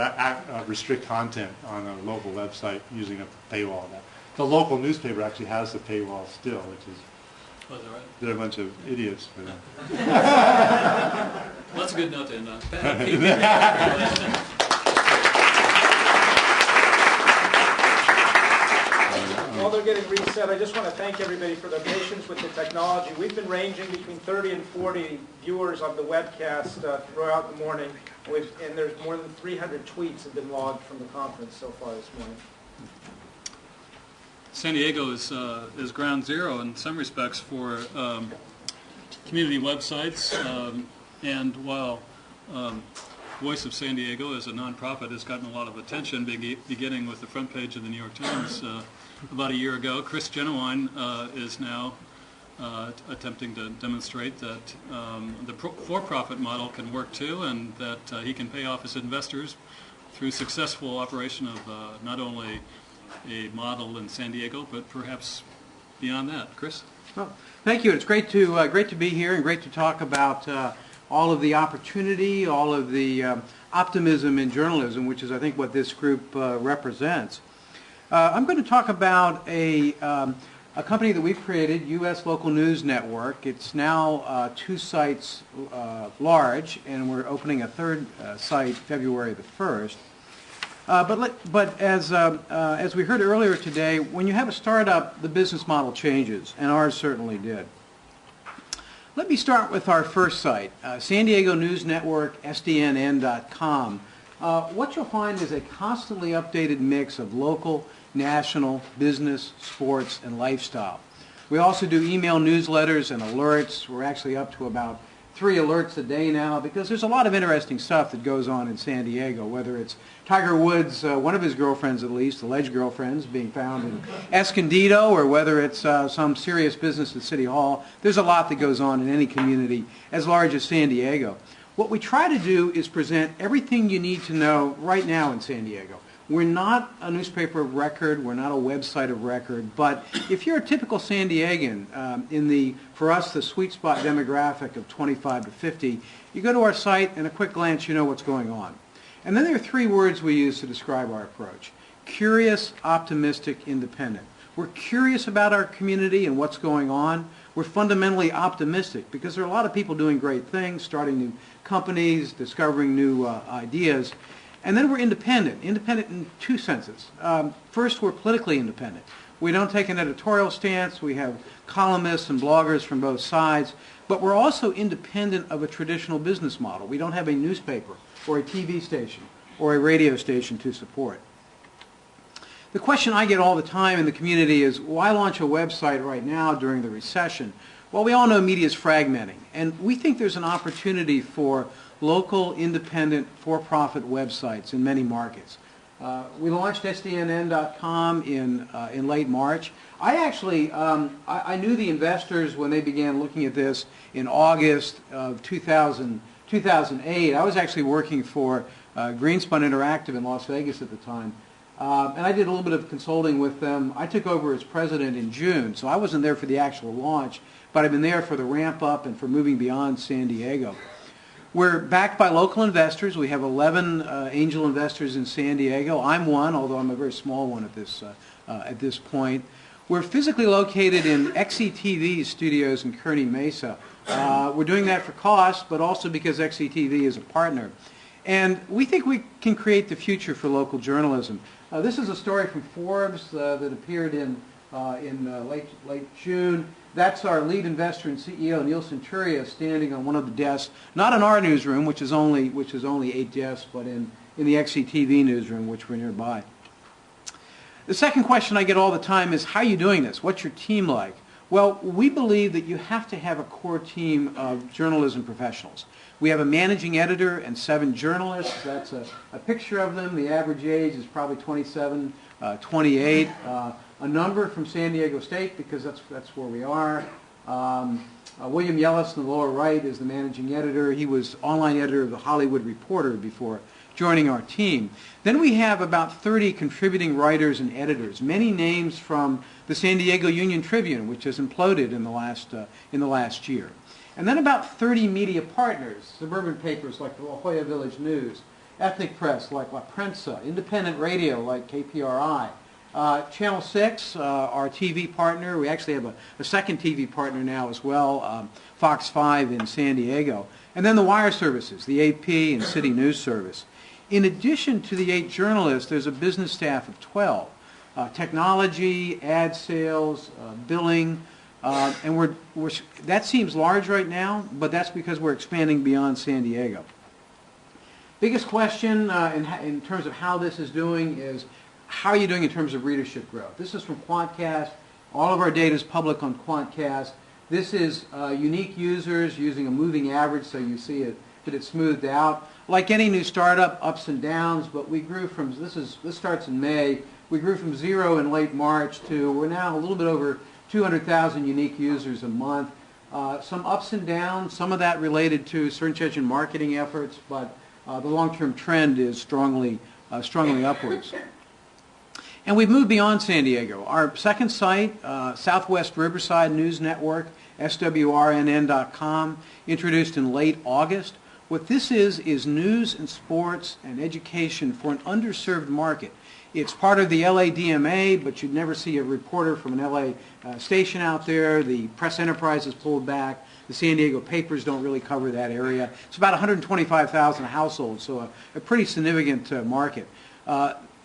restrict content on a local website using a paywall. The local newspaper actually has the paywall still, which is they're a bunch of idiots. Well, that's a good note to end on. While they're getting reset, I just want to thank everybody for their patience with the technology. We've been ranging between 30 and 40 viewers of the webcast throughout the morning, and there's more than 300 tweets have been logged from the conference so far this morning. San Diego is ground zero in some respects for community websites, and while Voice of San Diego as a nonprofit has gotten a lot of attention, beginning with the front page of the New York Times about a year ago. Chris Jennewein is now attempting to demonstrate that the for-profit model can work too, and that he can pay off his investors through successful operation of not only a model in San Diego, but perhaps beyond that. Chris? Well, thank you. It's great to be here and great to talk about all of the opportunity, all of the optimism in journalism, which is, I think, what this group represents. I'm going to talk about a company that we've created, U.S. Local News Network. It's now 2 sites large, and we're opening a 3rd site February the 1st. But as we heard earlier today, when you have a startup, the business model changes, and ours certainly did. Let me start with our first site, San Diego News Network, SDNN.com. What you'll find is a constantly updated mix of local, national, business, sports, and lifestyle. We also do email newsletters and alerts. We're actually up to about 3 alerts a day now because there's a lot of interesting stuff that goes on in San Diego, whether it's Tiger Woods, one of his girlfriends at least, alleged girlfriends, being found in Escondido, or whether it's some serious business at City Hall. There's a lot that goes on in any community as large as San Diego. What we try to do is present everything you need to know right now in San Diego. We're not a newspaper of record, we're not a website of record, but if you're a typical San Diegan, for us, the sweet spot demographic of 25 to 50, you go to our site and a quick glance, you know what's going on. And then there are 3 words we use to describe our approach: curious, optimistic, independent. We're curious about our community and what's going on. We're fundamentally optimistic because there are a lot of people doing great things, starting new companies, discovering new ideas. And then we're independent in 2 senses. First, we're politically independent. We don't take an editorial stance. We have columnists and bloggers from both sides. But we're also independent of a traditional business model. We don't have a newspaper or a TV station or a radio station to support. The question I get all the time in the community is, why launch a website right now during the recession? Well, we all know media is fragmenting, and we think there's an opportunity for local, independent, for-profit websites in many markets. We launched SDNN.com in late March. I actually, I knew the investors when they began looking at this in August of 2008. I was actually working for Greenspun Interactive in Las Vegas at the time. And I did a little bit of consulting with them. I took over as president in June, so I wasn't there for the actual launch, but I've been there for the ramp up and for moving beyond San Diego. We're backed by local investors. We have 11 angel investors in San Diego. I'm one, although I'm a very small one at this point. We're physically located in XETV studios in Kearny Mesa. We're doing that for cost, but also because XETV is a partner. And we think we can create the future for local journalism. This is a story from Forbes that appeared in late June. That's our lead investor and CEO, Neil Centuria, standing on one of the desks, not in our newsroom, which is only 8 desks, but in the XETV newsroom, which we're nearby. The second question I get all the time is, how are you doing this? What's your team like? Well, we believe that you have to have a core team of journalism professionals. We have a managing editor and 7 journalists. That's a picture of them. The average age is probably 27, 28. A number from San Diego State, because that's where we are. William Yellis in the lower right is the managing editor. He was online editor of the Hollywood Reporter before joining our team. Then we have about 30 contributing writers and editors, many names from the San Diego Union Tribune, which has imploded in the last year. And then about 30 media partners, suburban papers like the La Jolla Village News, ethnic press like La Prensa, independent radio like KPRI, Channel 6, our TV partner. We actually have a second TV partner now as well, Fox 5 in San Diego. And then the wire services, the AP and City News Service. In addition to the 8 journalists, there's a business staff of 12. Technology, ad sales, billing, and that seems large right now, but that's because we're expanding beyond San Diego. Biggest question in terms of how this is doing is, how are you doing in terms of readership growth? This is from Quantcast. All of our data is public on Quantcast. This is unique users using a moving average, so you see that it's smoothed out. Like any new startup, ups and downs, but we grew from, this starts in May, we grew from 0 in late March to, we're now a little bit over 200,000 unique users a month. Some ups and downs, some of that related to search engine marketing efforts, but the long-term trend is strongly upwards. And we've moved beyond San Diego. Our second site, Southwest Riverside News Network, SWRNN.com, introduced in late August. What this is news and sports and education for an underserved market. It's part of the LA DMA, but you'd never see a reporter from an LA station out there. The press enterprise is pulled back. The San Diego papers don't really cover that area. It's about 125,000 households, so a pretty significant market.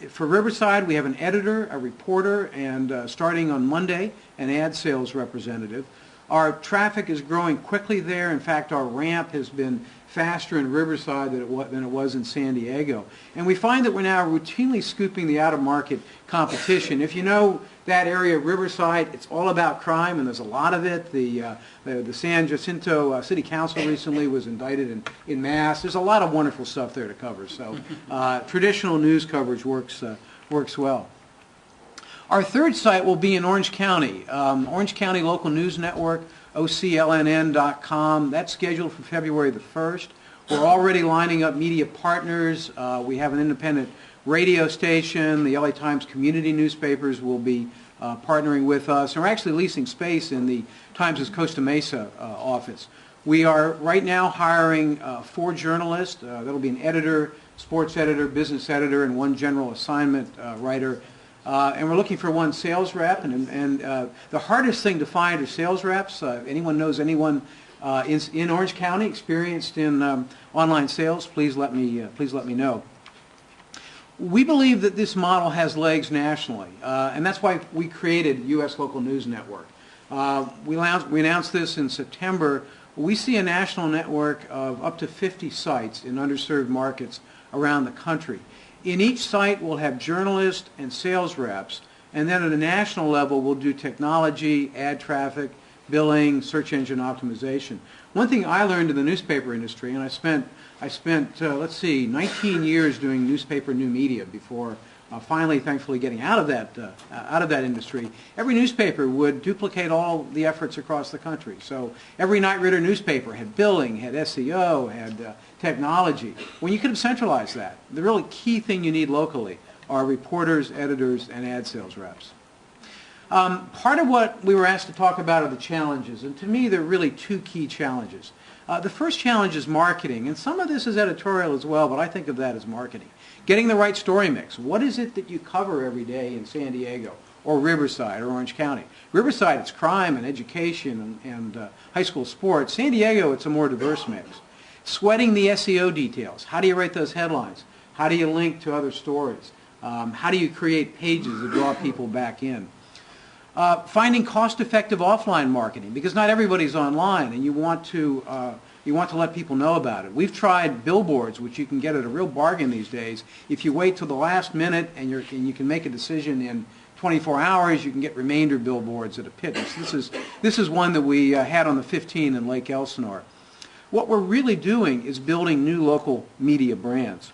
For Riverside, we have an editor, a reporter, and starting on Monday, an ad sales representative. Our traffic is growing quickly there. In fact, our ramp has been faster in Riverside than it was in San Diego. And we find that we're now routinely scooping the out-of-market competition. If you know that area of Riverside, it's all about crime, and there's a lot of it. The San Jacinto City Council recently was indicted in mass. There's a lot of wonderful stuff there to cover. So traditional news coverage works well. Our third site will be in Orange County. Orange County Local News Network, OCLNN.com. That's scheduled for February the 1st. We're already lining up media partners. We have an independent radio station. The LA Times community newspapers will be partnering with us. And we're actually leasing space in the Times' Costa Mesa office. We are right now hiring 4 journalists. That'll be an editor, sports editor, business editor, and 1 general assignment writer. And we're looking for 1 sales rep, and the hardest thing to find are sales reps. Anyone knows anyone in Orange County experienced in online sales? Please let me know. We believe that this model has legs nationally, and that's why we created U.S. Local News Network. We announced this in September. We see a national network of up to 50 sites in underserved markets around the country. In each site, we'll have journalists and sales reps, and then at a national level, we'll do technology, ad traffic, billing, search engine optimization. One thing I learned in the newspaper industry, and I spent let's see, 19 years doing newspaper new media before finally, thankfully, getting out of that industry. Every newspaper would duplicate all the efforts across the country. So every Knight Ridder newspaper had billing, had SEO, had technology. When you could have centralized that, the really key thing you need locally are reporters, editors, and ad sales reps. Part of what we were asked to talk about are the challenges, and to me there are really two key challenges. The first challenge is marketing, and some of this is editorial as well, but I think of that as marketing. Getting the right story mix. What is it that you cover every day in San Diego or Riverside or Orange County? Riverside, it's crime and education and high school sports. San Diego, it's a more diverse mix. Sweating the SEO details. How do you write those headlines? How do you link to other stories? How do you create pages that draw people back in? Finding cost-effective offline marketing, because not everybody's online, and you want to let people know about it. We've tried billboards, which you can get at a real bargain these days. If you wait till the last minute and you can make a decision in 24 hours, you can get remainder billboards at a pittance. This is one that we had on the 15 in Lake Elsinore. What we're really doing is building new local media brands.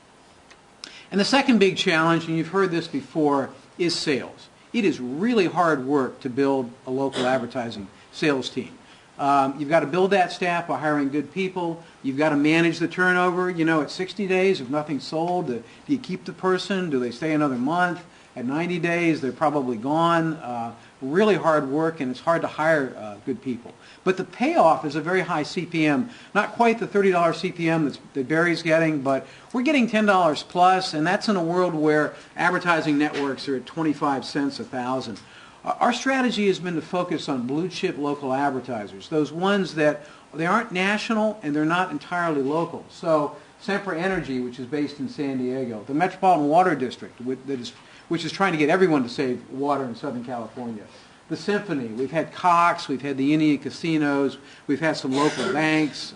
And the second big challenge, and you've heard this before, is sales. It is really hard work to build a local advertising sales team. You've got to build that staff by hiring good people. You've got to manage the turnover. You know, at 60 days, if nothing's sold, do you keep the person? Do they stay another month? At 90 days, they're probably gone. Really hard work, and it's hard to hire good people. But the payoff is a very high CPM. Not quite the $30 CPM that Barry's getting, but we're getting $10 plus, and that's in a world where advertising networks are at 25 cents a thousand. Our strategy has been to focus on blue chip local advertisers, those ones that they aren't national and they're not entirely local. So Sempra Energy, which is based in San Diego, the Metropolitan Water District, which is trying to get everyone to save water in Southern California. The Symphony, we've had Cox, we've had the Indian casinos, we've had some local banks.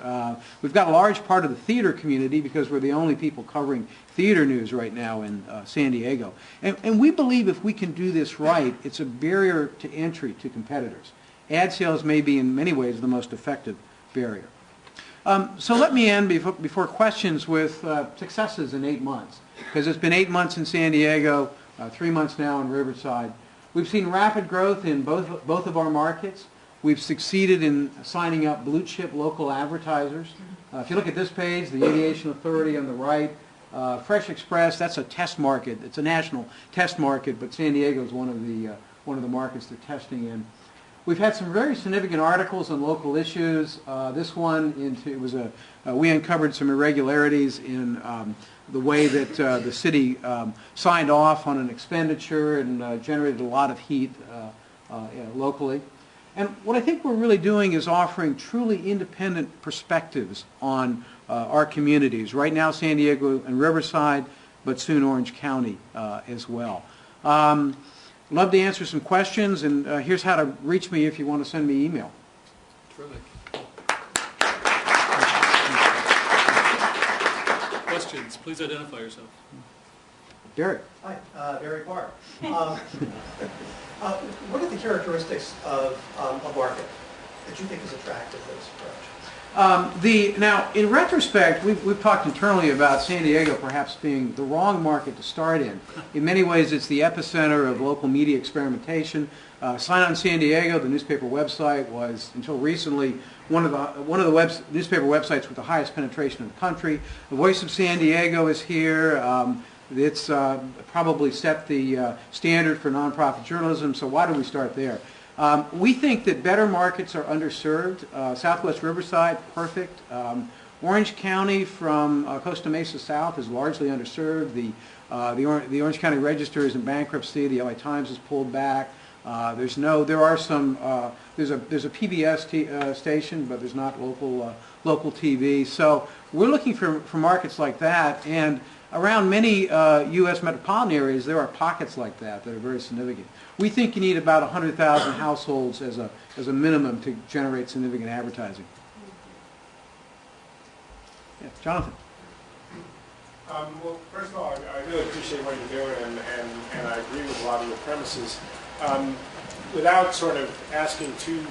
We've got a large part of the theater community because we're the only people covering theater news right now in San Diego. And we believe if we can do this right, it's a barrier to entry to competitors. Ad sales may be in many ways the most effective barrier. So let me end before questions with successes in 8 months. Because it's been 8 months in San Diego, 3 months now in Riverside. We've seen rapid growth in both of our markets. We've succeeded in signing up blue chip local advertisers. If you look at this page, the Aviation Authority on the right, Fresh Express, that's a test market. It's a national test market, but San Diego is one of the markets they're testing in. We've had some very significant articles on local issues. This one, we uncovered some irregularities in the way that the city signed off on an expenditure and generated a lot of heat locally. And what I think we're really doing is offering truly independent perspectives on our communities. Right now, San Diego and Riverside, but soon Orange County as well. Love to answer some questions, and here's how to reach me if you want to send me email. Terrific. Questions? Please identify yourself. Barry. Hi, Barry Parr. What are the characteristics of a market that you think is attractive to this approach? Now, in retrospect, we've talked internally about San Diego perhaps being the wrong market to start in. In many ways, it's the epicenter of local media experimentation. Sign On San Diego, the newspaper website, was until recently one of the newspaper websites with the highest penetration in the country. The Voice of San Diego is here. It's probably set the standard for nonprofit journalism. So why do we start there? We think that better markets are underserved. Southwest Riverside, perfect. Orange County from Costa Mesa South is largely underserved. The Orange County Register is in bankruptcy. The LA Times has pulled back. There's a PBS station, but there's not local TV. So we're looking for markets like that, and around many U.S. metropolitan areas, there are pockets like that are very significant. We think you need about 100,000 households as a minimum to generate significant advertising. Yeah, Jonathan. Well, first of all, I really appreciate what you're doing, and I agree with a lot of your premises. Without sort of asking too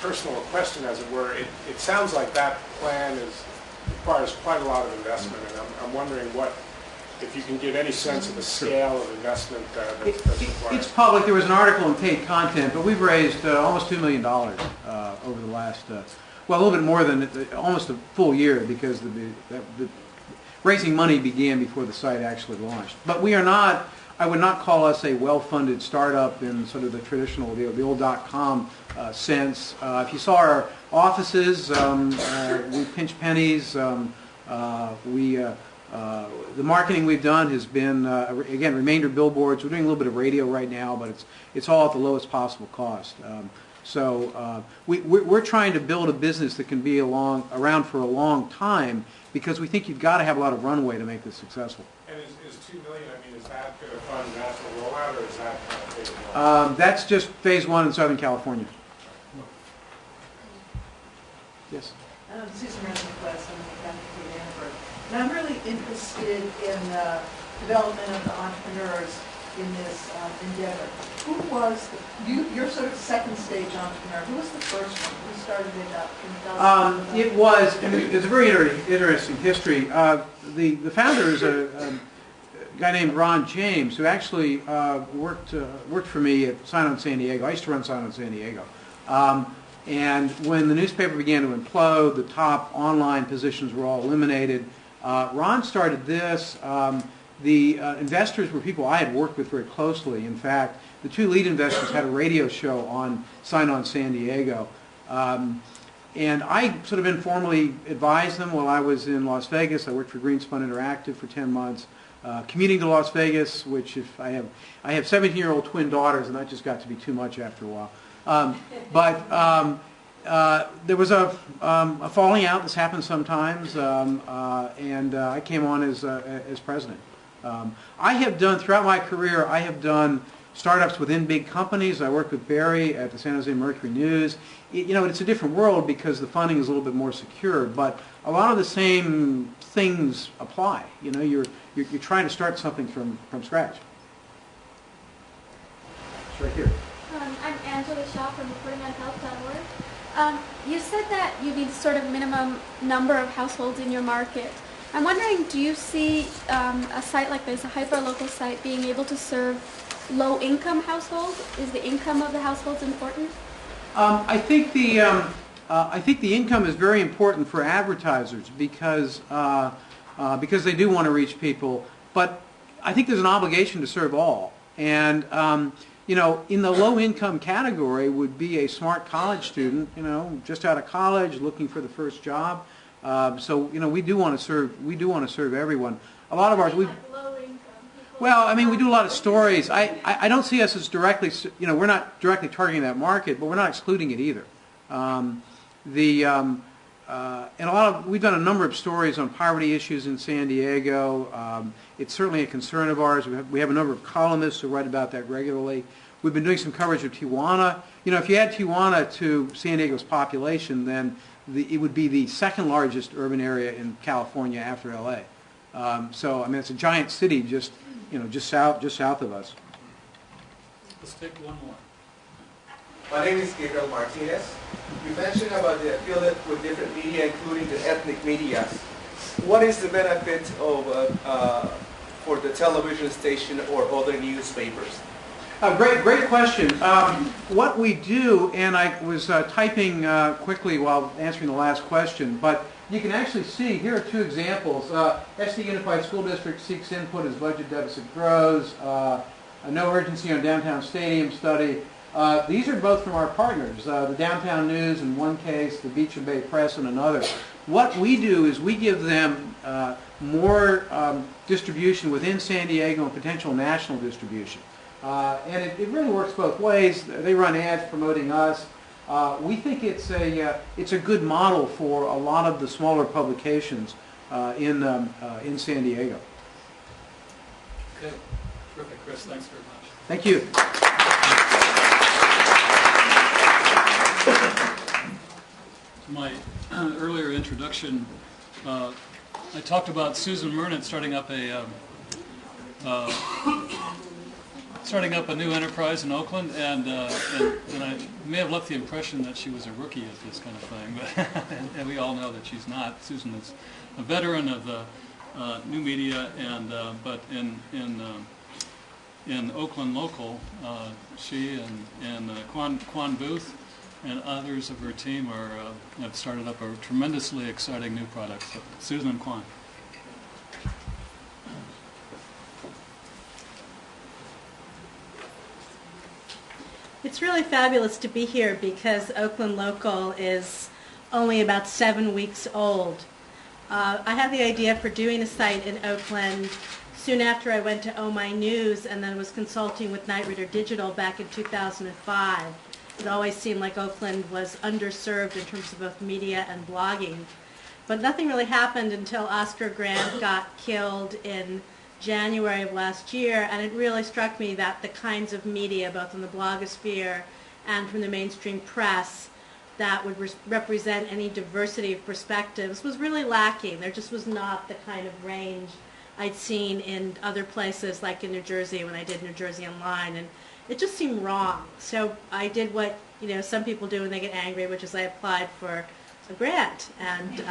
personal question, as it were, it sounds like that plan requires quite a lot of investment, and I'm wondering if you can give any sense of the scale of investment that's required. It's public. There was an article in paid content, but we've raised almost $2 million over the last, a little bit more than almost a full year, because the raising money began before the site actually launched. But we are not, I would not call us a well-funded startup in sort of the traditional, the old .com sense. If you saw our offices, we pinch pennies. The marketing we've done has been, again, remainder billboards. We're doing a little bit of radio right now, but it's all at the lowest possible cost. We're trying to build a business that can be around for a long time, because we think you've got to have a lot of runway to make this successful. And is $2 million, is that going to fund national rollout, or is that phase one? That's just phase one in Southern California. Yes? Susan Rosenquist, I'm the faculty at Annenberg. And I'm really interested in the development of the entrepreneurs in this endeavor. Who was, you're sort of second stage entrepreneur. Who was the first one? Who started it up? It's a very interesting history. The founder is a guy named Ron James, who actually worked for me at Sign On San Diego. I used to run Sign On San Diego. And when the newspaper began to implode, the top online positions were all eliminated. Ron started this. The investors were people I had worked with very closely. In fact, the two lead investors had a radio show on Sign On San Diego. And I sort of informally advised them while I was in Las Vegas. I worked for Greenspun Interactive for 10 months. Commuting to Las Vegas, which if I have 17-year-old twin daughters, and that just got to be too much after a while. There was a falling out. This happens sometimes, and I came on as president. I have done, throughout my career, I have done startups within big companies. I worked with Barry at the San Jose Mercury News. It's a different world because the funding is a little bit more secure, but a lot of the same things apply. You're trying to start something from scratch. It's right here. I'm Angela Shaw from reportingonhealth.org. You said that you need sort of minimum number of households in your market. I'm wondering, do you see a site like this, a hyper-local site, being able to serve low-income households? Is the income of the households important? I think the income is very important for advertisers because they do want to reach people. But I think there's an obligation to serve all. And in the low-income category would be a smart college student, just out of college, looking for the first job. We do want to serve everyone. A lot of ours, we do a lot of stories. I don't see us as directly, we're not directly targeting that market, but we're not excluding it either. We've done a number of stories on poverty issues in San Diego. It's certainly a concern of ours. We have a number of columnists who write about that regularly. We've been doing some coverage of Tijuana. If you add Tijuana to San Diego's population, then it would be the second largest urban area in California after LA. It's a giant city just south of us. Let's take one more. My name is Gabriel Martinez. You mentioned about the affiliate with different media, including the ethnic media. What is the benefit of for the television station or other newspapers? Great question. What we do, and I was typing quickly while answering the last question, but you can actually see, here are two examples. SD Unified School District seeks input as budget deficit grows. No urgency on downtown stadium study. These are both from our partners, the Downtown News in one case, the Beach and Bay Press in another. What we do is we give them more distribution within San Diego and potential national distribution. And it really works both ways. They run ads promoting us. We think it's a good model for a lot of the smaller publications in San Diego. Okay, terrific, Chris. Thanks very much. Thank you. To my earlier introduction, I talked about Susan Mernit starting up starting up a new enterprise in Oakland, and I may have left the impression that she was a rookie at this kind of thing, but and we all know that she's not. Susan is a veteran of the new media, and but in Oakland local, she and Kwan Booth and others of her team have started up a tremendously exciting new product. So, Susan and Kwan. It's really fabulous to be here because Oakland Local is only about 7 weeks old. I had the idea for doing a site in Oakland soon after I went to Oh My News and then was consulting with Night Reader Digital back in 2005. It always seemed like Oakland was underserved in terms of both media and blogging. But nothing really happened until Oscar Grant got killed in January of last year, and it really struck me that the kinds of media, both in the blogosphere and from the mainstream press, that would represent any diversity of perspectives was really lacking. There just was not the kind of range I'd seen in other places, like in New Jersey when I did New Jersey Online, and it just seemed wrong. So I did what some people do when they get angry, which is I applied for a grant and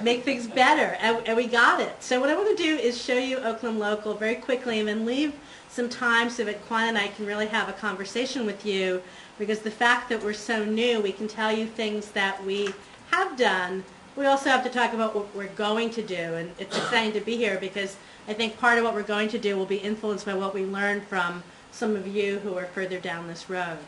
make things better, and we got it. So what I want to do is show you Oakland Local very quickly and then leave some time so that Kwan and I can really have a conversation with you, because the fact that we're so new, we can tell you things that we have done. We also have to talk about what we're going to do, and it's exciting to be here because I think part of what we're going to do will be influenced by what we learn from some of you who are further down this road.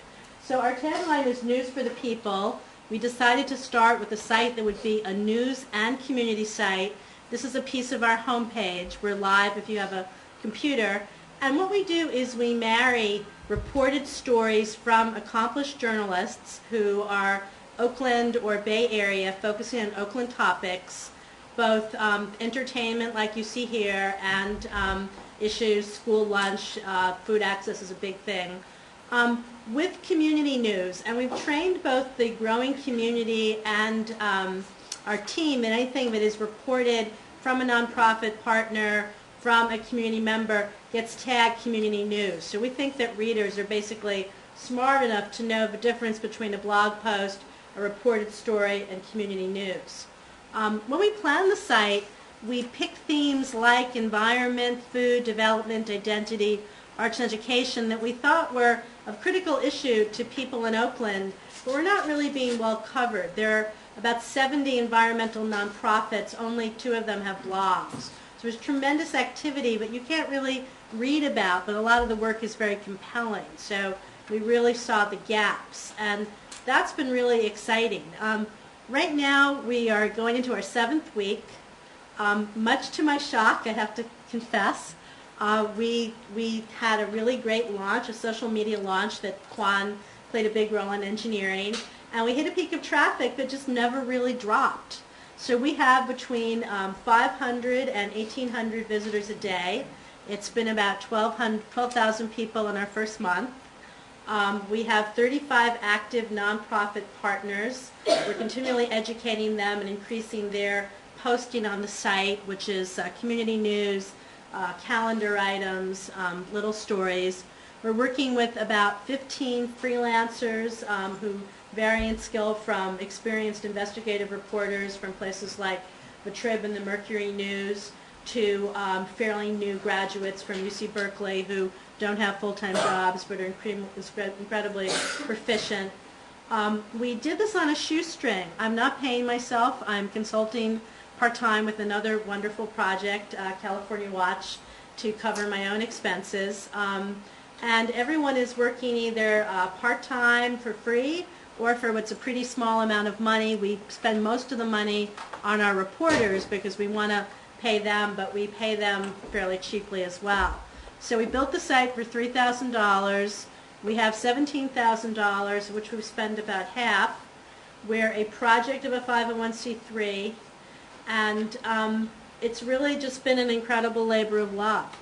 So our tagline is News for the People. We decided to start with a site that would be a news and community site. This is a piece of our homepage. We're live if you have a computer. And what we do is we marry reported stories from accomplished journalists who are Oakland or Bay Area, focusing on Oakland topics, both entertainment like you see here and issues, school lunch, food access is a big thing. With community news, and we've trained both the growing community and our team in anything that is reported from a nonprofit partner, from a community member, gets tagged community news. So we think that readers are basically smart enough to know the difference between a blog post, a reported story, and community news. When we plan the site, we pick themes like environment, food, development, identity, arts and education that we thought were of critical issue to people in Oakland, but were not really being well covered. There are about 70 environmental nonprofits, only 2 of them have blogs. So there's tremendous activity that you can't really read about, but a lot of the work is very compelling. So we really saw the gaps, and that's been really exciting. Right now we are going into our 7th week. Much to my shock, I have to confess, we had a really great launch, a social media launch that Kwan played a big role in engineering, and we hit a peak of traffic that just never really dropped. So we have between 500 and 1,800 visitors a day. It's been about 12,000 people in our first month. We have 35 active nonprofit partners. We're continually educating them and increasing their posting on the site, which is community news, calendar items, little stories. We're working with about 15 freelancers who vary in skill, from experienced investigative reporters from places like the Trib and the Mercury News to fairly new graduates from UC Berkeley who don't have full-time jobs but are incredibly proficient. We did this on a shoestring. I'm not paying myself. I'm consulting part-time with another wonderful project, California Watch, to cover my own expenses. And everyone is working either part-time for free or for what's a pretty small amount of money. We spend most of the money on our reporters because we want to pay them, but we pay them fairly cheaply as well. So we built the site for $3,000. We have $17,000, which we spend about half. We're a project of a 501c3, and it's really just been an incredible labor of love.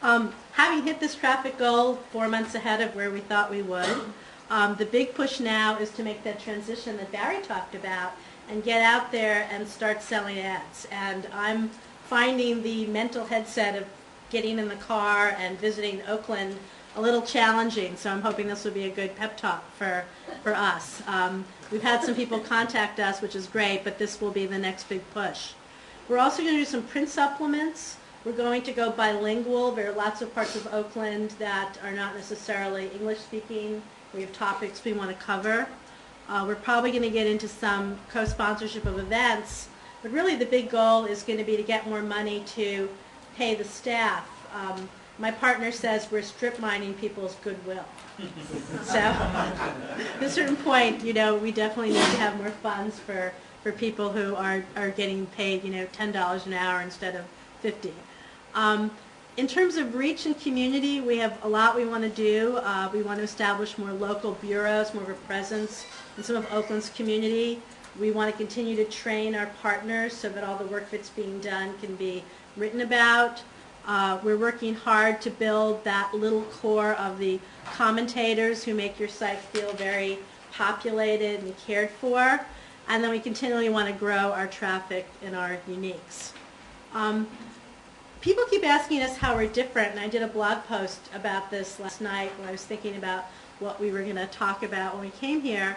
Having hit this traffic goal 4 months ahead of where we thought we would, the big push now is to make that transition that Barry talked about and get out there and start selling ads. And I'm finding the mental headset of getting in the car and visiting Oakland a little challenging, so I'm hoping this will be a good pep talk for us. We've had some people contact us, which is great, but this will be the next big push. We're also going to do some print supplements. We're going to go bilingual. There are lots of parts of Oakland that are not necessarily English-speaking. We have topics we want to cover. We're probably going to get into some co-sponsorship of events, but really the big goal is going to be to get more money to pay the staff. My partner says we're strip mining people's goodwill. So at a certain point, we definitely need to have more funds for people who are getting paid, $10 an hour instead of $50. In terms of reach and community, we have a lot we want to do. We want to establish more local bureaus, more of a presence in some of Oakland's community. We want to continue to train our partners so that all the work that's being done can be written about. We're working hard to build that little core of the commentators who make your site feel very populated and cared for. And then we continually want to grow our traffic and our uniques. People keep asking us how we're different, and I did a blog post about this last night when I was thinking about what we were going to talk about when we came here.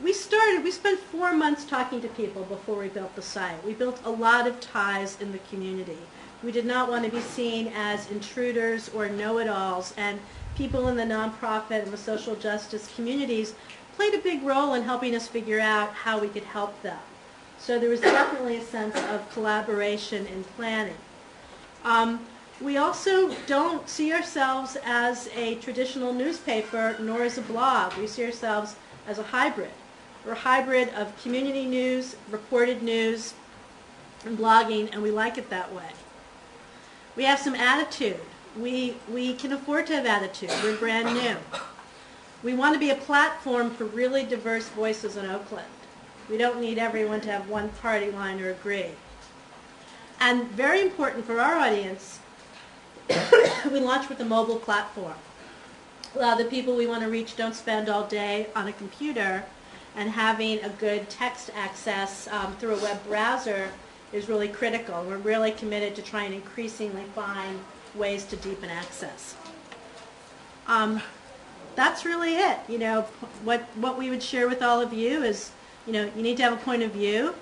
We spent 4 months talking to people before we built the site. We built a lot of ties in the community. We did not want to be seen as intruders or know-it-alls, and people in the nonprofit and the social justice communities played a big role in helping us figure out how we could help them. So there was definitely a sense of collaboration and planning. We also don't see ourselves as a traditional newspaper nor as a blog. We see ourselves as a hybrid. We're a hybrid of community news, reported news, and blogging, and we like it that way. We have some attitude. We can afford to have attitude. We're brand new. We want to be a platform for really diverse voices in Oakland. We don't need everyone to have one party line or agree. And very important for our audience, we launched with a mobile platform. A lot of the people we want to reach don't spend all day on a computer, and having a good text access through a web browser is really critical. We're really committed to trying to increasingly find ways to deepen access. That's really it. What we would share with all of you is, you need to have a point of view,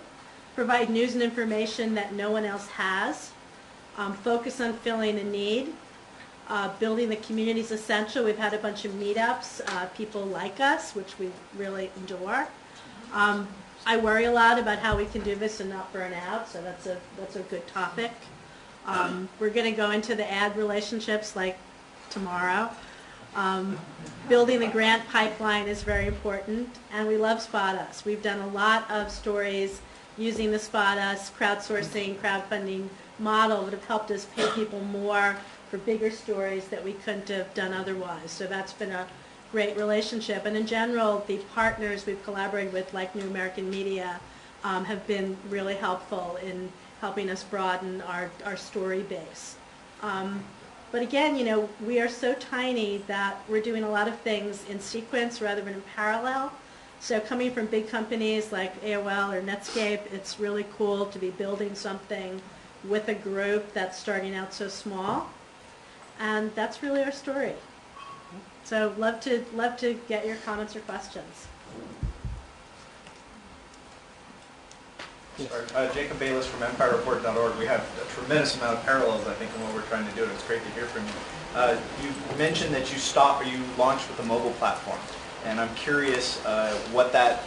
provide news and information that no one else has, focus on filling a need, building the community is essential. We've had a bunch of meetups. People like us, which we really adore. I worry a lot about how we can do this and not burn out, so that's a good topic. We're going to go into the ad relationships like tomorrow. Building the grant pipeline is very important, and we love Spot Us. We've done a lot of stories using the Spot Us crowdsourcing, crowdfunding model that have helped us pay people more for bigger stories that we couldn't have done otherwise. So that's been a great relationship. And in general, the partners we've collaborated with, like New American Media, have been really helpful in helping us broaden our story base. But again, we are so tiny that we're doing a lot of things in sequence rather than in parallel. So coming from big companies like AOL or Netscape, it's really cool to be building something with a group that's starting out so small. And that's really our story. So love to get your comments or questions. Jacob Bayless from EmpireReport.org. We have a tremendous amount of parallels, I think, in what we're trying to do, and it's great to hear from you. You mentioned that you launched with a mobile platform, and I'm curious what that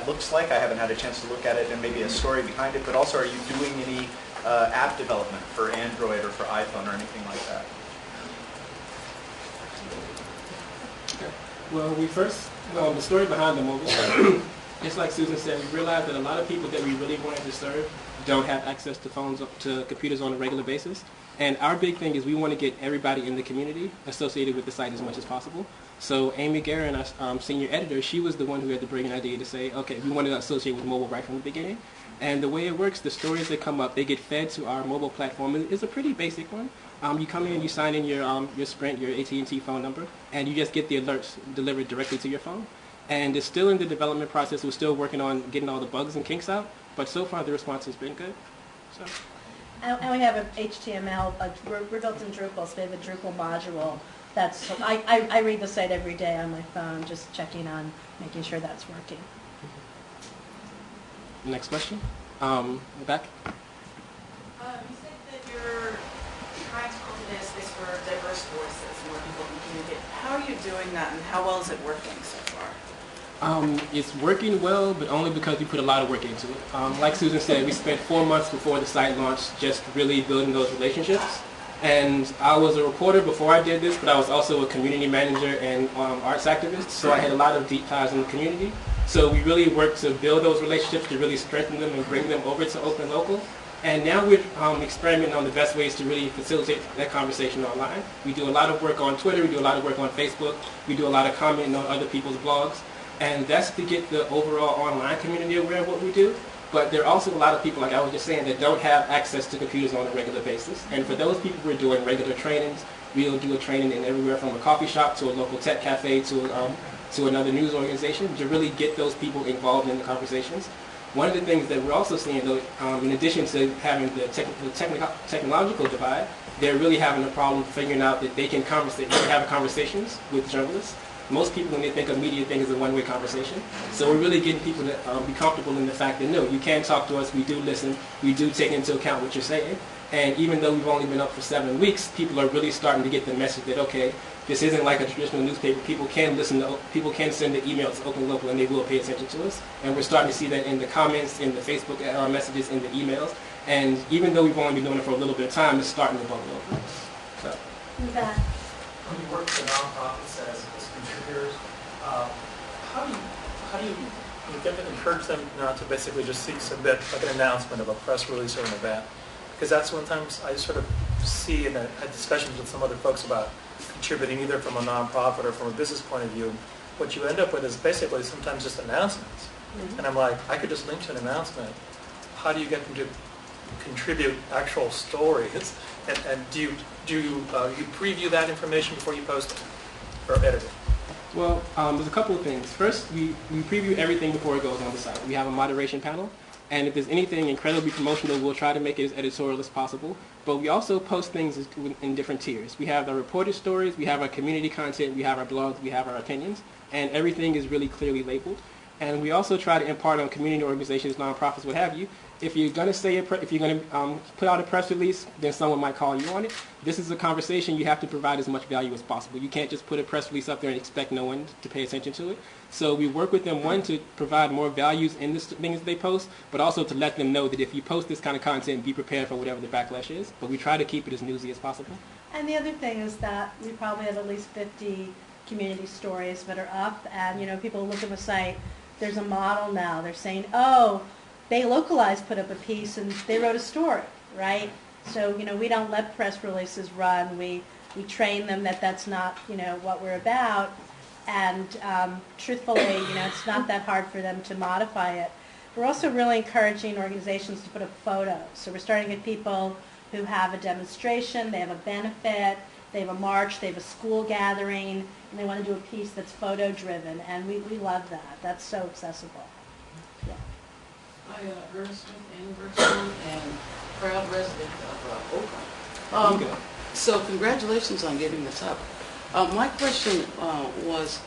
looks like. I haven't had a chance to look at it, and maybe a story behind it. But also, are you doing any app development for Android or for iPhone or anything like that? Well, the story behind the mobile site, just like Susan said, we realized that a lot of people that we really wanted to serve don't have access to computers on a regular basis. And our big thing is we want to get everybody in the community associated with the site as much as possible. So Amy Guerin, our senior editor, she was the one who had the brilliant idea to say, okay, we want to associate with mobile right from the beginning. And the way it works, the stories that come up, they get fed to our mobile platform. It's a pretty basic one. You come in, you sign in your Sprint, your AT&T phone number, and you just get the alerts delivered directly to your phone. And it's still in the development process. We're still working on getting all the bugs and kinks out, but so far the response has been good. So. And we have an HTML, we're built in Drupal, so we have a Drupal module. I read the site every day on my phone, just checking on, making sure that's working. Next question. Back. You said that you're trying to cultivate a space for diverse voices, more people can communicate. How are you doing that, and how well is it working so far? It's working well, but only because we put a lot of work into it. Like Susan said, we spent 4 months before the site launched just really building those relationships. And I was a reporter before I did this, but I was also a community manager and arts activist, so I had a lot of deep ties in the community. So we really worked to build those relationships, to really strengthen them and bring them over to Open Local. And now we're experimenting on the best ways to really facilitate that conversation online. We do a lot of work on Twitter, we do a lot of work on Facebook, we do a lot of commenting on other people's blogs. And that's to get the overall online community aware of what we do. But there are also a lot of people, like I was just saying, that don't have access to computers on a regular basis. And for those people, we're doing regular trainings. We'll do a training in everywhere from a coffee shop to a local tech cafe to another news organization to really get those people involved in the conversations. One of the things that we're also seeing, though, in addition to having the technological divide, they're really having a problem figuring out that they can have conversations with journalists. Most people, when they think of media, think it's a one-way conversation. So we're really getting people to be comfortable in the fact that, no, you can talk to us, we do listen, we do take into account what you're saying. And even though we've only been up for 7 weeks, people are really starting to get the message that, okay, this isn't like a traditional newspaper. People can people can send the emails to Open Local and they will pay attention to us. And we're starting to see that in the comments, in the Facebook messages, in the emails. And even though we've only been doing it for a little bit of time, it's starting to bubble over. So. When you work with nonprofits as contributors, how do you encourage them not to basically just submit like an announcement of a press release or an event? Because that's when times I sort of see and I had discussions with some other folks about contributing either from a nonprofit or from a business point of view. What you end up with is basically sometimes just announcements. Mm-hmm. And I'm like, I could just link to an announcement. How do you get them to contribute actual stories? And do you preview that information before you post it or edit it? Well, there's a couple of things. First, we preview everything before it goes on the site. We have a moderation panel, and if there's anything incredibly promotional, we'll try to make it as editorial as possible. But we also post things in different tiers. We have our reported stories, we have our community content, we have our blogs, we have our opinions, and everything is really clearly labeled. And we also try to impart on community organizations, nonprofits, what have you. If you're going to put out a press release, then someone might call you on it. This is a conversation. You have to provide as much value as possible. You can't just put a press release up there and expect no one to pay attention to it. So we work with them, one, to provide more values in the things they post, but also to let them know that if you post this kind of content, be prepared for whatever the backlash is. But we try to keep it as newsy as possible. And the other thing is that we probably have at least 50 community stories that are up, and people look at the site. There's a model now. They're saying, oh, Bay Localized put up a piece and they wrote a story, right? So, we don't let press releases run. We train them that that's not, what we're about. And truthfully, it's not that hard for them to modify it. We're also really encouraging organizations to put up photos. So we're starting to get people who have a demonstration, they have a benefit, they have a march, they have a school gathering, and they want to do a piece that's photo-driven. And we love that. That's so accessible. Hi, Ernest and proud resident of Oakland. So congratulations on getting this up. My question was,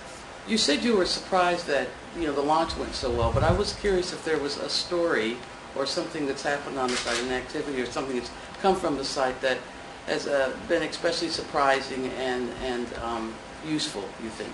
you said you were surprised that the launch went so well, but I was curious if there was a story or something that's happened on the site, an activity or something that's come from the site that has been especially surprising and useful, you think?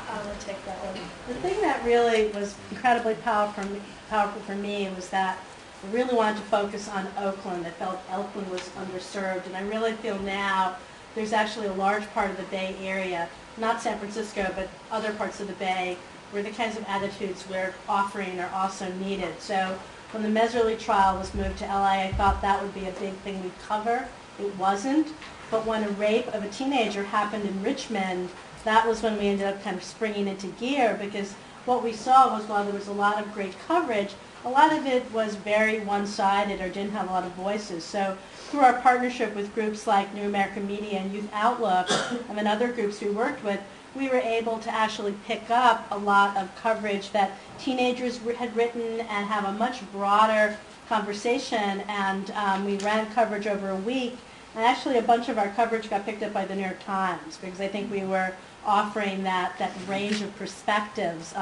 I'm going to take that one. The thing that really was incredibly powerful for me was that I really wanted to focus on Oakland. I felt Oakland was underserved, and I really feel now there's actually a large part of the Bay Area, not San Francisco, but other parts of the Bay, where the kinds of attitudes we're offering are also needed. So when the Meserly trial was moved to LA, I thought that would be a big thing we'd cover. It wasn't. But when a rape of a teenager happened in Richmond, that was when we ended up kind of springing into gear, because what we saw was while there was a lot of great coverage, a lot of it was very one-sided or didn't have a lot of voices. So through our partnership with groups like New American Media and Youth Outlook and other groups we worked with, we were able to actually pick up a lot of coverage that teenagers had written and have a much broader conversation, and we ran coverage over a week. And actually, a bunch of our coverage got picked up by the New York Times because I think we were offering that range of perspectives.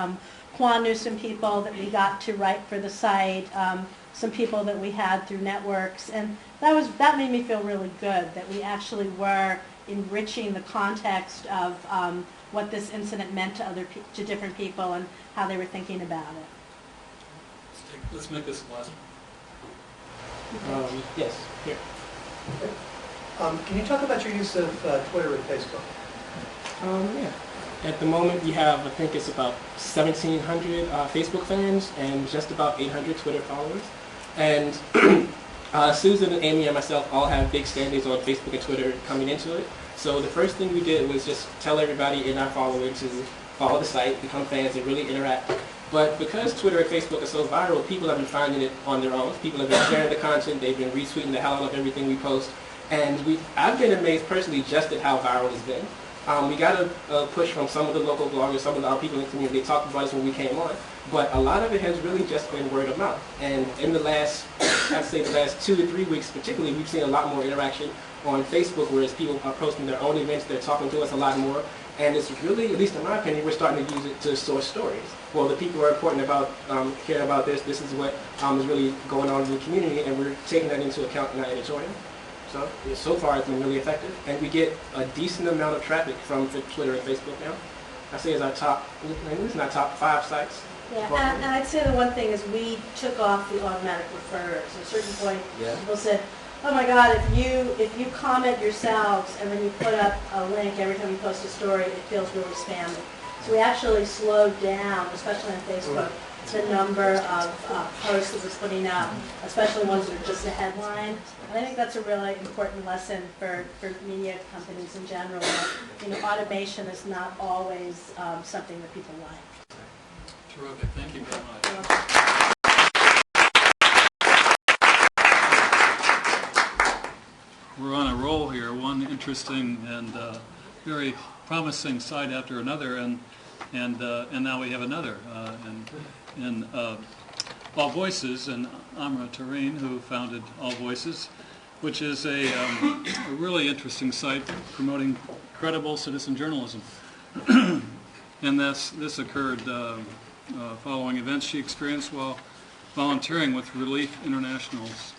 Kwan knew some people that we got to write for the site, some people that we had through networks, and that made me feel really good that we actually were enriching the context of what this incident meant to different people and how they were thinking about it. Let's make this the last one. Yes, here. Can you talk about your use of Twitter and Facebook? Yeah. At the moment, we have, I think it's about 1,700 Facebook fans and just about 800 Twitter followers. And Susan and Amy and myself all have big standings on Facebook and Twitter coming into it. So the first thing we did was just tell everybody in our following to follow the site, become fans, and really interact. But because Twitter and Facebook are so viral, people have been finding it on their own. People have been sharing the content. They've been retweeting the hell out of everything we post. And I've been amazed personally just at how viral it's been. We got a push from some of the local bloggers, some of our people in the community. They talked about us when we came on. But a lot of it has really just been word of mouth. And in the last, I'd say the last 2 to 3 weeks particularly, we've seen a lot more interaction on Facebook, whereas people are posting their own events. They're talking to us a lot more. And it's really, at least in my opinion, we're starting to use it to source stories. Well, the people who are important about, care about this is what is really going on in the community, and we're taking that into account in our editorial. So far it's been really effective, and we get a decent amount of traffic from Twitter and Facebook now. I say it's our top, it's not top 5 sites. Yeah, and I'd say the one thing is we took off the automatic referrers. At a certain point, people said, oh my God, if you comment yourselves and then you put up a link every time you post a story, it feels really spammy. So we actually slowed down, especially on Facebook, the number of posts that we're putting up, especially ones that are just a headline. And I think that's a really important lesson for media companies in general. That, automation is not always something that people like. Terrific. Thank you very much. We're on a roll here. One interesting and very promising site after another, and now we have another. In All Voices, and Amra Tareen, who founded All Voices, which is a really interesting site promoting credible citizen journalism. And this occurred following events she experienced while volunteering with Relief International's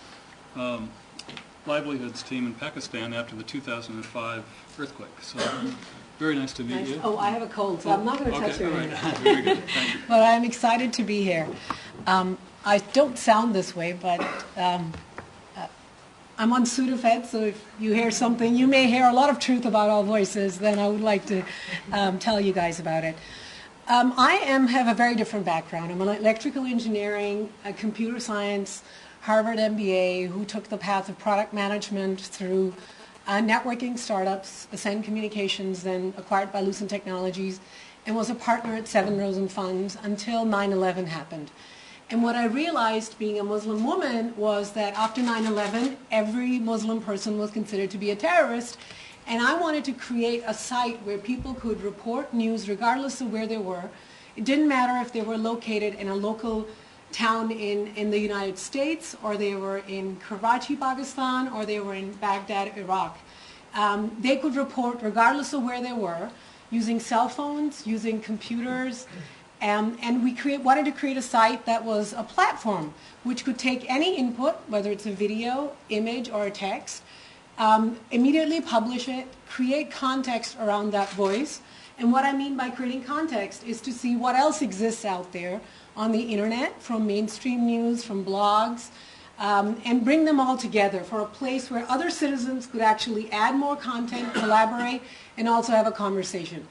livelihoods team in Pakistan after the 2005 earthquake. So very nice to meet you. Oh, I have a cold, so I'm not going to touch your hand. Right. Very good. Thank you. But I'm excited to be here. I don't sound this way, but I'm on Sudafed, so if you hear something, you may hear a lot of truth about All Voices, then I would like to tell you guys about it. I have a very different background. I'm an electrical engineering, computer science, Harvard MBA, who took the path of product management through networking startups, Ascend Communications, then acquired by Lucent Technologies, and was a partner at Seven Rosen Funds until 9/11 happened. And what I realized being a Muslim woman was that after 9/11, every Muslim person was considered to be a terrorist, and I wanted to create a site where people could report news regardless of where they were. It didn't matter if they were located in a local town in the United States, or they were in Karachi, Pakistan, or they were in Baghdad, Iraq. They could report regardless of where they were, using cell phones, using computers, and we wanted to create a site that was a platform which could take any input, whether it's a video, image, or a text, immediately publish it, create context around that voice. And what I mean by creating context is to see what else exists out there on the internet, from mainstream news, from blogs, and bring them all together for a place where other citizens could actually add more content, collaborate, and also have a conversation.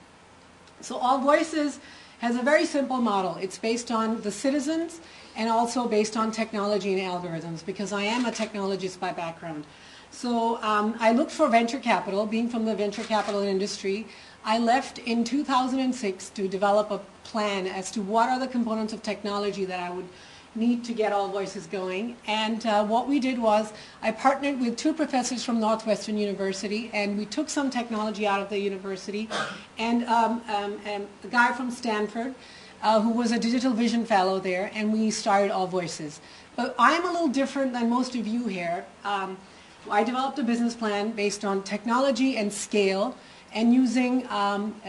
So All Voices has a very simple model. It's based on the citizens and also based on technology and algorithms, because I am a technologist by background. So I looked for venture capital. Being from the venture capital industry, I left in 2006 to develop a plan as to what are the components of technology that I would need to get All Voices going. And what we did was I partnered with 2 professors from Northwestern University, and we took some technology out of the university, and a guy from Stanford, who was a Digital Vision Fellow there, and we started All Voices. But I'm a little different than most of you here. I developed a business plan based on technology and scale, and using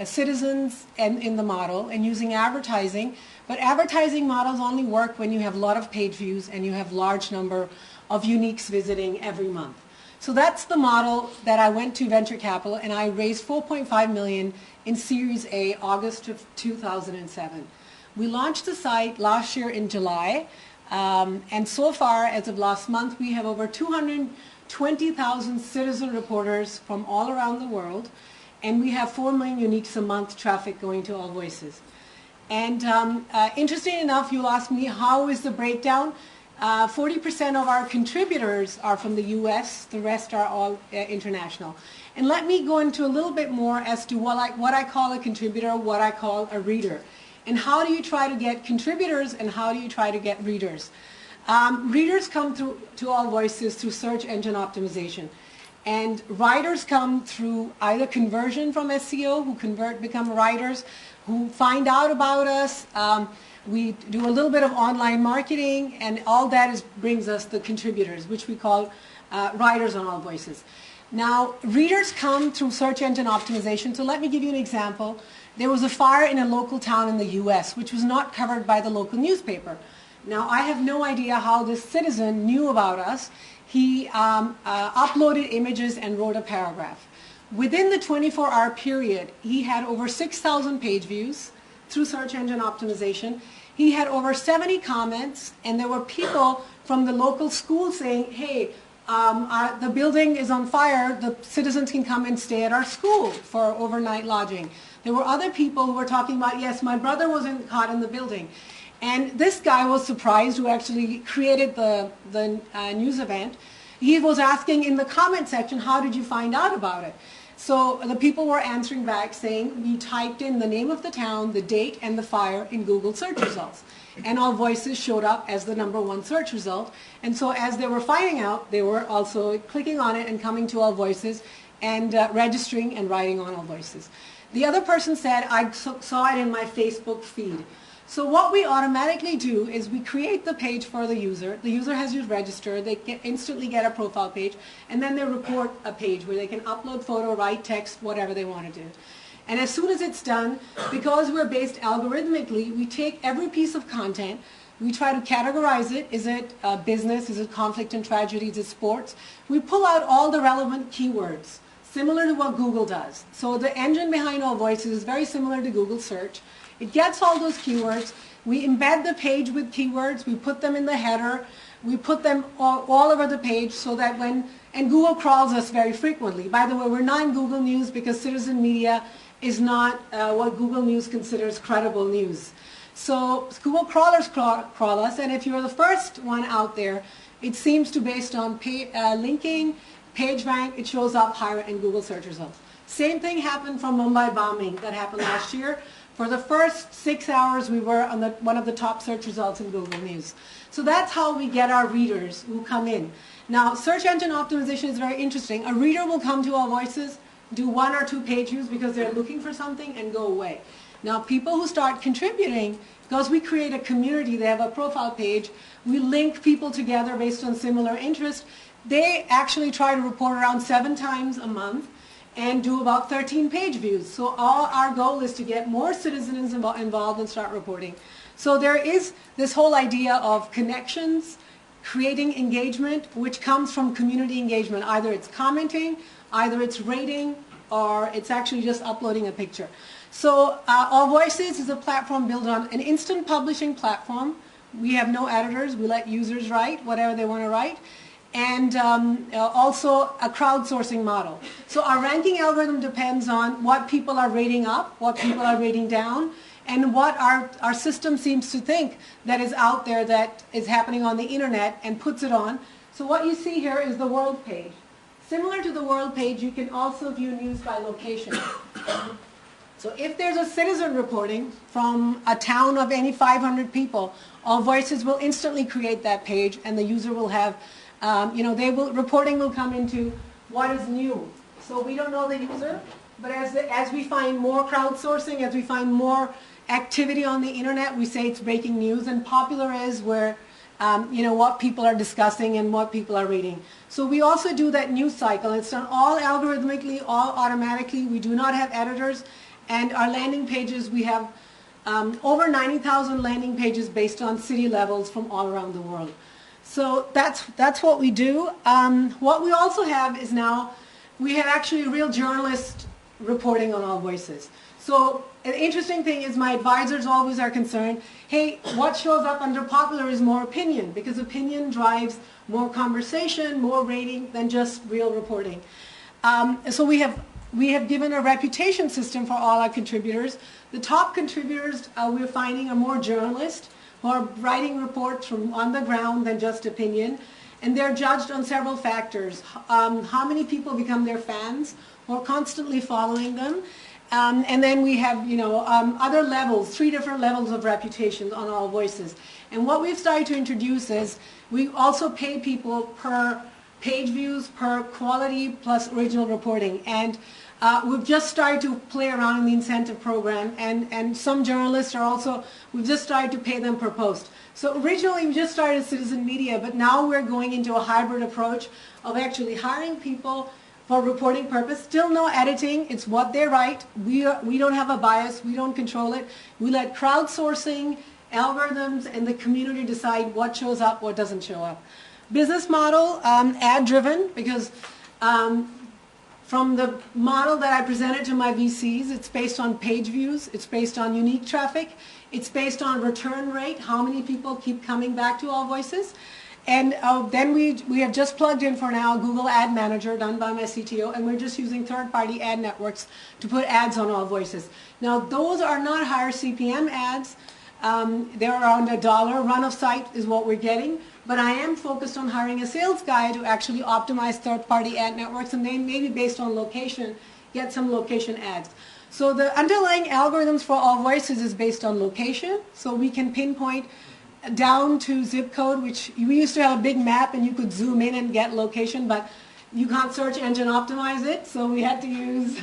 citizens in the model, and using advertising. But advertising models only work when you have a lot of page views and you have large number of uniques visiting every month. So that's the model that I went to venture capital, and I raised $4.5 million in Series A, August of 2007. We launched the site last year in July, and so far, as of last month, we have over 220,000 citizen reporters from all around the world, and we have 4 million uniques a month traffic going to All Voices. And interesting enough, you'll ask me, how is the breakdown? 40% of our contributors are from the US, the rest are all international. And let me go into a little bit more as to what I call a contributor, what I call a reader. And how do you try to get contributors, and how do you try to get readers? Readers come to All Voices through search engine optimization. And writers come through either conversion from SEO, who become writers, who find out about us. We do a little bit of online marketing, and all that brings us the contributors, which we call writers on All Voices. Now, readers come through search engine optimization. So let me give you an example. There was a fire in a local town in the US, which was not covered by the local newspaper. Now, I have no idea how this citizen knew about us. He uploaded images and wrote a paragraph. Within the 24-hour period, he had over 6,000 page views through search engine optimization. He had over 70 comments, and there were people from the local school saying, hey, the building is on fire, the citizens can come and stay at our school for overnight lodging. There were other people who were talking about, yes, my brother wasn't caught in the building. And this guy was surprised, who actually created the news event. He was asking in the comment section, how did you find out about it? So the people were answering back saying, we typed in the name of the town, the date, and the fire in Google search results. And All Voices showed up as the #1 search result. And so as they were finding out, they were also clicking on it and coming to All Voices and registering and writing on All Voices. The other person said, I saw it in my Facebook feed. So what we automatically do is we create the page for the user. The user has to register. They instantly get a profile page, and then they report a page where they can upload photo, write text, whatever they want to do. And as soon as it's done, because we're based algorithmically, we take every piece of content, we try to categorize it. Is it business? Is it conflict and tragedy? Is it sports? We pull out all the relevant keywords, similar to what Google does. So the engine behind All Voices is very similar to Google search. It gets all those keywords. We embed the page with keywords. We put them in the header. We put them all over the page so that and Google crawls us very frequently. By the way, we're not in Google News because citizen media is not what Google News considers credible news. So Google crawlers crawl us, and if you're the first one out there, it seems to, based on linking, page rank, it shows up higher in Google search results. Same thing happened from Mumbai bombing that happened last year. For the first 6 hours, we were on one of the top search results in Google News. So that's how we get our readers who come in. Now, search engine optimization is very interesting. A reader will come to All Voices, do 1 or 2 page views because they're looking for something, and go away. Now, people who start contributing, because we create a community, they have a profile page, we link people together based on similar interests, they actually try to report around 7 times a month and do about 13 page views. So our goal is to get more citizens involved and start reporting. So there is this whole idea of connections, creating engagement, which comes from community engagement. Either it's commenting, either it's rating, or it's actually just uploading a picture. So All Voices is a platform built on an instant publishing platform. We have no editors. We let users write whatever they want to write. And also a crowdsourcing model. So our ranking algorithm depends on what people are rating up, what people are rating down, and what our system seems to think that is out there that is happening on the internet, and puts it on. So what you see here is the world page. Similar to the world page, you can also view news by location. So if there's a citizen reporting from a town of any 500 people, All Voices will instantly create that page, and the user will have reporting will come into what is new. So we don't know the user, but as we find more crowdsourcing, as we find more activity on the internet, we say it's breaking news, and popular is where what people are discussing and what people are reading. So we also do that news cycle. It's done all algorithmically, all automatically. We do not have editors, and our landing pages, we have over 90,000 landing pages based on city levels from all around the world. So that's what we do. What we also have is now we have actually real journalists reporting on All Voices. So an interesting thing is my advisors always are concerned, hey, what shows up under popular is more opinion, because opinion drives more conversation, more rating than just real reporting. So we have given a reputation system for all our contributors. The top contributors we're finding are more journalists who are writing reports from on the ground than just opinion. And they're judged on several factors. How many people become their fans who are constantly following them. And then we have, other levels, 3 different levels of reputation on All Voices. And what we've started to introduce is we also pay people per page views, per quality, plus original reporting. And we've just started to play around in the incentive program. And some journalists are also, we've just started to pay them per post. So originally we just started citizen media, but now we're going into a hybrid approach of actually hiring people for reporting purpose. Still no editing. It's what they write. We don't have a bias. We don't control it. We let crowdsourcing, algorithms, and the community decide what shows up, what doesn't show up. Business model, ad-driven, because from the model that I presented to my VCs, it's based on page views. It's based on unique traffic. It's based on return rate, how many people keep coming back to All Voices. And then we have just plugged in for now Google Ad Manager done by my CTO, and we're just using third-party ad networks to put ads on All Voices. Now, those are not higher CPM ads. They're around $1. Run of site is what we're getting. But I am focused on hiring a sales guy to actually optimize third-party ad networks, and then maybe based on location, get some location ads. So the underlying algorithms for All Voices is based on location, so we can pinpoint down to zip code, which we used to have a big map and you could zoom in and get location, but you can't search engine optimize it, so we had to use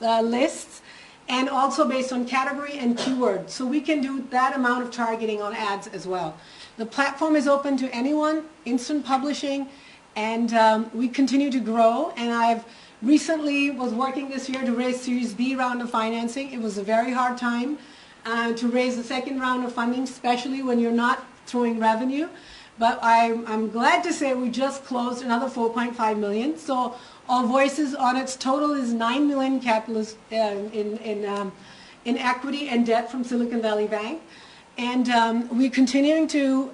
lists, and also based on category and keyword. So we can do that amount of targeting on ads as well. The platform is open to anyone, instant publishing, and we continue to grow, and I've recently was working this year to raise Series B round of financing. It was a very hard time to raise the second round of funding, especially when you're not throwing revenue. But I'm glad to say we just closed another $4.5 million. So All Voices on its total is $9 million capitalists in equity and debt from Silicon Valley Bank. And we're continuing to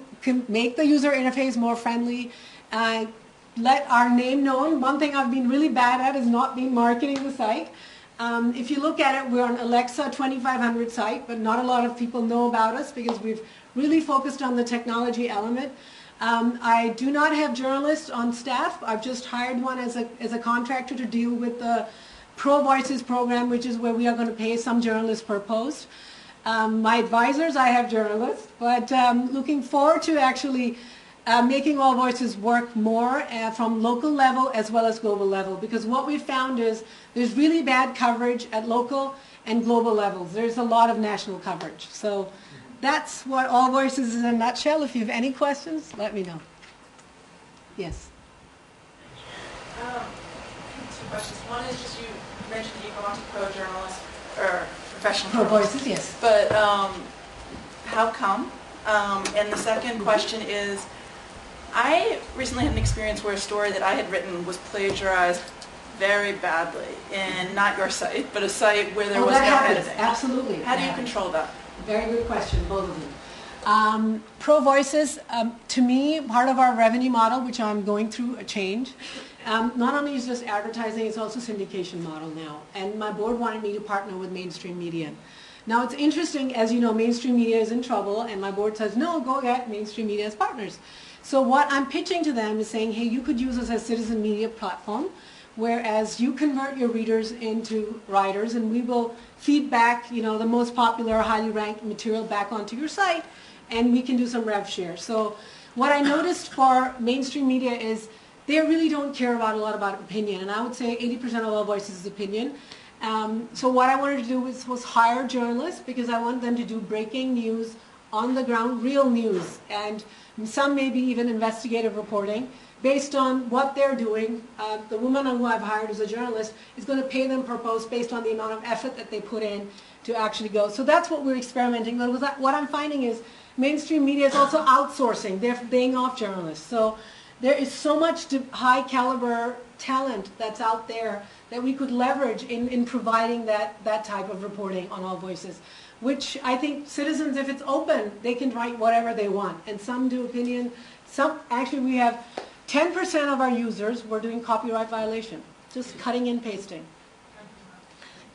make the user interface more friendly, let our name known. One thing I've been really bad at is not being marketing the site. If you look at it, we're on Alexa 2500 site, but not a lot of people know about us because we've really focused on the technology element. I do not have journalists on staff. I've just hired one as a contractor to deal with the Pro Voices program, which is where we are going to pay some journalists per post. My advisors, I have journalists, but looking forward to actually making All Voices work more from local level as well as global level, because what we found is there's really bad coverage at local and global levels. There's a lot of national coverage. So that's what All Voices is in a nutshell. If you have any questions, let me know. Yes? 2 questions. One is just you mentioned that you go on to pro journalists or professional Pro journalists. Voices, yes. But how come? And the second question is, I recently had an experience where a story that I had written was plagiarized very badly, and not your site, but a site where there was no editing. Absolutely. How do you control that? Very good question, both of them. Pro Voices, to me, part of our revenue model, which I'm going through a change, not only is just advertising, it's also syndication model now. And my board wanted me to partner with mainstream media. Now it's interesting, as you know, mainstream media is in trouble, and my board says, no, go get mainstream media as partners. So what I'm pitching to them is saying, hey, you could use us as citizen media platform, whereas you convert your readers into writers, and we will feed back, the most popular, highly ranked material back onto your site, and we can do some rev share. So what I noticed for mainstream media is they really don't care a lot about opinion, and I would say 80% of All Voices is opinion. So what I wanted to do was hire journalists because I want them to do breaking news, on the ground, real news, and some maybe even investigative reporting based on what they're doing. The woman who I've hired as a journalist is going to pay them per post based on the amount of effort that they put in to actually go. So that's what we're experimenting with. What I'm finding is mainstream media is also outsourcing. They're laying off journalists. So there is so much high caliber talent that's out there that we could leverage in providing that type of reporting on All Voices, which I think citizens, if it's open, they can write whatever they want. And some do opinion. Actually, we have 10% of our users were doing copyright violation, just cutting and pasting.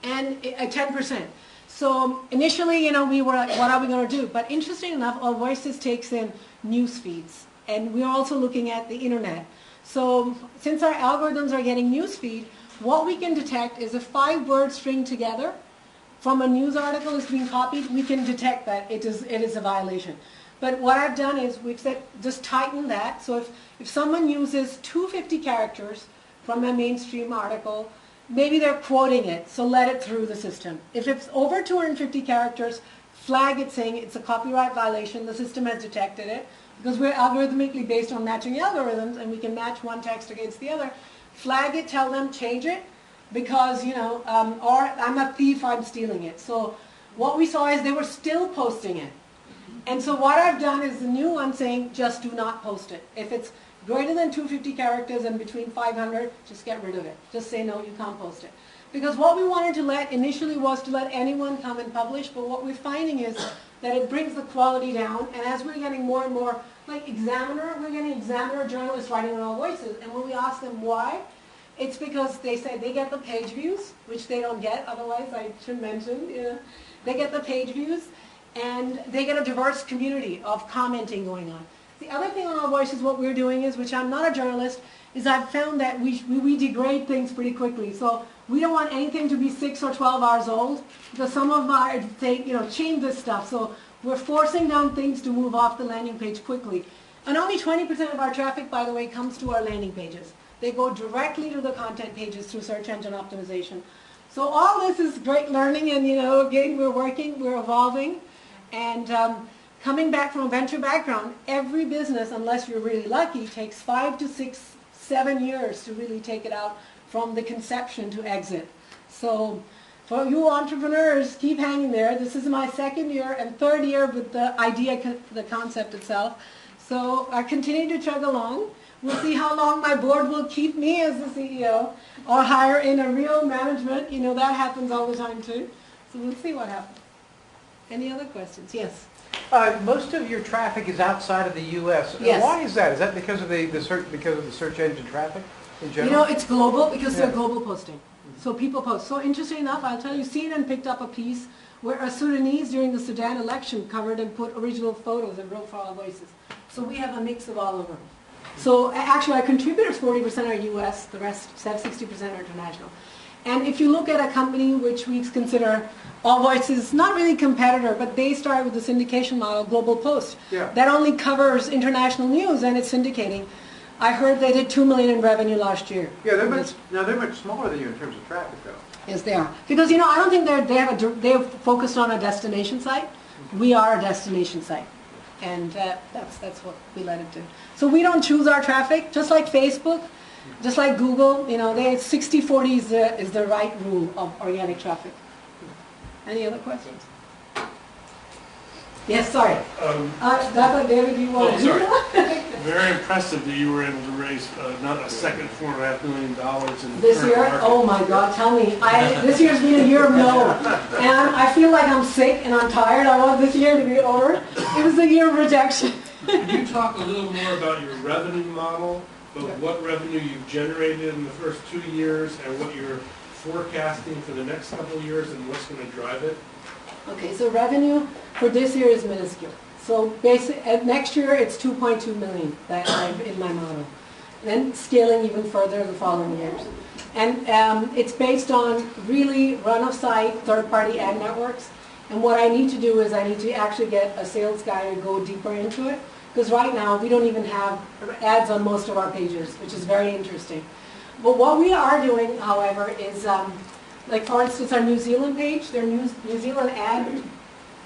And 10%. So initially, we were like, what are we going to do? But interesting enough, All Voices takes in news feeds. And we're also looking at the internet. So since our algorithms are getting news feed, what we can detect is if 5 words string together from a news article is being copied, we can detect that it is a violation. But what I've done is we've said just tighten that. So if someone uses 250 characters from a mainstream article, maybe they're quoting it, so let it through the system. If it's over 250 characters, flag it saying it's a copyright violation, the system has detected it, because we're algorithmically based on matching algorithms, and we can match one text against the other. Flag it, tell them, change it, because, or I'm a thief, I'm stealing it. So what we saw is they were still posting it. And so what I've done is the new one saying, just do not post it. If it's greater than 250 characters and between 500, just get rid of it. Just say, no, you can't post it. Because what we wanted to initially was to let anyone come and publish, but what we're finding is that it brings the quality down, and as we're getting more and more, like Examiner, we're getting Examiner journalists writing on All Voices, and when we ask them why, it's because they say they get the page views, which they don't get, otherwise I should mention, they get the page views, and they get a diverse community of commenting going on. The other thing on All Voices, what we're doing is, which I'm not a journalist, is I've found that we degrade things pretty quickly. So we don't want anything to be 6 or 12 hours old, because some of our change this stuff. So we're forcing down things to move off the landing page quickly. And only 20% of our traffic, by the way, comes to our landing pages. They go directly to the content pages through search engine optimization. So all this is great learning, and again, we're working, we're evolving. And coming back from a venture background, every business, unless you're really lucky, takes 5 to 6, 7 years to really take it out from the conception to exit. So for you entrepreneurs, keep hanging there. This is my 2nd year and 3rd year with the idea, the concept itself. So I continue to chug along. We'll see how long my board will keep me as the CEO or hire in a real management. That happens all the time too. So we'll see what happens. Any other questions? Yes. Most of your traffic is outside of the U.S. Yes. Why is that? Is that because of the search engine traffic in general? It's global because they're global posting. So people post. So interesting enough, I'll tell you, CNN picked up a piece where a Sudanese during the Sudan election covered and put original photos and wrote for All Voices. So we have a mix of all of them. So actually our contributors, 40% are U.S., the rest, 60% are international. And if you look at a company which we consider All Voices, not really competitor, but they started with the syndication model, Global Post. Yeah. That only covers international news and it's syndicating. I heard they did $2 million in revenue last year. Yeah, they're much smaller than you in terms of traffic, though. Yes, they are. Because I don't think they're focused on a destination site. We are a destination site, and that's what we let it do. So we don't choose our traffic, just like Facebook, just like Google. 60-40 is the right rule of organic traffic. Any other questions? Yes, sorry. David, you want sorry. Very impressive that you were able to raise not a second $4.5 million in this year. Market. Oh my God! Tell me, this year's been a year of no, and I feel like I'm sick and I'm tired. I want this year to be over. It was a year of rejection. Could you talk a little more about your revenue model, of what revenue you've generated in the first 2 years, and what you're forecasting for the next couple of years, and what's going to drive it? Okay, so revenue for this year is minuscule. So next year it's 2.2 million that I've in my model. Then scaling even further the following years. And it's based on really run-of-site third-party ad networks. And what I need to do is I need to actually get a sales guy to go deeper into it. Because right now we don't even have ads on most of our pages, which is very interesting. But what we are doing, however, is like for instance, our New Zealand page, there are New Zealand ad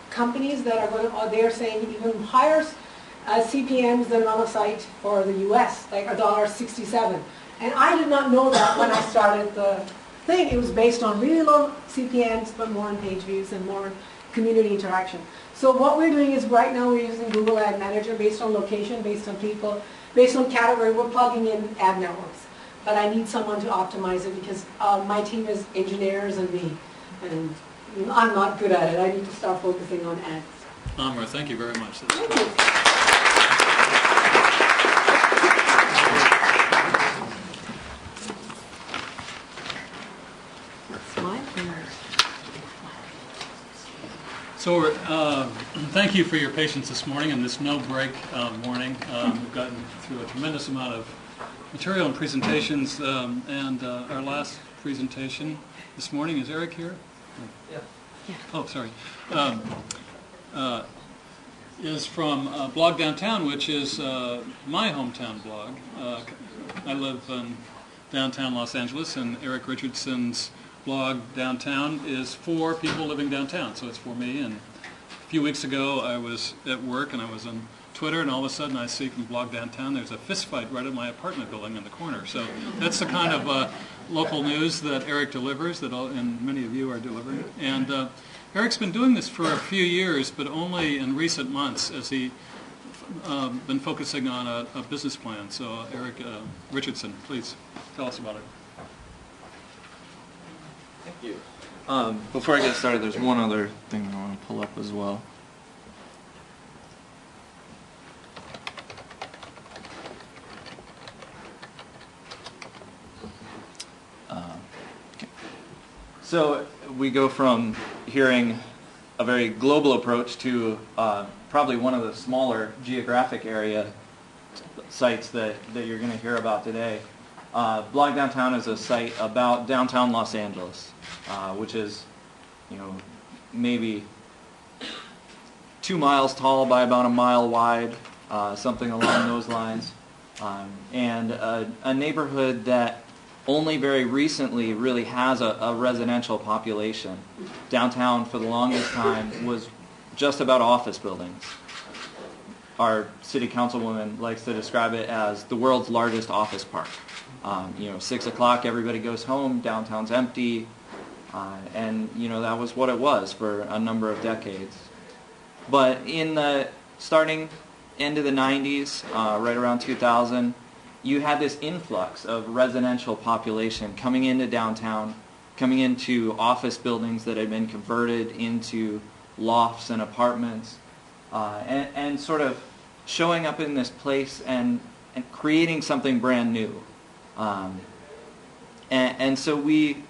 companies that are going to, they're saying even higher CPMs than on a site for the US, like $1.67. And I did not know that when I started the thing. It was based on really low CPMs, but more on page views and more community interaction. So what we're doing is right now we're using Google Ad Manager based on location, based on people, based on category. We're plugging in ad networks. But I need someone to optimize it because my team is engineers and me. And I'm not good at it. I need to start focusing on ads. Amra, thank you very much. Thank you. So thank you for your patience this morning in this no-break morning. We've gotten through a tremendous amount of material and presentations, and our last presentation this morning, is Eric here? Yeah. Oh, sorry. Is from Blog Downtown, which is my hometown blog. I live in downtown Los Angeles, and Eric Richardson's blog Downtown is for people living downtown, so it's for me. And a few weeks ago I was at work and I was on Twitter, and all of a sudden I see from Blog Downtown there's a fist fight right at my apartment building in the corner. So that's the kind of local news that Eric delivers, and many of you are delivering. And Eric's been doing this for a few years, but only in recent months has he been focusing on a business plan. So Eric Richardson, please tell us about it. Thank you. Before I get started, there's one other thing I want to pull up as well. Okay. So we go from hearing a very global approach to probably one of the smaller geographic area sites that you're going to hear about today. Blog Downtown is a site about downtown Los Angeles, which is, maybe 2 miles tall by about a mile wide, something along those lines, and a neighborhood that only very recently really has a residential population. Downtown for the longest time was just about office buildings. Our city councilwoman likes to describe it as the world's largest office park. 6 o'clock, everybody goes home, downtown's empty, and that was what it was for a number of decades. But in the starting end of the 90s, right around 2000, you had this influx of residential population coming into downtown, coming into office buildings that had been converted into lofts and apartments, and sort of showing up in this place and creating something brand new. And so we,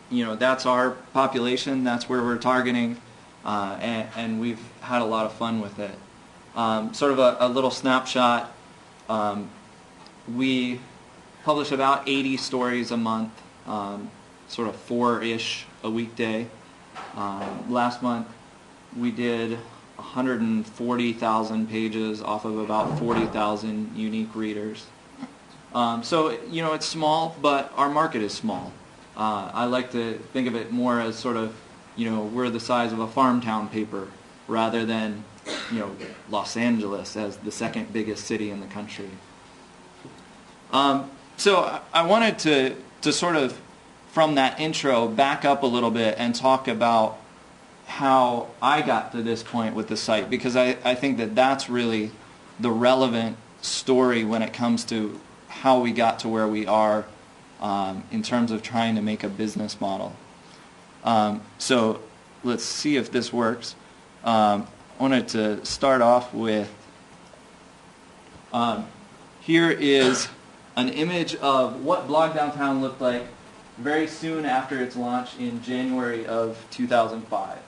that's our population, that's where we're targeting, and we've had a lot of fun with it. Sort of a little snapshot, we publish about 80 stories a month, sort of 4-ish a weekday. Last month we did 140,000 pages off of about 40,000 unique readers. So, it's small, but our market is small. I like to think of it more as sort of, we're the size of a farm town paper rather than, Los Angeles as the second biggest city in the country. So I wanted to sort of, from that intro, back up a little bit and talk about how I got to this point with the site, because I think that that's really the relevant story when it comes to how we got to where we are in terms of trying to make a business model. So let's see if this works. I wanted to start off with, here is an image of what Blog Downtown looked like very soon after its launch in January of 2005.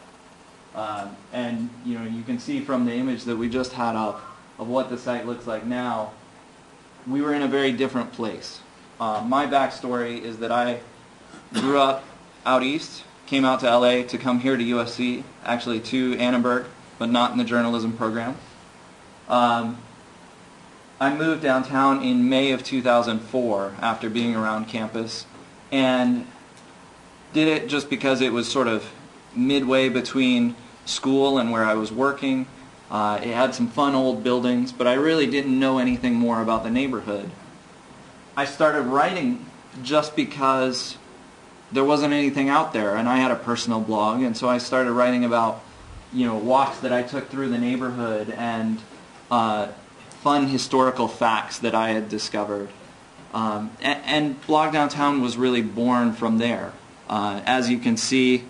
And you can see from the image that we just had up of what the site looks like now, we were in a very different place. My backstory is that I grew up out east, came out to LA to come here to USC, actually to Annenberg, but not in the journalism program. I moved downtown in May of 2004 after being around campus, and did it just because it was sort of midway between school and where I was working. It had some fun old buildings, but I really didn't know anything more about the neighborhood. I started writing just because there wasn't anything out there, and I had a personal blog, and so I started writing about, walks that I took through the neighborhood and fun historical facts that I had discovered. And Blog Downtown was really born from there. As you can see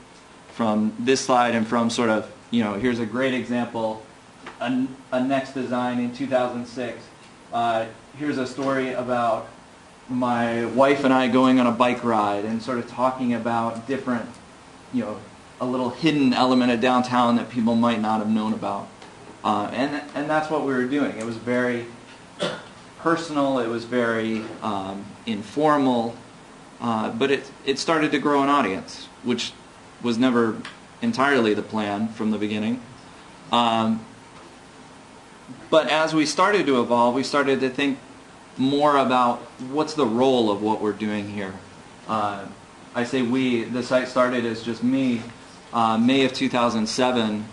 from this slide and from sort of, here's a great example, a next design in 2006. Here's a story about my wife and I going on a bike ride and sort of talking about different, a little hidden element of downtown that people might not have known about. And that's what we were doing. It was very personal, it was very informal, but it started to grow an audience, which was never entirely the plan from the beginning. But as we started to evolve, we started to think more about what's the role of what we're doing here. I say we, the site started as just me. May of 2007,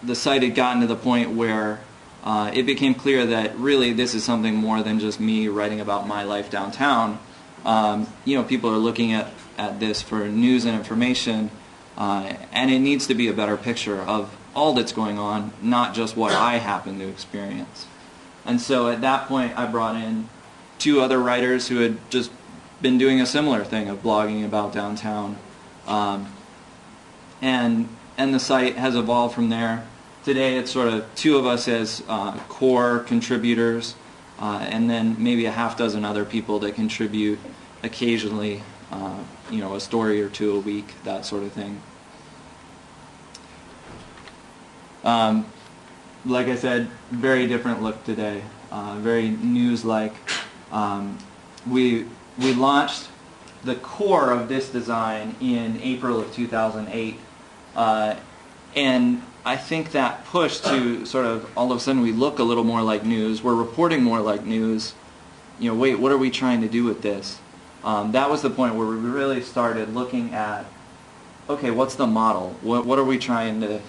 the site had gotten to the point where it became clear that really this is something more than just me writing about my life downtown. People are looking at this for news and information, and it needs to be a better picture of all that's going on, not just what I happen to experience. And so at that point I brought in 2 other writers who had just been doing a similar thing of blogging about downtown. And the site has evolved from there. Today it's sort of 2 of us as core contributors, and then maybe a half dozen other people that contribute occasionally, a story or 2 a week, that sort of thing. Like I said, very different look today, very news-like. We launched the core of this design in April of 2008, and I think that push to sort of all of a sudden we look a little more like news, we're reporting more like news, wait, what are we trying to do with this? That was the point where we really started looking at, okay, what's the model? What are we trying to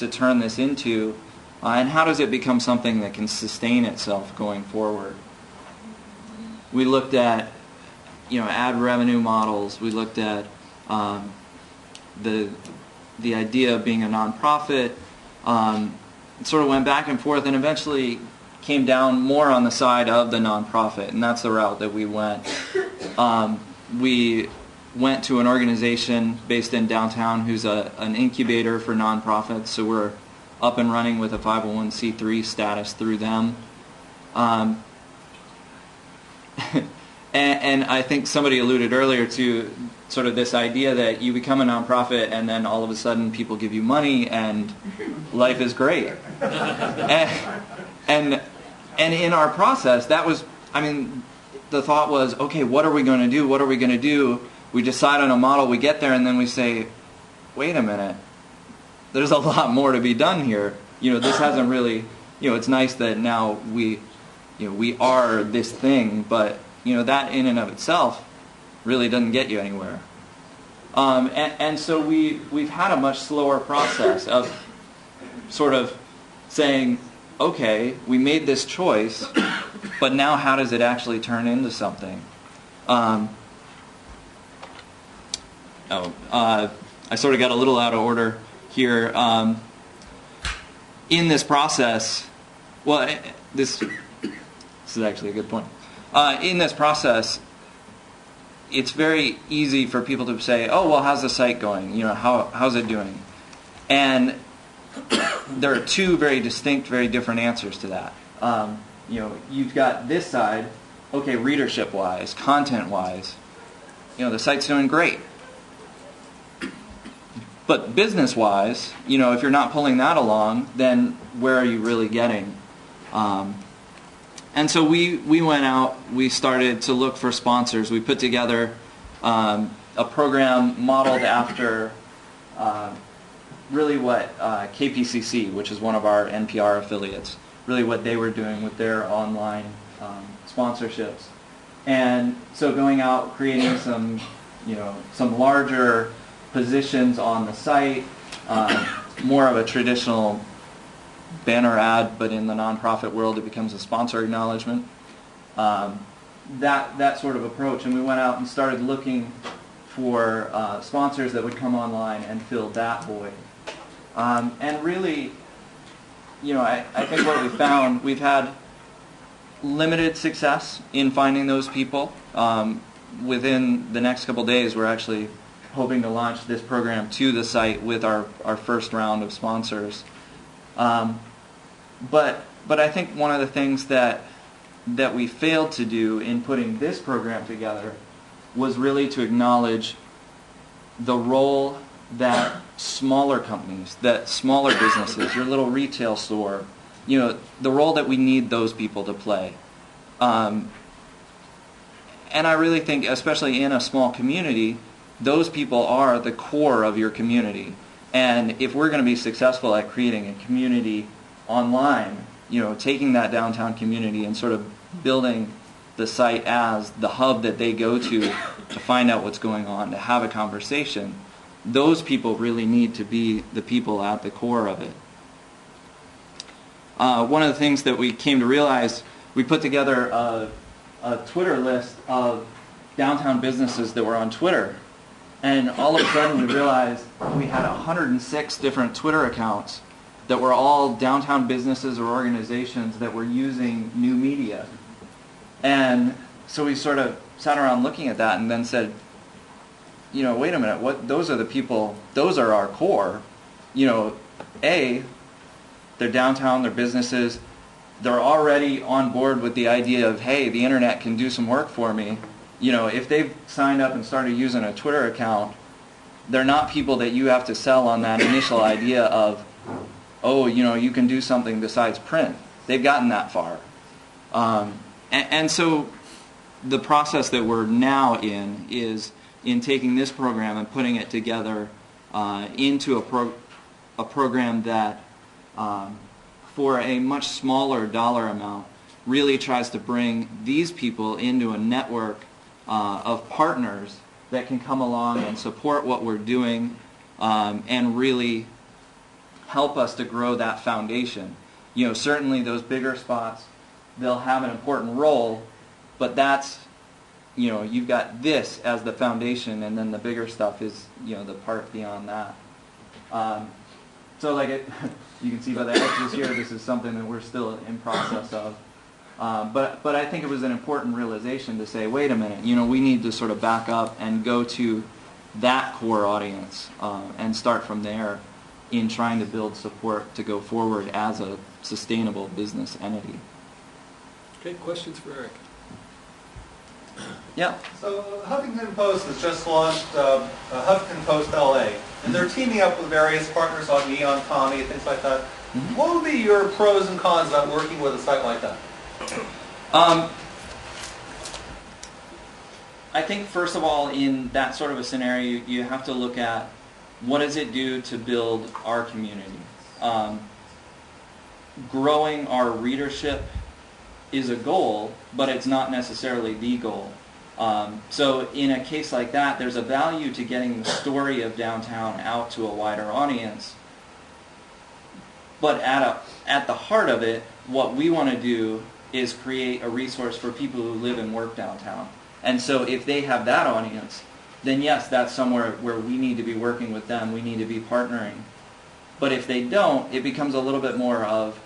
turn this into? And how does it become something that can sustain itself going forward? We looked at, ad revenue models. We looked at the idea of being a nonprofit. It sort of went back and forth, and eventually came down more on the side of the nonprofit, and that's the route that we went. We went to an organization based in downtown who's an incubator for nonprofits, so we're up and running with a 501c3 status through them. And I think somebody alluded earlier to sort of this idea that you become a nonprofit and then all of a sudden people give you money and life is great. And in our process, that was, the thought was, okay, what are we going to do? What are we going to do? We decide on a model, we get there, and then we say, wait a minute, there's a lot more to be done here. This hasn't really, it's nice that now we are this thing, but, that in and of itself really doesn't get you anywhere. And so we've had a much slower process of sort of saying, okay, we made this choice, but now how does it actually turn into something? I sort of got a little out of order here. In this process, this is actually a good point. In this process, it's very easy for people to say, oh, well, how's the site going? How's it doing? And there are 2 very distinct, very different answers to that. You've got this side, okay, readership-wise, content-wise, the site's doing great. But business-wise, if you're not pulling that along, then where are you really getting? And so we went out, we started to look for sponsors. We put together a program modeled after really what KPCC, which is one of our NPR affiliates, really what they were doing with their online sponsorships. And so going out, creating some some larger positions on the site, more of a traditional banner ad, but in the nonprofit world it becomes a sponsor acknowledgement. That sort of approach, and we went out and started looking for sponsors that would come online and fill that void. And really, I think what we found, we've had limited success in finding those people. Within the next couple days, we're actually hoping to launch this program to the site with our first round of sponsors. But I think one of the things that we failed to do in putting this program together was really to acknowledge the role that smaller companies, that smaller businesses, your little retail store, the role that we need those people to play. And I really think, especially in a small community, those people are the core of your community. And if we're going to be successful at creating a community online, taking that downtown community and sort of building the site as the hub that they go to find out what's going on, to have a conversation, those people really need to be the people at the core of it. One of the things that we came to realize, we put together a Twitter list of downtown businesses that were on Twitter. And all of a sudden we realized we had 106 different Twitter accounts that were all downtown businesses or organizations that were using new media. And so we sort of sat around looking at that and then said, wait a minute, those are the people, those are our core. They're downtown, they're businesses, they're already on board with the idea of, hey, the internet can do some work for me. If they've signed up and started using a Twitter account, they're not people that you have to sell on that initial idea of, you can do something besides print. They've gotten that far. And so the process that we're now in is in taking this program and putting it together into a program that, for a much smaller dollar amount, really tries to bring these people into a network of partners that can come along and support what we're doing and really help us to grow that foundation. Certainly those bigger spots, they'll have an important role, but that's, you've got this as the foundation, and then the bigger stuff is, the part beyond that. So you can see by the extras here, this is something that we're still in process of. But I think it was an important realization to say, wait a minute, we need to sort of back up and go to that core audience and start from there in trying to build support to go forward as a sustainable business entity. Okay, questions for Eric? Yeah. So Huffington Post has just launched Huffington Post LA, and they're teaming up with various partners on Neon Commie, things like that. Mm-hmm. What would be your pros and cons about working with a site like that? I think first of all, in that sort of a scenario, you have to look at what does it do to build our community. Growing our readership is a goal, but it's not necessarily the goal. So in a case like that, there's a value to getting the story of downtown out to a wider audience. But at the heart of it, what we want to do is create a resource for people who live and work downtown. And so if they have that audience, then yes, that's somewhere where we need to be working with them, we need to be partnering. But if they don't, it becomes a little bit more of,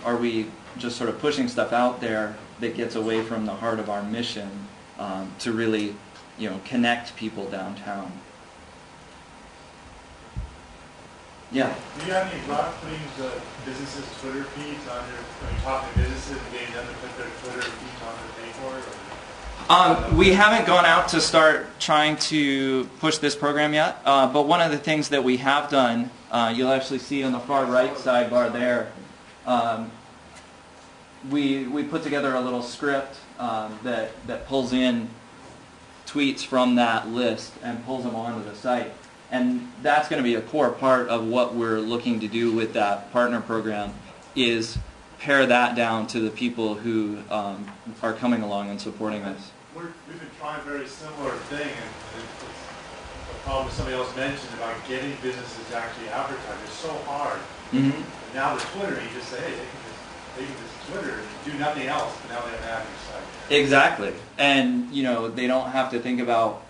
are we just sort of pushing stuff out there that gets away from the heart of our mission to really, connect people downtown. Yeah. Do you have any luck putting the businesses' Twitter feeds on when you're talking to businesses and getting them to put their Twitter feeds on their page for it? We haven't gone out to start trying to push this program yet, but one of the things that we have done, you'll actually see on the far right sidebar there, we put together a little script that pulls in tweets from that list and pulls them onto the site. And that's going to be a core part of what we're looking to do with that partner program, is pare that down to the people who are coming along and supporting us. we've been trying a very similar thing, and it's a problem somebody else mentioned about getting businesses to actually advertise. It's so hard. Mm-hmm. And now with Twitter, you just say, hey, they can just Twitter and do nothing else, but now they have an ad on your site. Exactly. And, they don't have to think about,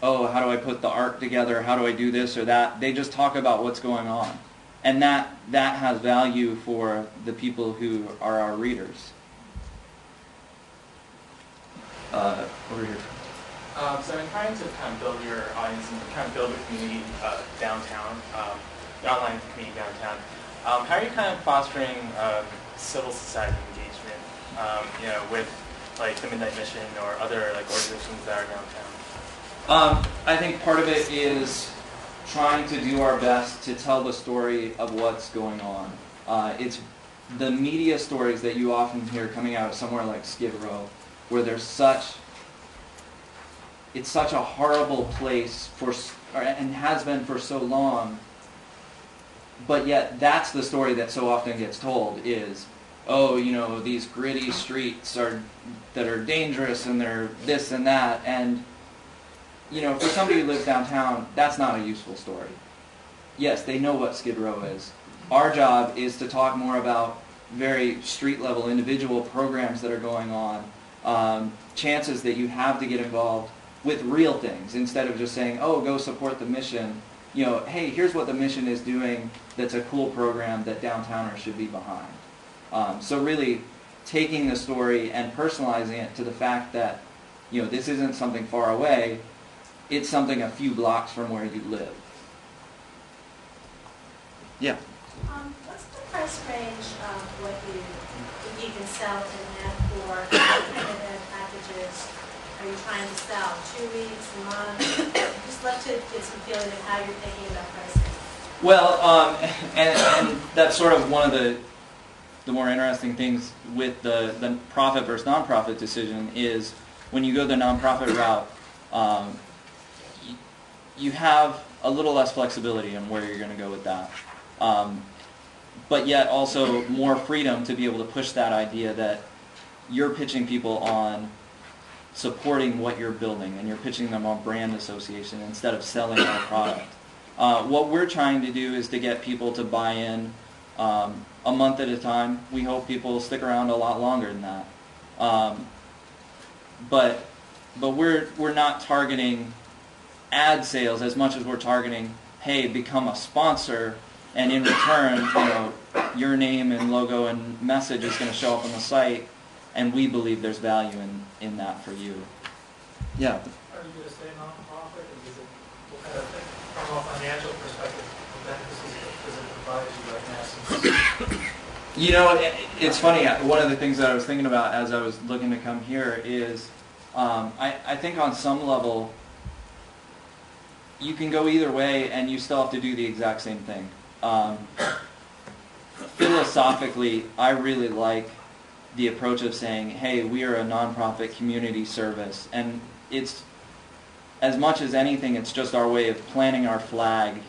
oh, how do I put the art together? How do I do this or that? They just talk about what's going on. And that has value for the people who are our readers. Over here. So I'm trying to kind of build your audience and kind of build a community downtown, the online community downtown. How are you kind of fostering civil society engagement, with like the Midnight Mission or other like organizations that are downtown? I think part of it is trying to do our best to tell the story of what's going on. It's the media stories that you often hear coming out of somewhere like Skid Row, where there's it's such a horrible place and has been for so long, but yet that's the story that so often gets told is, oh, these gritty streets that are dangerous and they're this and that, and for somebody who lives downtown, that's not a useful story. Yes, they know what Skid Row is. Our job is to talk more about very street-level individual programs that are going on, chances that you have to get involved with real things, instead of just saying, oh, go support the mission. Hey, here's what the mission is doing that's a cool program that downtowners should be behind. So really taking the story and personalizing it to the fact that, this isn't something far away, it's something a few blocks from where you live. Yeah. What's the price range of what you can sell in ad for? What kind of ad packages are you trying to sell? 2 weeks, a month? Just love to get some feeling of how you're thinking about pricing. Well, and that's sort of one of the more interesting things with the profit versus nonprofit decision is when you go the nonprofit route, you have a little less flexibility in where you're going to go with that. But yet also more freedom to be able to push that idea that you're pitching people on supporting what you're building, and you're pitching them on brand association instead of selling our product. What we're trying to do is to get people to buy in a month at a time. We hope people will stick around a lot longer than that. But we're not targeting ad sales as much as we're targeting, hey, become a sponsor, and in return, your name and logo and message is going to show up on the site, and we believe there's value in that for you. Yeah. Are you going to stay nonprofit, and what kind of thing, from a financial perspective, what benefits does it provide you right now? It's funny. One of the things that I was thinking about as I was looking to come here is, I think on some level, you can go either way, and you still have to do the exact same thing. Philosophically, I really like the approach of saying, hey, we are a nonprofit community service, and it's, as much as anything, it's just our way of planting our flag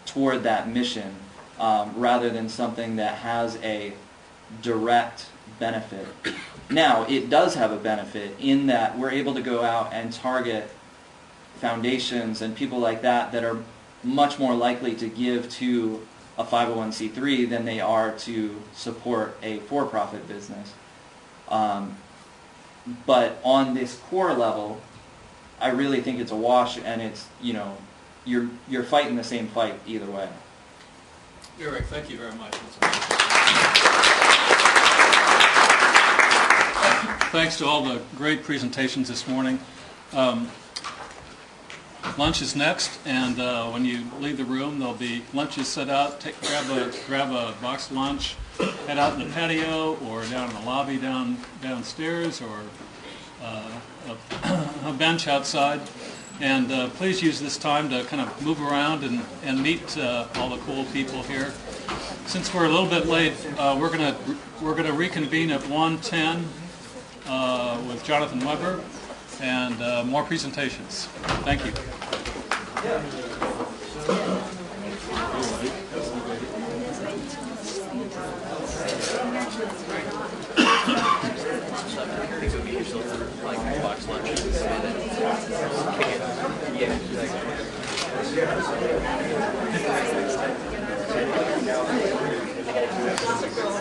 toward that mission, rather than something that has a direct benefit. Now, it does have a benefit in that we're able to go out and target foundations and people like that that are much more likely to give to a 501c3 than they are to support a for-profit business. But on this core level, I really think it's a wash, and it's, you're fighting the same fight either way. Eric, thank you very much. Thanks to all the great presentations this morning. Lunch is next, and when you leave the room, there'll be lunches set out. Grab a boxed lunch, head out in the patio, or down in the lobby downstairs, or a bench outside. And please use this time to kind of move around and meet all the cool people here. Since we're a little bit late, we're gonna reconvene at 1:10 with Jonathan Weber and more presentations. Thank you. Thank you.